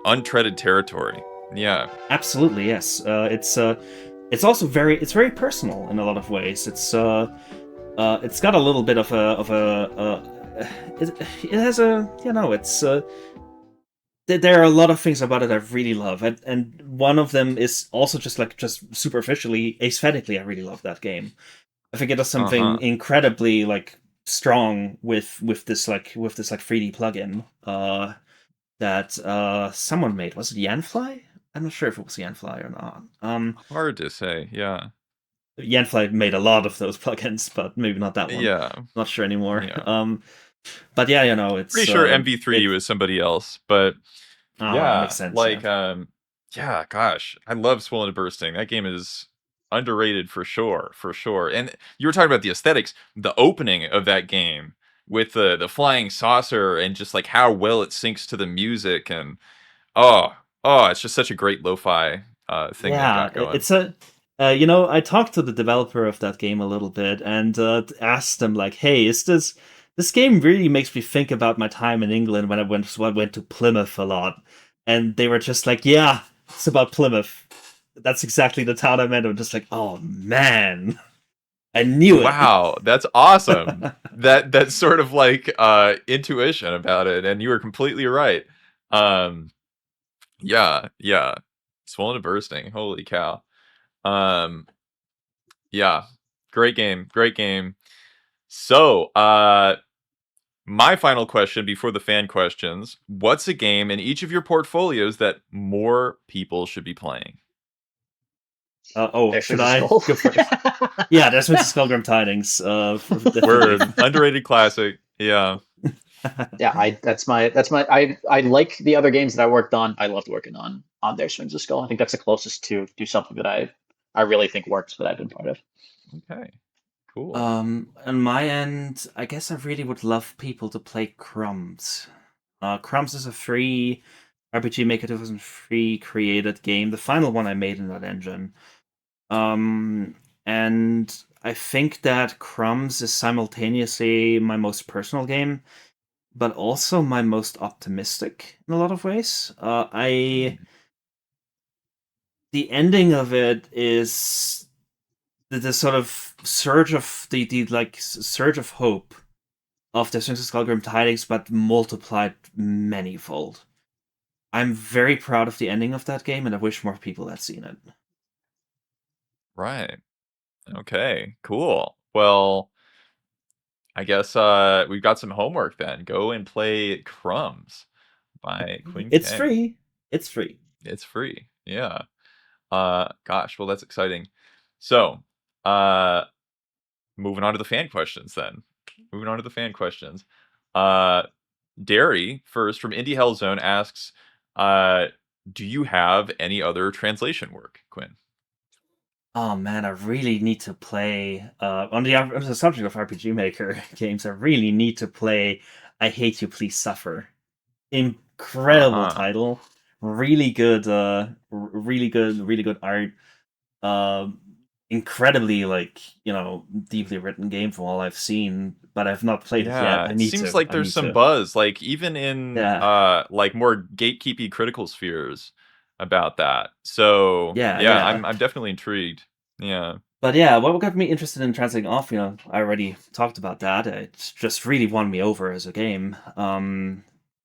untreaded territory. Yeah. Absolutely, yes. It's also very personal in a lot of ways. It's got a little bit of it has a it's there are a lot of things about it I really love, and one of them is also just superficially aesthetically, I really love that game. I think it does something Uh-huh. incredibly like strong with this 3D plugin that someone made. Was it Yanfly? I'm not sure if it was Yanfly or not. Hard to say. Yeah. Yanfly made a lot of those plugins, but maybe not that one. Yeah. Not sure anymore. Yeah. But yeah, Pretty it's sure MV3 was somebody else, but makes yeah, sense. Yeah, like yeah, gosh, I love Swollen and Bursting. That game is underrated for sure, for sure. And you were talking about the aesthetics, the opening of that game with the flying saucer and just like how well it syncs to the music and oh, oh, it's just such a great lo-fi thing they've yeah. got going. It's a I talked to the developer of that game a little bit and asked them like, "Hey, is this game really makes me think about my time in England when I went to Plymouth a lot?" And they were just like, "Yeah, it's about Plymouth. That's exactly the town I meant." I'm just like, "Oh man, I knew it." Wow, that's awesome. That sort of like intuition about it, and you were completely right. Um yeah, yeah. Swollen and Bursting. Holy cow. Um yeah. Great game. Great game. So, my final question before the fan questions: what's a game in each of your portfolios that more people should be playing? There's Should a I skull. go first? Yeah, there's Mrs. Skullgrim Tidings. Word, Definitely. underrated classic. Yeah. Yeah, I like the other games that I worked on. I loved working on their Swings of Skull. I think that's the closest to do something that I really think works that I've been part of. Okay. Cool. On my end, I guess I really would love people to play Crumbs. Crumbs is a free RPG Maker 2003 created game, the final one I made in that engine. And I think that Crumbs is simultaneously my most personal game, but also my most optimistic in a lot of ways. The ending of it is the sort of surge of the like surge of hope of the Swings of Skullgrim Tidings, but multiplied manyfold. I'm very proud of the ending of that game, and I wish more people had seen it. Right. Okay. Cool. Well, I guess we've got some homework then. Go and play Crumbs by Quinn It's K. free. It's free. It's free. Yeah. Gosh, well that's exciting. So, moving on to the fan questions then. Moving on to the fan questions. Derry, first from Indie Hell Zone, asks, do you have any other translation work, Quinn? Oh man, I really need to play. On the subject of RPG Maker games, I really need to play I Hate You, Please Suffer. Incredible Uh-huh. title. Really good, really good art. Incredibly, like, deeply written game from all I've seen, but I've not played it yet. Yeah, I it need seems to. like I there's need some to. buzz, like even in Yeah. like more gatekeepy critical spheres about that. So Yeah, yeah, yeah. I'm definitely intrigued. Yeah. But yeah, what got me interested in translating off, I already talked about that. It just really won me over as a game.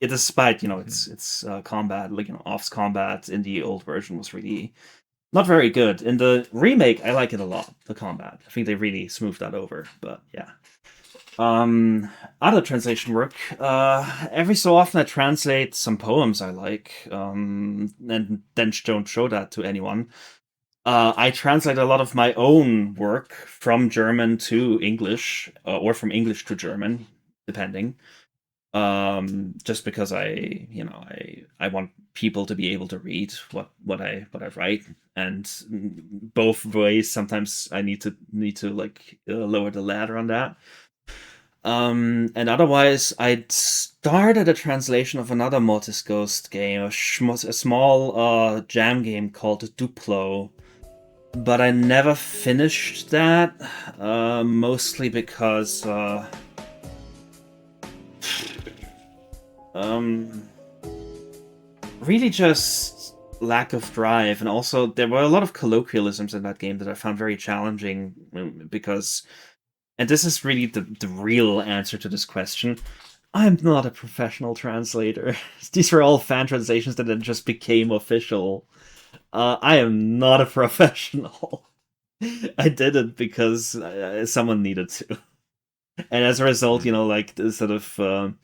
Despite, Mhm. it's combat, like, off's combat in the old version was really not very good. In the remake, I like it a lot, the combat. I think they really smoothed that over, but yeah. Other translation work. Every so often I translate some poems I like, and then don't show that to anyone. I translate a lot of my own work from German to English, or from English to German, depending. Just because I want people to be able to read what I write, and both ways. Sometimes I need to like lower the ladder on that. And otherwise, I'd started a translation of another Mortis Ghost game, a small jam game called Duplo, but I never finished that, mostly because um, really just lack of drive, and also there were a lot of colloquialisms in that game that I found very challenging, because, and this is really the real answer to this question, I'm not a professional translator. These were all fan translations that then just became official. I am not a professional. I did it because someone needed to. And as a result, Mhm. like, the sort of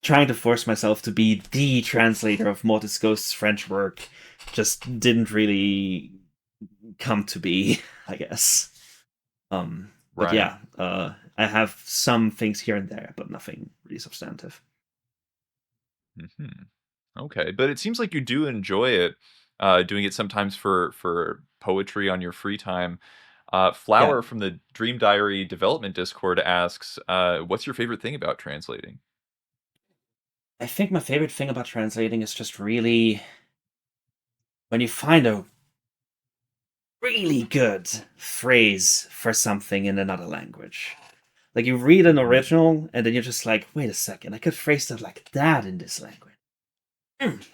trying to force myself to be the translator of Mortis Ghost's French work just didn't really come to be, I guess. But Right. yeah, I have some things here and there, but nothing really substantive. Mhm. Okay, but it seems like you do enjoy it, doing it sometimes for poetry on your free time. Yeah, Flower from the Dream Diary development Discord asks, what's your favorite thing about translating? I think my favorite thing about translating is just really when you find a really good phrase for something in another language. Like, you read an Mhm. original, and then you're just like, wait a second, I could phrase that like that in this language.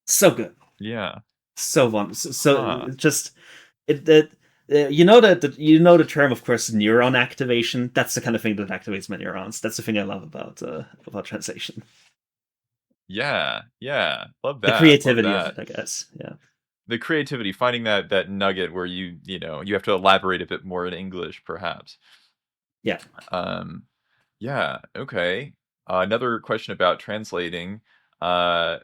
So good. Yeah. So fun. Huh. Just it you know the term, of course, neuron activation. That's the kind of thing that activates my neurons. That's the thing I love about translation. Yeah. Yeah. Love The that. Love creativity of that. it, I guess. Yeah. The creativity, finding that nugget where you have to elaborate a bit more in English, perhaps. Yeah. Um, yeah. Okay. Another question about translating. Uh,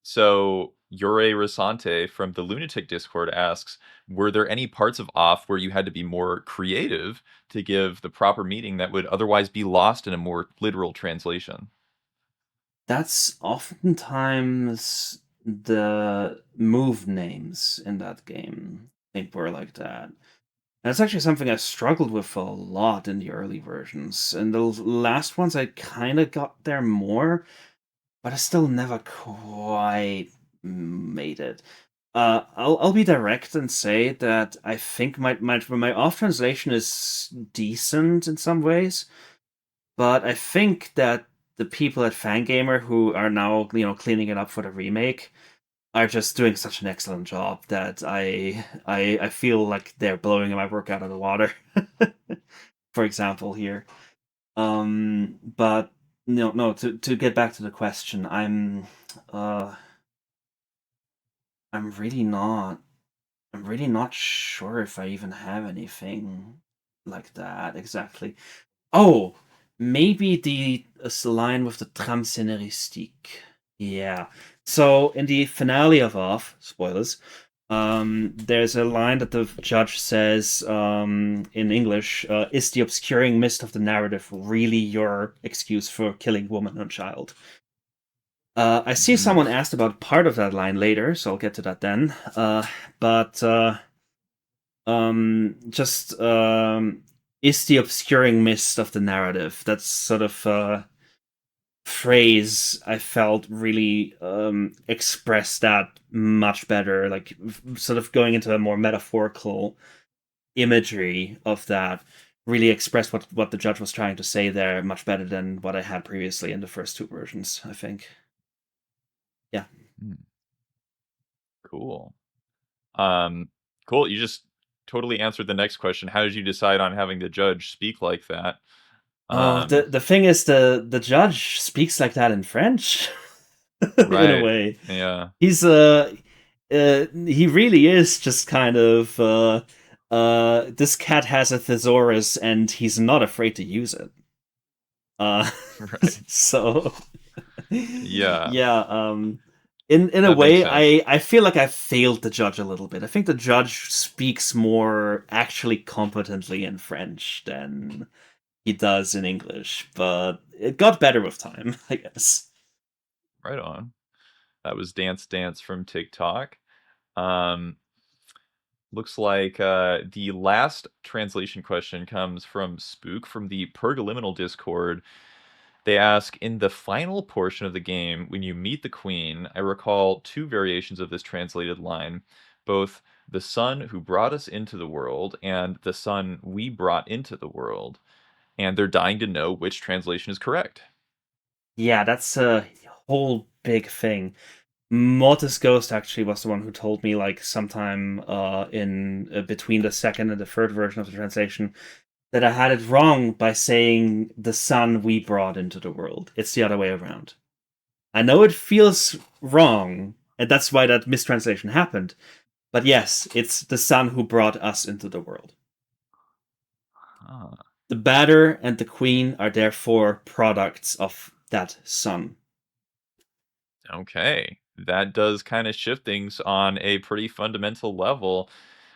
so Yure Rasante from the Lunatic Discord asks, were there any parts of Off where you had to be more creative to give the proper meaning that would otherwise be lost in a more literal translation? That's oftentimes the move names in that game. I think were like that. That's actually something I struggled with a lot in the early versions. In the last ones, I kind of got there more, but I still never quite made it. I'll be direct and say that I think my off translation is decent in some ways, but I think that the people at Fangamer who are now cleaning it up for the remake are just doing such an excellent job that I feel like they're blowing my work out of the water. For example, here. But no. To get back to the question, uh, I'm really not. I'm really not sure if I even have anything like that exactly. Oh, maybe the line with the trame scénaristique. Yeah. So in the finale of Off, spoilers, there's a line that the judge says in English, is the obscuring mist of the narrative really your excuse for killing woman and child? I see Mhm. someone asked about part of that line later, so I'll get to that then. But just is the obscuring mist of the narrative. That's sort of phrase I felt really expressed that much better, like sort of going into a more metaphorical imagery of that really expressed what the judge was trying to say there much better than what I had previously in the first two versions, I think. Yeah. Hmm. Cool. Um, cool. You just totally answered the next question. How did you decide on having the judge speak like that? Oh, Um, the thing is, the judge speaks like that in French, in a right. way. Yeah. He's he really is just kind of this cat has a thesaurus and he's not afraid to use it. Uh, Right. so Yeah. yeah, in a That makes way, sense. I feel like I failed the judge a little bit. I think the judge speaks more actually competently in French than he does in English, but it got better with time, I guess. Right on. That was Dance Dance from TikTok. Um, looks like the last translation question comes from Spook from the Pergaliminal Discord. They ask, in the final portion of the game, when you meet the queen, I recall two variations of this translated line, both the son who brought us into the world and the son we brought into the world. And they're dying to know which translation is correct. Yeah, that's a whole big thing. Mortis Ghost actually was the one who told me, like, sometime in between the second and the third version of the translation, that I had it wrong by saying the son we brought into the world. It's the other way around. I know it feels wrong, and that's why that mistranslation happened. But yes, it's the son who brought us into the world. Ah, The batter and the queen are therefore products of that son. okay. That does kind of shift things on a pretty fundamental level.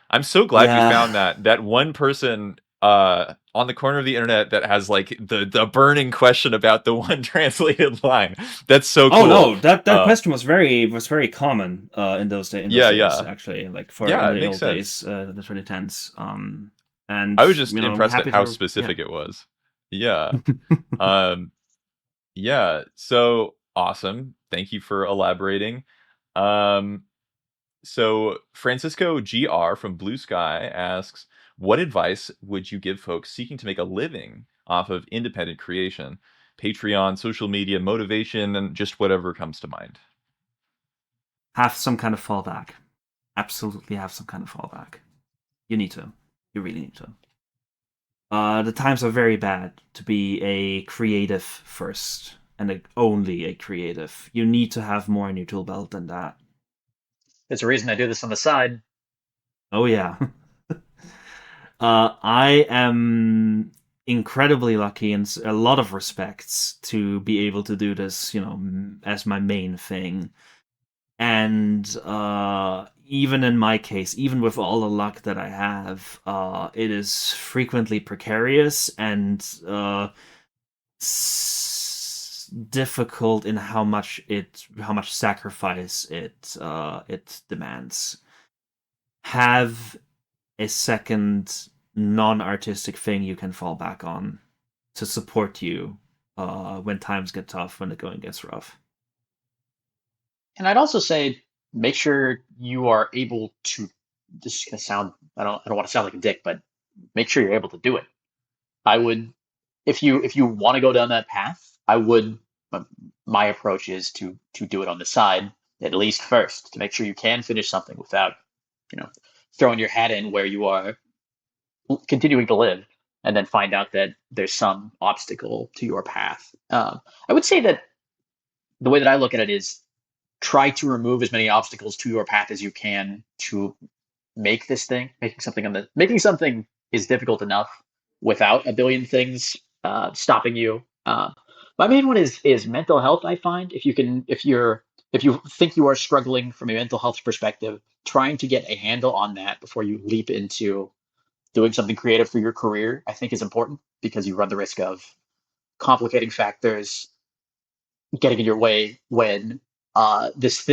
I'm so glad you Yeah. found that one person on the corner of the internet that has like the burning question about the one translated line. That's so Oh cool. no, that Uh question was very common in those yeah, days yeah. actually, like for in Yeah, it the makes old days, sense. the 2010s. I And was just I'm impressed at happy how to yeah. specific it was. Yeah. Um yeah, so awesome. Thank you for elaborating. Um So Francisco GR from Blue Sky asks, what advice would you give folks seeking to make a living off of independent creation? Patreon, social media, motivation, and just whatever comes to mind. Have some kind of fallback. Absolutely have some kind of fallback. You need to. You really need to. The times are very bad to be a creative first and only a creative. You need to have more in your tool belt than that. There's a reason I do this on the side. Oh yeah. I am incredibly lucky in a lot of respects to be able to do this, as my main thing. And even in my case, even with all the luck that I have, it is frequently precarious and difficult in how much sacrifice it demands. Have a second non-artistic thing you can fall back on to support you when times get tough, when the going gets rough. And I'd also say make sure you are able to. This is gonna sound. I don't want to sound like a dick, but make sure you're able to do it. I would, if you want to go down that path, I would. My approach is to do it on the side at least first to make sure you can finish something without, throwing your hat in where you are continuing to live, and then find out that there's some obstacle to your path. I would say that the way that I look at it is try to remove as many obstacles to your path as you can to make this thing. Making something is difficult enough without a billion things stopping you. My main one is mental health. I find if you think you are struggling from a mental health perspective, trying to get a handle on that before you leap into doing something creative for your career, I think is important because you run the risk of complicating factors getting in your way when this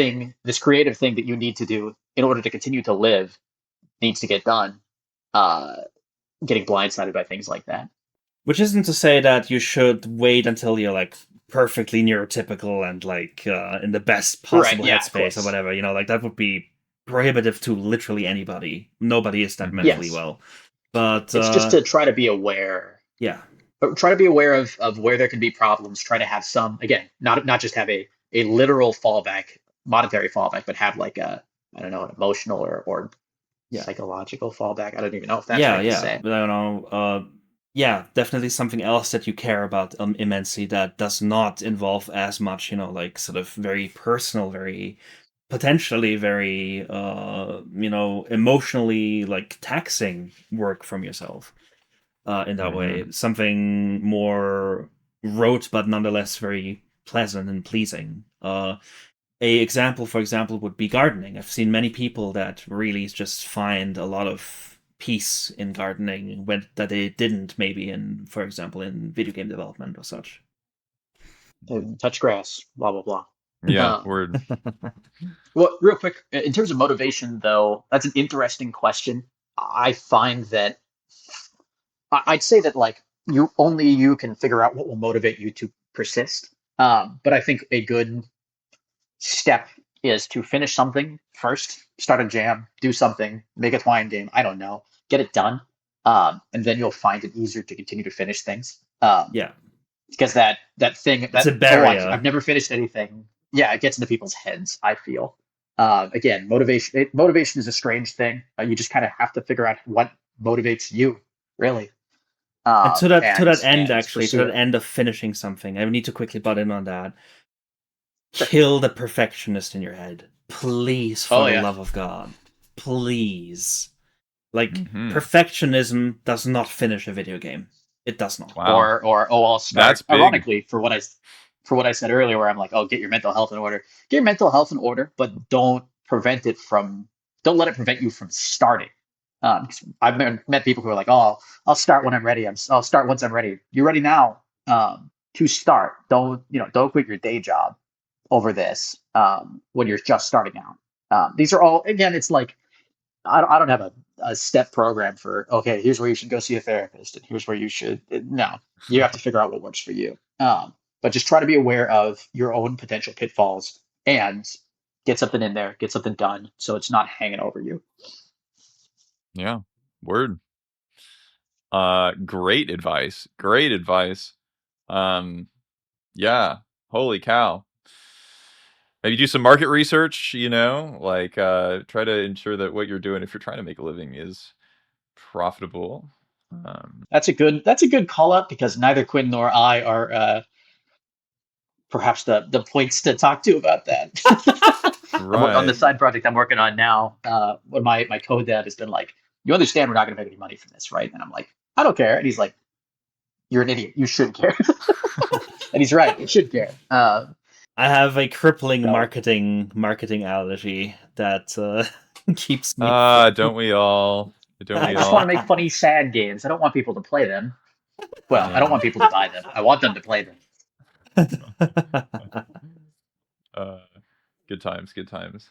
creative thing that you need to do in order to continue to live needs to get done, getting blindsided by things like that. Which isn't to say that you should wait until you're like perfectly neurotypical and like in the best possible headspace or whatever. That would be prohibitive to literally anybody. Nobody is that mentally well. But it's just to try to be aware. Yeah. But try to be aware of where there can be problems. Try to have some, again, not just have a literal fallback, monetary fallback, but have like an emotional or psychological fallback. I don't even know if that's right to say. I don't know. Definitely something else that you care about immensely that does not involve as much, like sort of very personal, very potentially very, emotionally like taxing work from yourself in that way. Something more rote, but nonetheless very pleasant and pleasing. A example, for example, would be gardening. I've seen many people that really just find a lot of peace in gardening that they didn't maybe for example, in video game development or such. Touch grass, blah, blah, blah. Yeah, word. Well, real quick, in terms of motivation, though, that's an interesting question. I find that I'd say that like you can figure out what will motivate you to persist. But I think a good step is to finish something first, start a jam, do something, make a Twine game. I don't know, get it done, and then you'll find it easier to continue to finish things. Because that thing that's a barrier. I've never finished anything. Yeah, it gets into people's heads, I feel. Again, motivation is a strange thing. You just kind of have to figure out what motivates you, really. And to that end of finishing something, I need to quickly butt in on that. Kill the perfectionist in your head, please, for the love of God, please. Like perfectionism does not finish a video game. It does not. Wow. I'll start. Ironically, for what I said earlier, where I'm like, get your mental health in order. Get your mental health in order, but don't let it prevent you from starting. I've met people who are like, I'll start when I'm ready. I'll start once I'm ready. You're ready now to start. Don't quit your day job over this when you're just starting out. These are all, again, it's like I don't have a step program for, here's where you should go see a therapist and here's where you should. No, you have to figure out what works for you. But just try to be aware of your own potential pitfalls and get something in there, get something done so it's not hanging over you. Yeah, word. Great advice. Yeah, holy cow. Maybe do some market research, try to ensure that what you're doing, if you're trying to make a living, is profitable. That's a good call up because neither Quinn nor I are perhaps the points to talk to about that. Right. On the side project I'm working on now, when my co-dev has been like, you understand we're not going to make any money from this, right? And I'm like, I don't care. And he's like, you're an idiot. You should care. And he's right. You should care. I have a crippling So- marketing allergy that keeps me. Don't we all? Don't I we just all? want to make funny, sad games. I don't want people to play them. Well, I don't want people to buy them. I want them to play them. Good times, good times.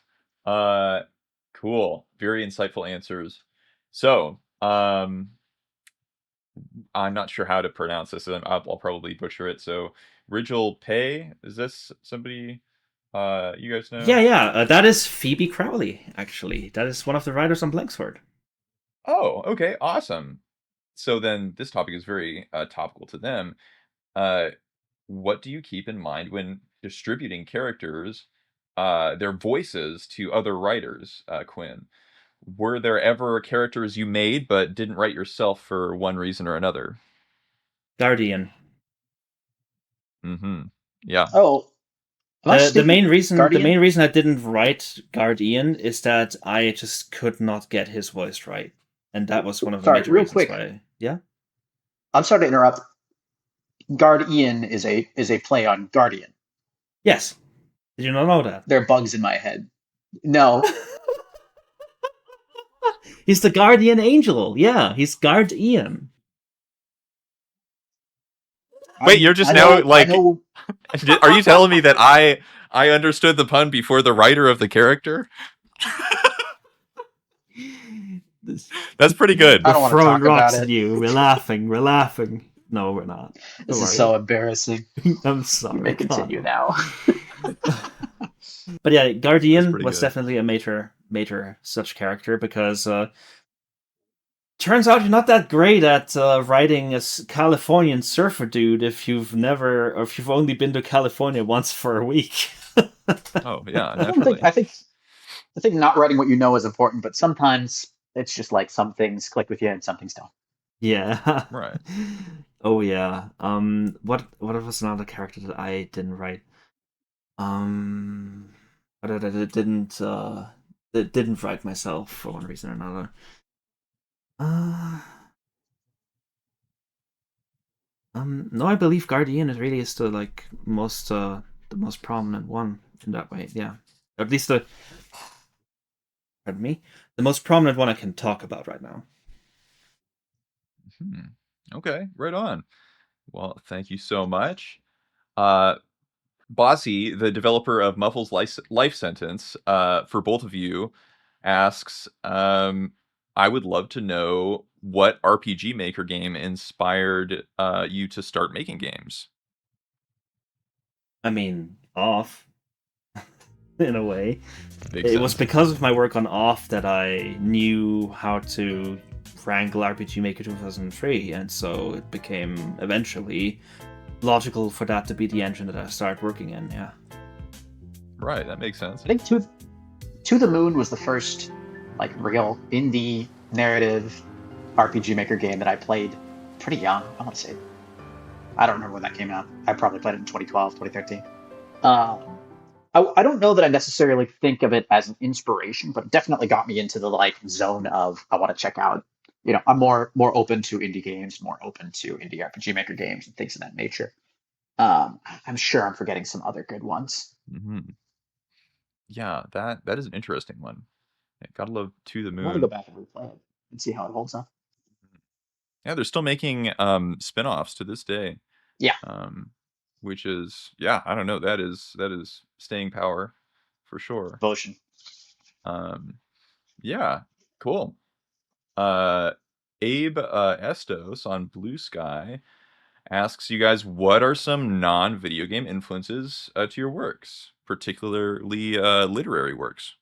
Cool. Very insightful answers. So, I'm not sure how to pronounce this, and I'll probably butcher it. So, Rigel Pay, is this somebody you guys know? Yeah. That is Phoebe Crowley, actually. That is one of the writers on Blanksword. Oh, okay, awesome. So then this topic is very topical to them. What do you keep in mind when distributing characters, their voices to other writers, Quinn? Were there ever characters you made but didn't write yourself for one reason or another? Guardian. Mm-hmm. Yeah. Oh, The main Guardian? reason I didn't write Guardian is that I just could not get his voice right, and that was one of the Sorry, major real reasons quick. why. Yeah. I'm sorry to interrupt. Guardian is a play on Guardian. Yes. Did you not know that? There are bugs in my head. No. He's the guardian angel. Yeah, he's Guardian. Wait, you're just are you telling me that I understood the pun before the writer of the character? That's pretty good. I don't want to Throwing talk about rocks it. at you. We're laughing. No, we're not. This is so embarrassing. I'm sorry. You may continue now. But yeah, Guardian pretty was good. definitely a major such character because turns out you're not that great at writing a Californian surfer dude if you've only been to California once for a week. Oh yeah, I naturally. think not writing what you know is important, but sometimes it's just like some things click with you and some things don't. Yeah. Right. Oh yeah. What was another character that I didn't write? But I didn't write myself for one reason or another. No, I believe Guardian is really the the most prominent one in that way. Yeah, or at least the most prominent one I can talk about right now. Okay, right on. Well, thank you so much. Bossy, the developer of Muffle's Life Sentence, for both of you, asks, I would love to know what RPG Maker game inspired you to start making games. I mean, off in a way. Makes It sense. was because of my work on off that I knew how to wrangle RPG Maker 2003, and so it became eventually logical for that to be the engine that I started working in. Yeah. Right, that makes sense. I think To the Moon was the first like real indie narrative RPG Maker game that I played pretty young. I want to say, I don't remember when that came out. I probably played it in 2012, 2013. I don't know that I necessarily think of it as an inspiration, but it definitely got me into the like zone of I want to check out. You know, I'm more open to indie games, more open to indie RPG Maker games and things of that nature. I'm sure I'm forgetting some other good ones. Mm-hmm. Yeah, that is an interesting one. Yeah, gotta love To the I want to Moon. go back and replay it and see how it holds up. Yeah, they're still making spin-offs to this day. Yeah. Which is, yeah, I don't know, that is staying power for sure. Devotion. Yeah, cool. Abe Estos on Blue Sky asks you guys, what are some non-video game influences to your works, particularly literary works?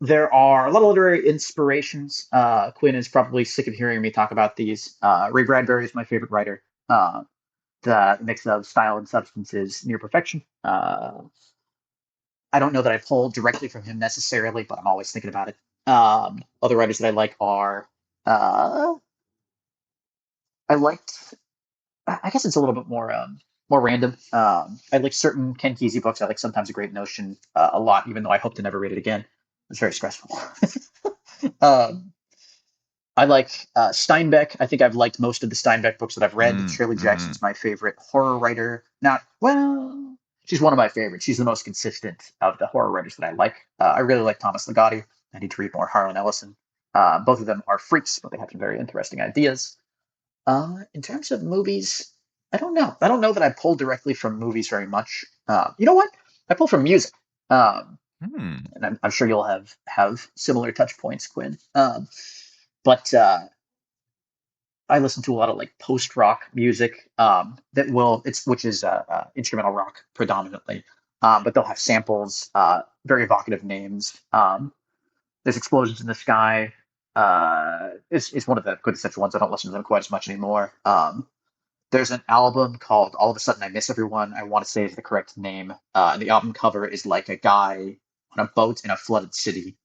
There are a lot of literary inspirations. Quinn is probably sick of hearing me talk about these. Ray Bradbury is my favorite writer. The mix of style and substance is near perfection. I don't know that I pulled directly from him necessarily, but I'm always thinking about it. Other writers that I like are I liked. I guess it's a little bit more random. I like certain Ken Kesey books. I like Sometimes a Great Notion a lot, even though I hope to never read it again. It's very stressful. I like Steinbeck. I think I've liked most of the Steinbeck books that I've read. Shirley Mm-hmm. Jackson's my favorite horror writer. Not well, she's one of my favorites. She's the most consistent of the horror writers that I like. I really like Thomas Ligotti. I need to read more Harlan Ellison. Both of them are freaks, but they have some very interesting ideas. In terms of movies, I don't know. I don't know that I pull directly from movies very much. You know what? I pull from music. Um, Hmm. and I'm sure you'll have similar touch points, Quinn. But I listen to a lot of like post rock music which is instrumental rock predominantly, but they'll have samples, very evocative names. There's Explosions in the Sky. Is one of the quintessential ones. I don't listen to them quite as much anymore. There's an album called All of a Sudden I Miss Everyone. I want to say is the correct name. And the album cover is like a guy on a boat in a flooded city.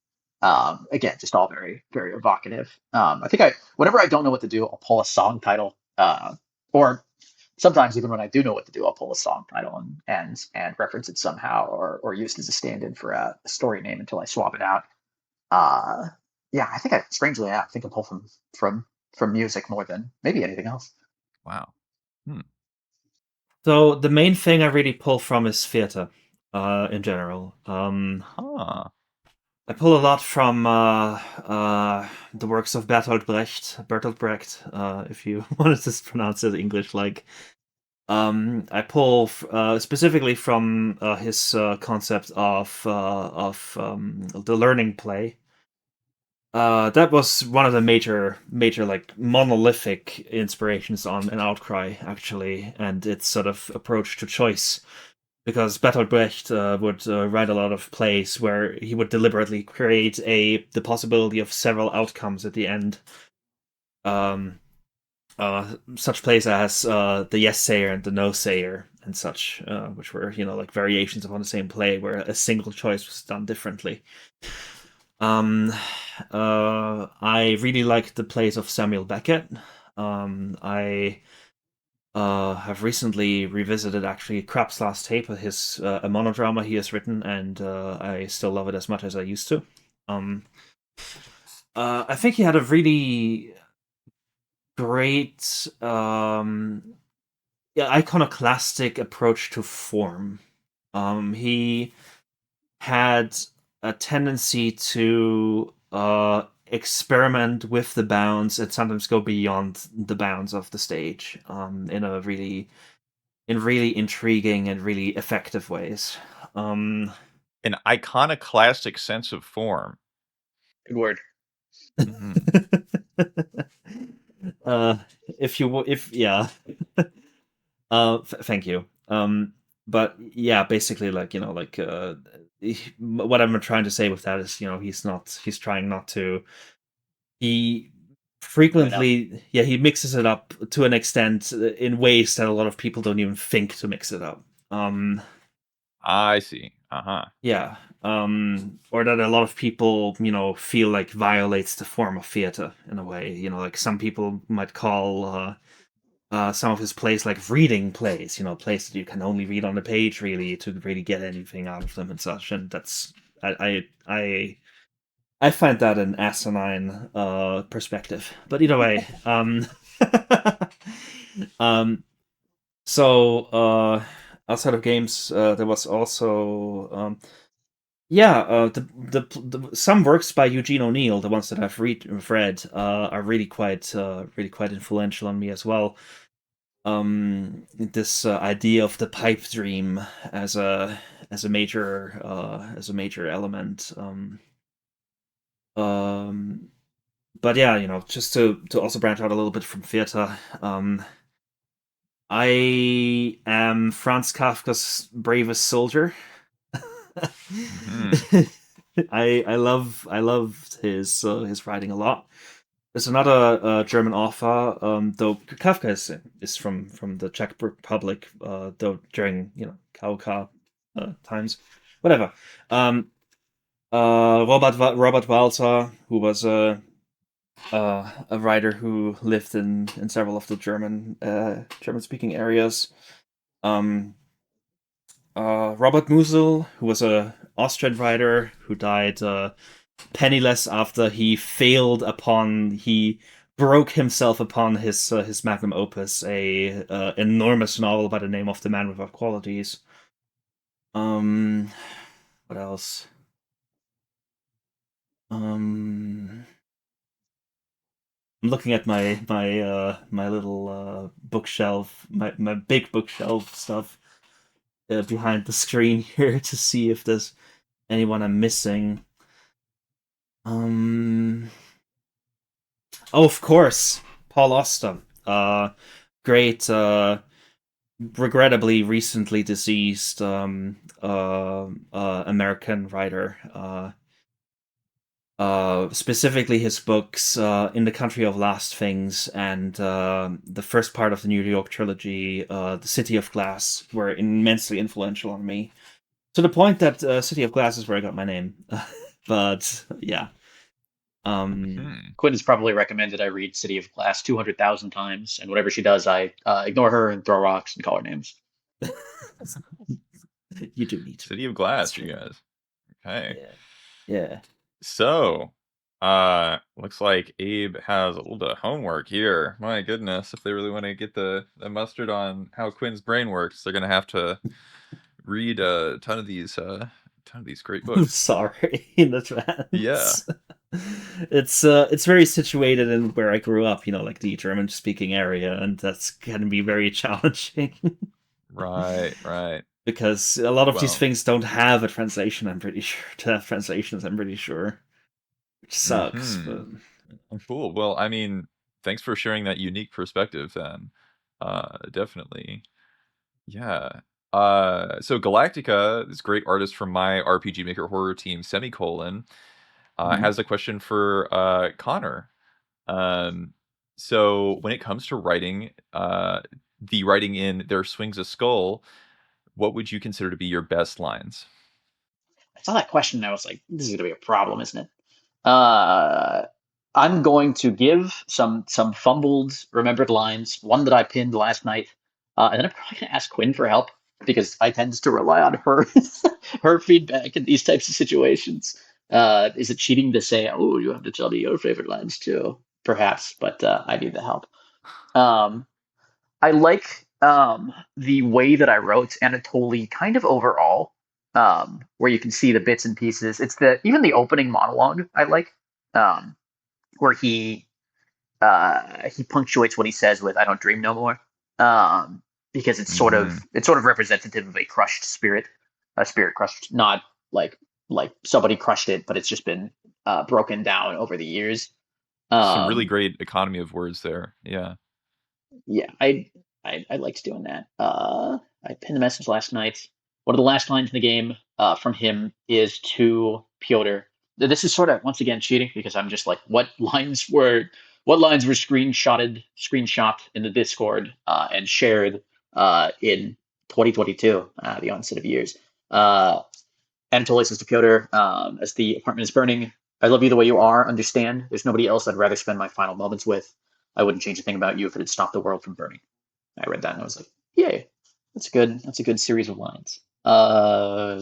Again, just all very, very evocative. I think whenever I don't know what to do, I'll pull a song title. Or sometimes even when I do know what to do, I'll pull a song title and reference it somehow, or use it as a stand-in for a story name until I swap it out. Uh, yeah, strangely, I think I pull from music more than maybe anything else. Wow. Hmm. So the main thing I really pull from is theater, in general. Huh. I pull a lot from the works of Bertolt Brecht, if you wanted to pronounce it English like. I pull specifically from his concept of the learning play. That was one of the major like monolithic inspirations on an Outcry, actually, and its sort of approach to choice. Because Bertolt Brecht would write a lot of plays where he would deliberately create the possibility of several outcomes at the end. Such plays as the yes sayer and the no sayer and such, which were like variations upon the same play where a single choice was done differently. I really like the plays of Samuel Beckett. I have recently revisited actually Crap's Last Tape, a monodrama he has written, and I still love it as much as I used to. I think he had a really great, iconoclastic approach to form. He had a tendency to experiment with the bounds and sometimes go beyond the bounds of the stage in really intriguing and really effective ways. An iconoclastic sense of form. Good word. Hmm. uh, if yeah, thank you. But yeah, basically, like what I'm trying to say with that is, he's trying not to. He frequently, he mixes it up to an extent in ways that a lot of people don't even think to mix it up. I see. Uh-huh. Yeah. Or that a lot of people, feel like violates the form of theater in a way. Like some people might call some of his plays like reading plays, plays that you can only read on the page really to really get anything out of them and such. And that's I find that an asinine perspective. But either way, um, so outside of games, there was also the some works by Eugene O'Neill, the ones that I've read, are really quite influential on me as well. This idea of the pipe dream as a major element. Um, but yeah, just to also branch out a little bit from theater. I am Franz Kafka's bravest soldier. Hmm. I loved his writing a lot. There's another German author, though Kafka is from the Czech Republic, though during Kauka times, whatever. Robert Walser, who was a writer who lived in several of the German speaking areas. Robert Musil, who was a Austrian writer who died penniless after he he broke himself upon his magnum opus, a enormous novel by the name of The Man Without Qualities. What else? I'm looking at my little bookshelf, my big bookshelf stuff behind the screen here to see if there's anyone I'm missing. Oh, of course, Paul Auster. Great, regrettably recently deceased American writer. Specifically his books In the Country of Last Things and the first part of the New York trilogy, The City of Glass, were immensely influential on me. To the point that City of Glass is where I got my name. But yeah. Quinn has probably recommended I read City of Glass 200,000 times, and whatever she does, I ignore her and throw rocks and call her names. You do need to. City of Glass, you guys. Okay. Yeah. So, looks like Abe has a little bit of homework here. My goodness, if they really want to get the mustard on how Quinn's brain works, they're gonna have to read a ton of these great books. I'm sorry in advance. Yeah. It's very situated in where I grew up, like the German speaking area, and that's gonna be very challenging. Right. Because a lot of these things don't have a translation, I'm pretty sure. To have translations, I'm pretty sure. Which sucks, but... Cool. Well, I mean, thanks for sharing that unique perspective then. Definitely. Yeah. So Galactica, this great artist from my RPG Maker horror team, Semicolon, has a question for Connor. So when it comes to writing, the writing in There Swings a Skull, what would you consider to be your best lines? I saw that question and I was like, this is going to be a problem, isn't it? I'm going to give some fumbled, remembered lines, one that I pinned last night, and then I'm probably going to ask Quinn for help because I tend to rely on her her feedback in these types of situations. Is it cheating to say, oh, you have to tell me your favorite lines too? Perhaps, but I need the help. I like the way that I wrote Annatoli kind of overall, where you can see the bits and pieces. It's even the opening monologue I like, where he punctuates what he says with "I don't dream no more," because it's sort of representative of a crushed spirit, a spirit crushed, not like somebody crushed it, but it's just been broken down over the years. Some really great economy of words there. Yeah. Yeah, I liked doing that. I pinned the message last night. One of the last lines in the game from him is to Pyotr. This is sort of once again cheating because I'm just like, what lines were screenshot in the Discord and shared in 2022, the onset of years. Annatoli says to Pyotr, as the apartment is burning, I love you the way you are. Understand, there's nobody else I'd rather spend my final moments with. I wouldn't change a thing about you if it had stopped the world from burning. I read that and I was like, yay, that's good. That's a good series of lines. I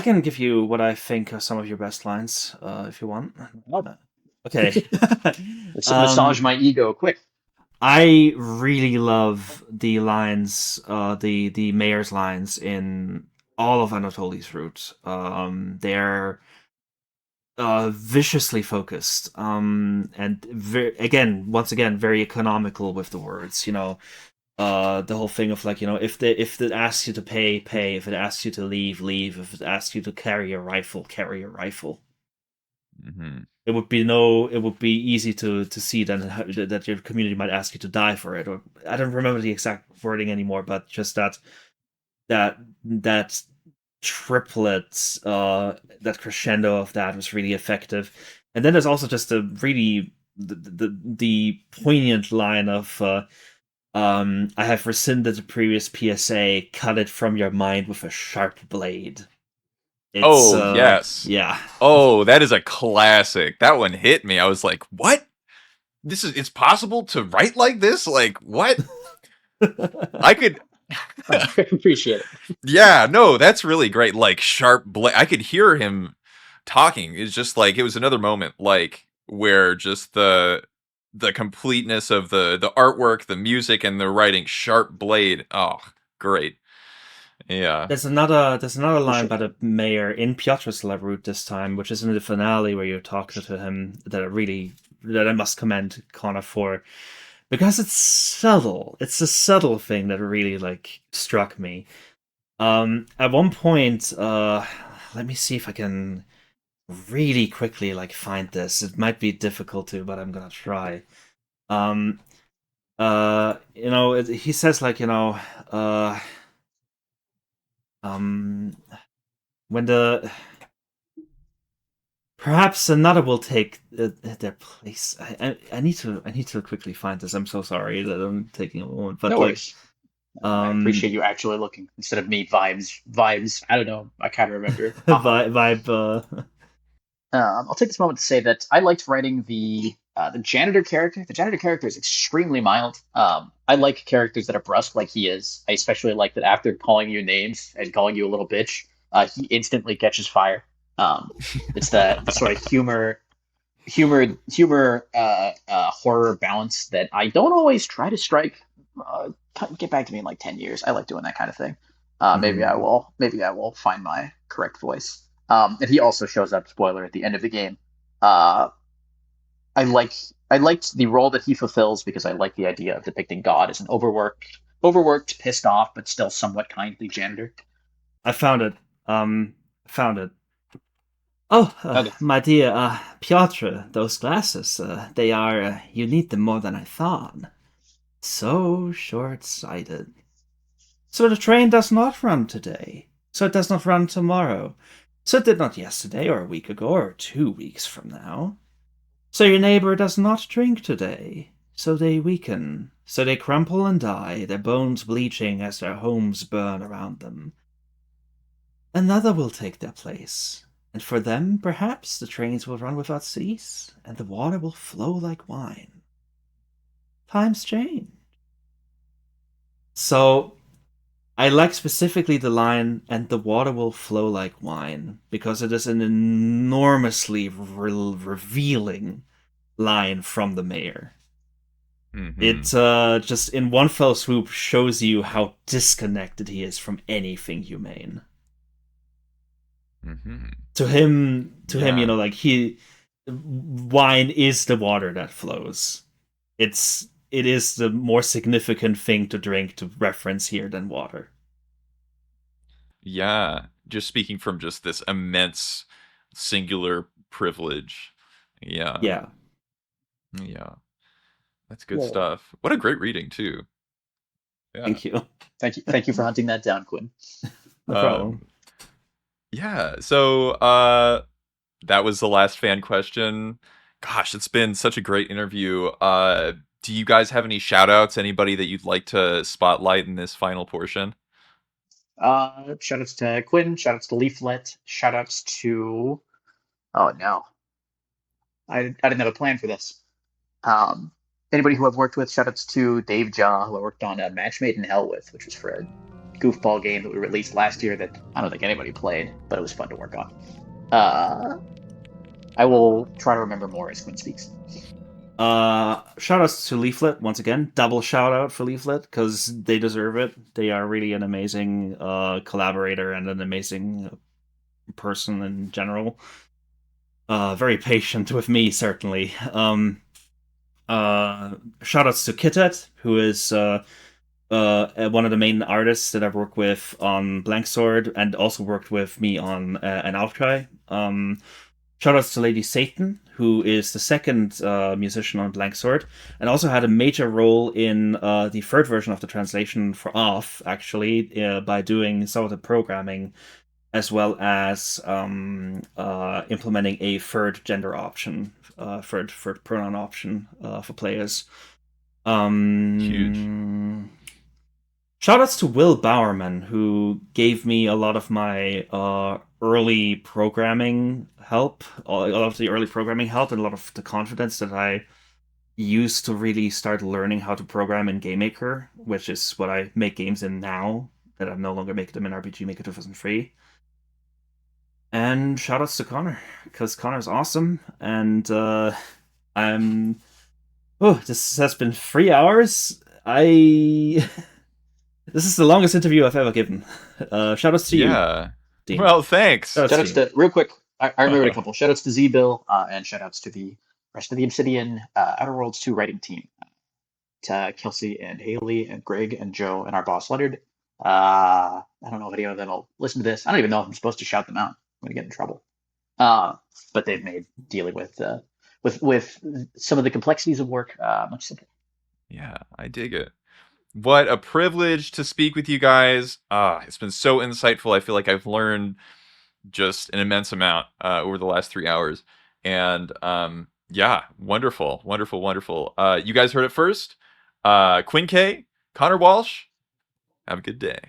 can give you what I think are some of your best lines, if you want. Okay. Let's massage my ego, quick. I really love the lines, the mayor's lines in all of Annatoli's route. They're viciously focused, and once again, very economical with the words. The whole thing of like, if it asks you to pay. If it asks you to leave. If it asks you to carry a rifle, carry a rifle. Mm-hmm. It would be easy to see that your community might ask you to die for it, or I don't remember the exact wording anymore, but just that triplet, that crescendo of that was really effective. And then there's also just a really the poignant line of I have rescinded the previous PSA, cut it from your mind with a sharp blade. Yes. Yeah. Oh, that is a classic. That one hit me. I was like, what? It's possible to write like this? Like, what? I could... I appreciate it. Yeah, no, that's really great. Like, sharp blade. I could hear him talking is just like, it was another moment, like, where just the completeness of the artwork, the music, and the writing, sharp blade. Oh, great. Yeah. There's another line sure. by the mayor in Pyotr's route this time, which is in the finale where you're talking to him, that I must commend Connor for, because it's subtle. It's a subtle thing that really like struck me. At one point, let me see if I can really quickly like find this. It might be difficult to, but I'm gonna try. Um, he says like, um, when the perhaps another will take their place. I need to quickly find this. I'm so sorry that I'm taking a moment, but No like, worries. I um, appreciate you actually looking instead of me vibes. I don't know. I can't remember. vibe. I'll take this moment to say that I liked writing the janitor character. The janitor character is extremely mild. I like characters that are brusque, like he is. I especially like that after calling you names and calling you a little bitch, he instantly catches fire. It's the sort of horror balance that I don't always try to strike. Get back to me in like 10 years. I like doing that kind of thing. Maybe I Mhm. will. Maybe I will find my correct voice. And he also shows up, spoiler, at the end of the game. Uh, I liked the role that he fulfills because I like the idea of depicting God as an overworked, pissed off, but still somewhat kindly janitor. I found it. Found it. Oh, Okay. my dear Pyotr, those glasses, they are, you need them more than I thought. So short-sighted. So the train does not run today. So it does not run tomorrow. So it did not yesterday, or a week ago, or 2 weeks from now. So your neighbor does not drink today. So they weaken. So they crumple and die, their bones bleaching as their homes burn around them. Another will take their place. And for them, perhaps, the trains will run without cease, and the water will flow like wine. Times change. So, I like specifically the line, and the water will flow like wine, because it is an enormously revealing line from the mayor. Mm-hmm. It just in one fell swoop shows you how disconnected he is from anything humane. Mm-hmm. To him, Yeah. like wine is the water that flows. It is the more significant thing to drink to reference here than water. Yeah. Just speaking from just this immense singular privilege. Yeah. Yeah, Yeah. That's good Well, stuff. What a great reading too. Yeah. thank you. thank you for hunting that down, Quinn. No problem. Um yeah. So that was the last fan question. Gosh, it's been such a great interview. Do you guys have any shout outs? Anybody that you'd like to spotlight in this final portion? Shout outs to Quinn. Shout outs to Leaflet. Shout outs to. Oh no, I didn't have a plan for this. Um, Anybody who I've worked with. Shout outs to Dave Jaw, who I worked on a Match Made in Hell with, which was for a goofball game that we released last year that I don't think anybody played, but it was fun to work on. Uh, I will try to remember more as Quinn speaks. Shout outs to Leaflet once again. Double shout out for Leaflet because they deserve it. They are really an amazing collaborator and an amazing person in general. Very patient with me, certainly. Shout outs to Kitet, who is one of the main artists that I've worked with on Blanksword and also worked with me on an Outcry. Shoutouts to Lady Satan, who is the second musician on Blanksword, and also had a major role in the third version of the translation for Off, actually, by doing some of the programming, as well as implementing a third gender option, third pronoun option for players. Huge. Shoutouts to Will Bowerman, who gave me a lot of my early programming help, a lot of the early programming help, and a lot of the confidence that I used to really start learning how to program in GameMaker, which is what I make games in now, that I'm no longer making them in RPG Maker 2003. And shoutouts to Connor, because Connor's awesome, and this has been 3 hours. This is the longest interview I've ever given. Shoutouts to you. Yeah. Dean. Well, thanks. Shoutouts to, real quick, I remembered a couple. Shoutouts to Z-Bill, and shoutouts to the rest of the Obsidian Outer Worlds 2 writing team. To Kelsey and Haley and Greg and Joe and our boss Leonard. I don't know if any of them will listen to this. I don't even know if I'm supposed to shout them out. I'm going to get in trouble. But they've made dealing with some of the complexities of work much simpler. Yeah, I dig it. What a privilege to speak with you guys. It's been so insightful. I feel like I've learned just an immense amount over the last 3 hours. And yeah, wonderful, wonderful, wonderful. You guys heard it first. Quinn K, Conor Walsh, have a good day.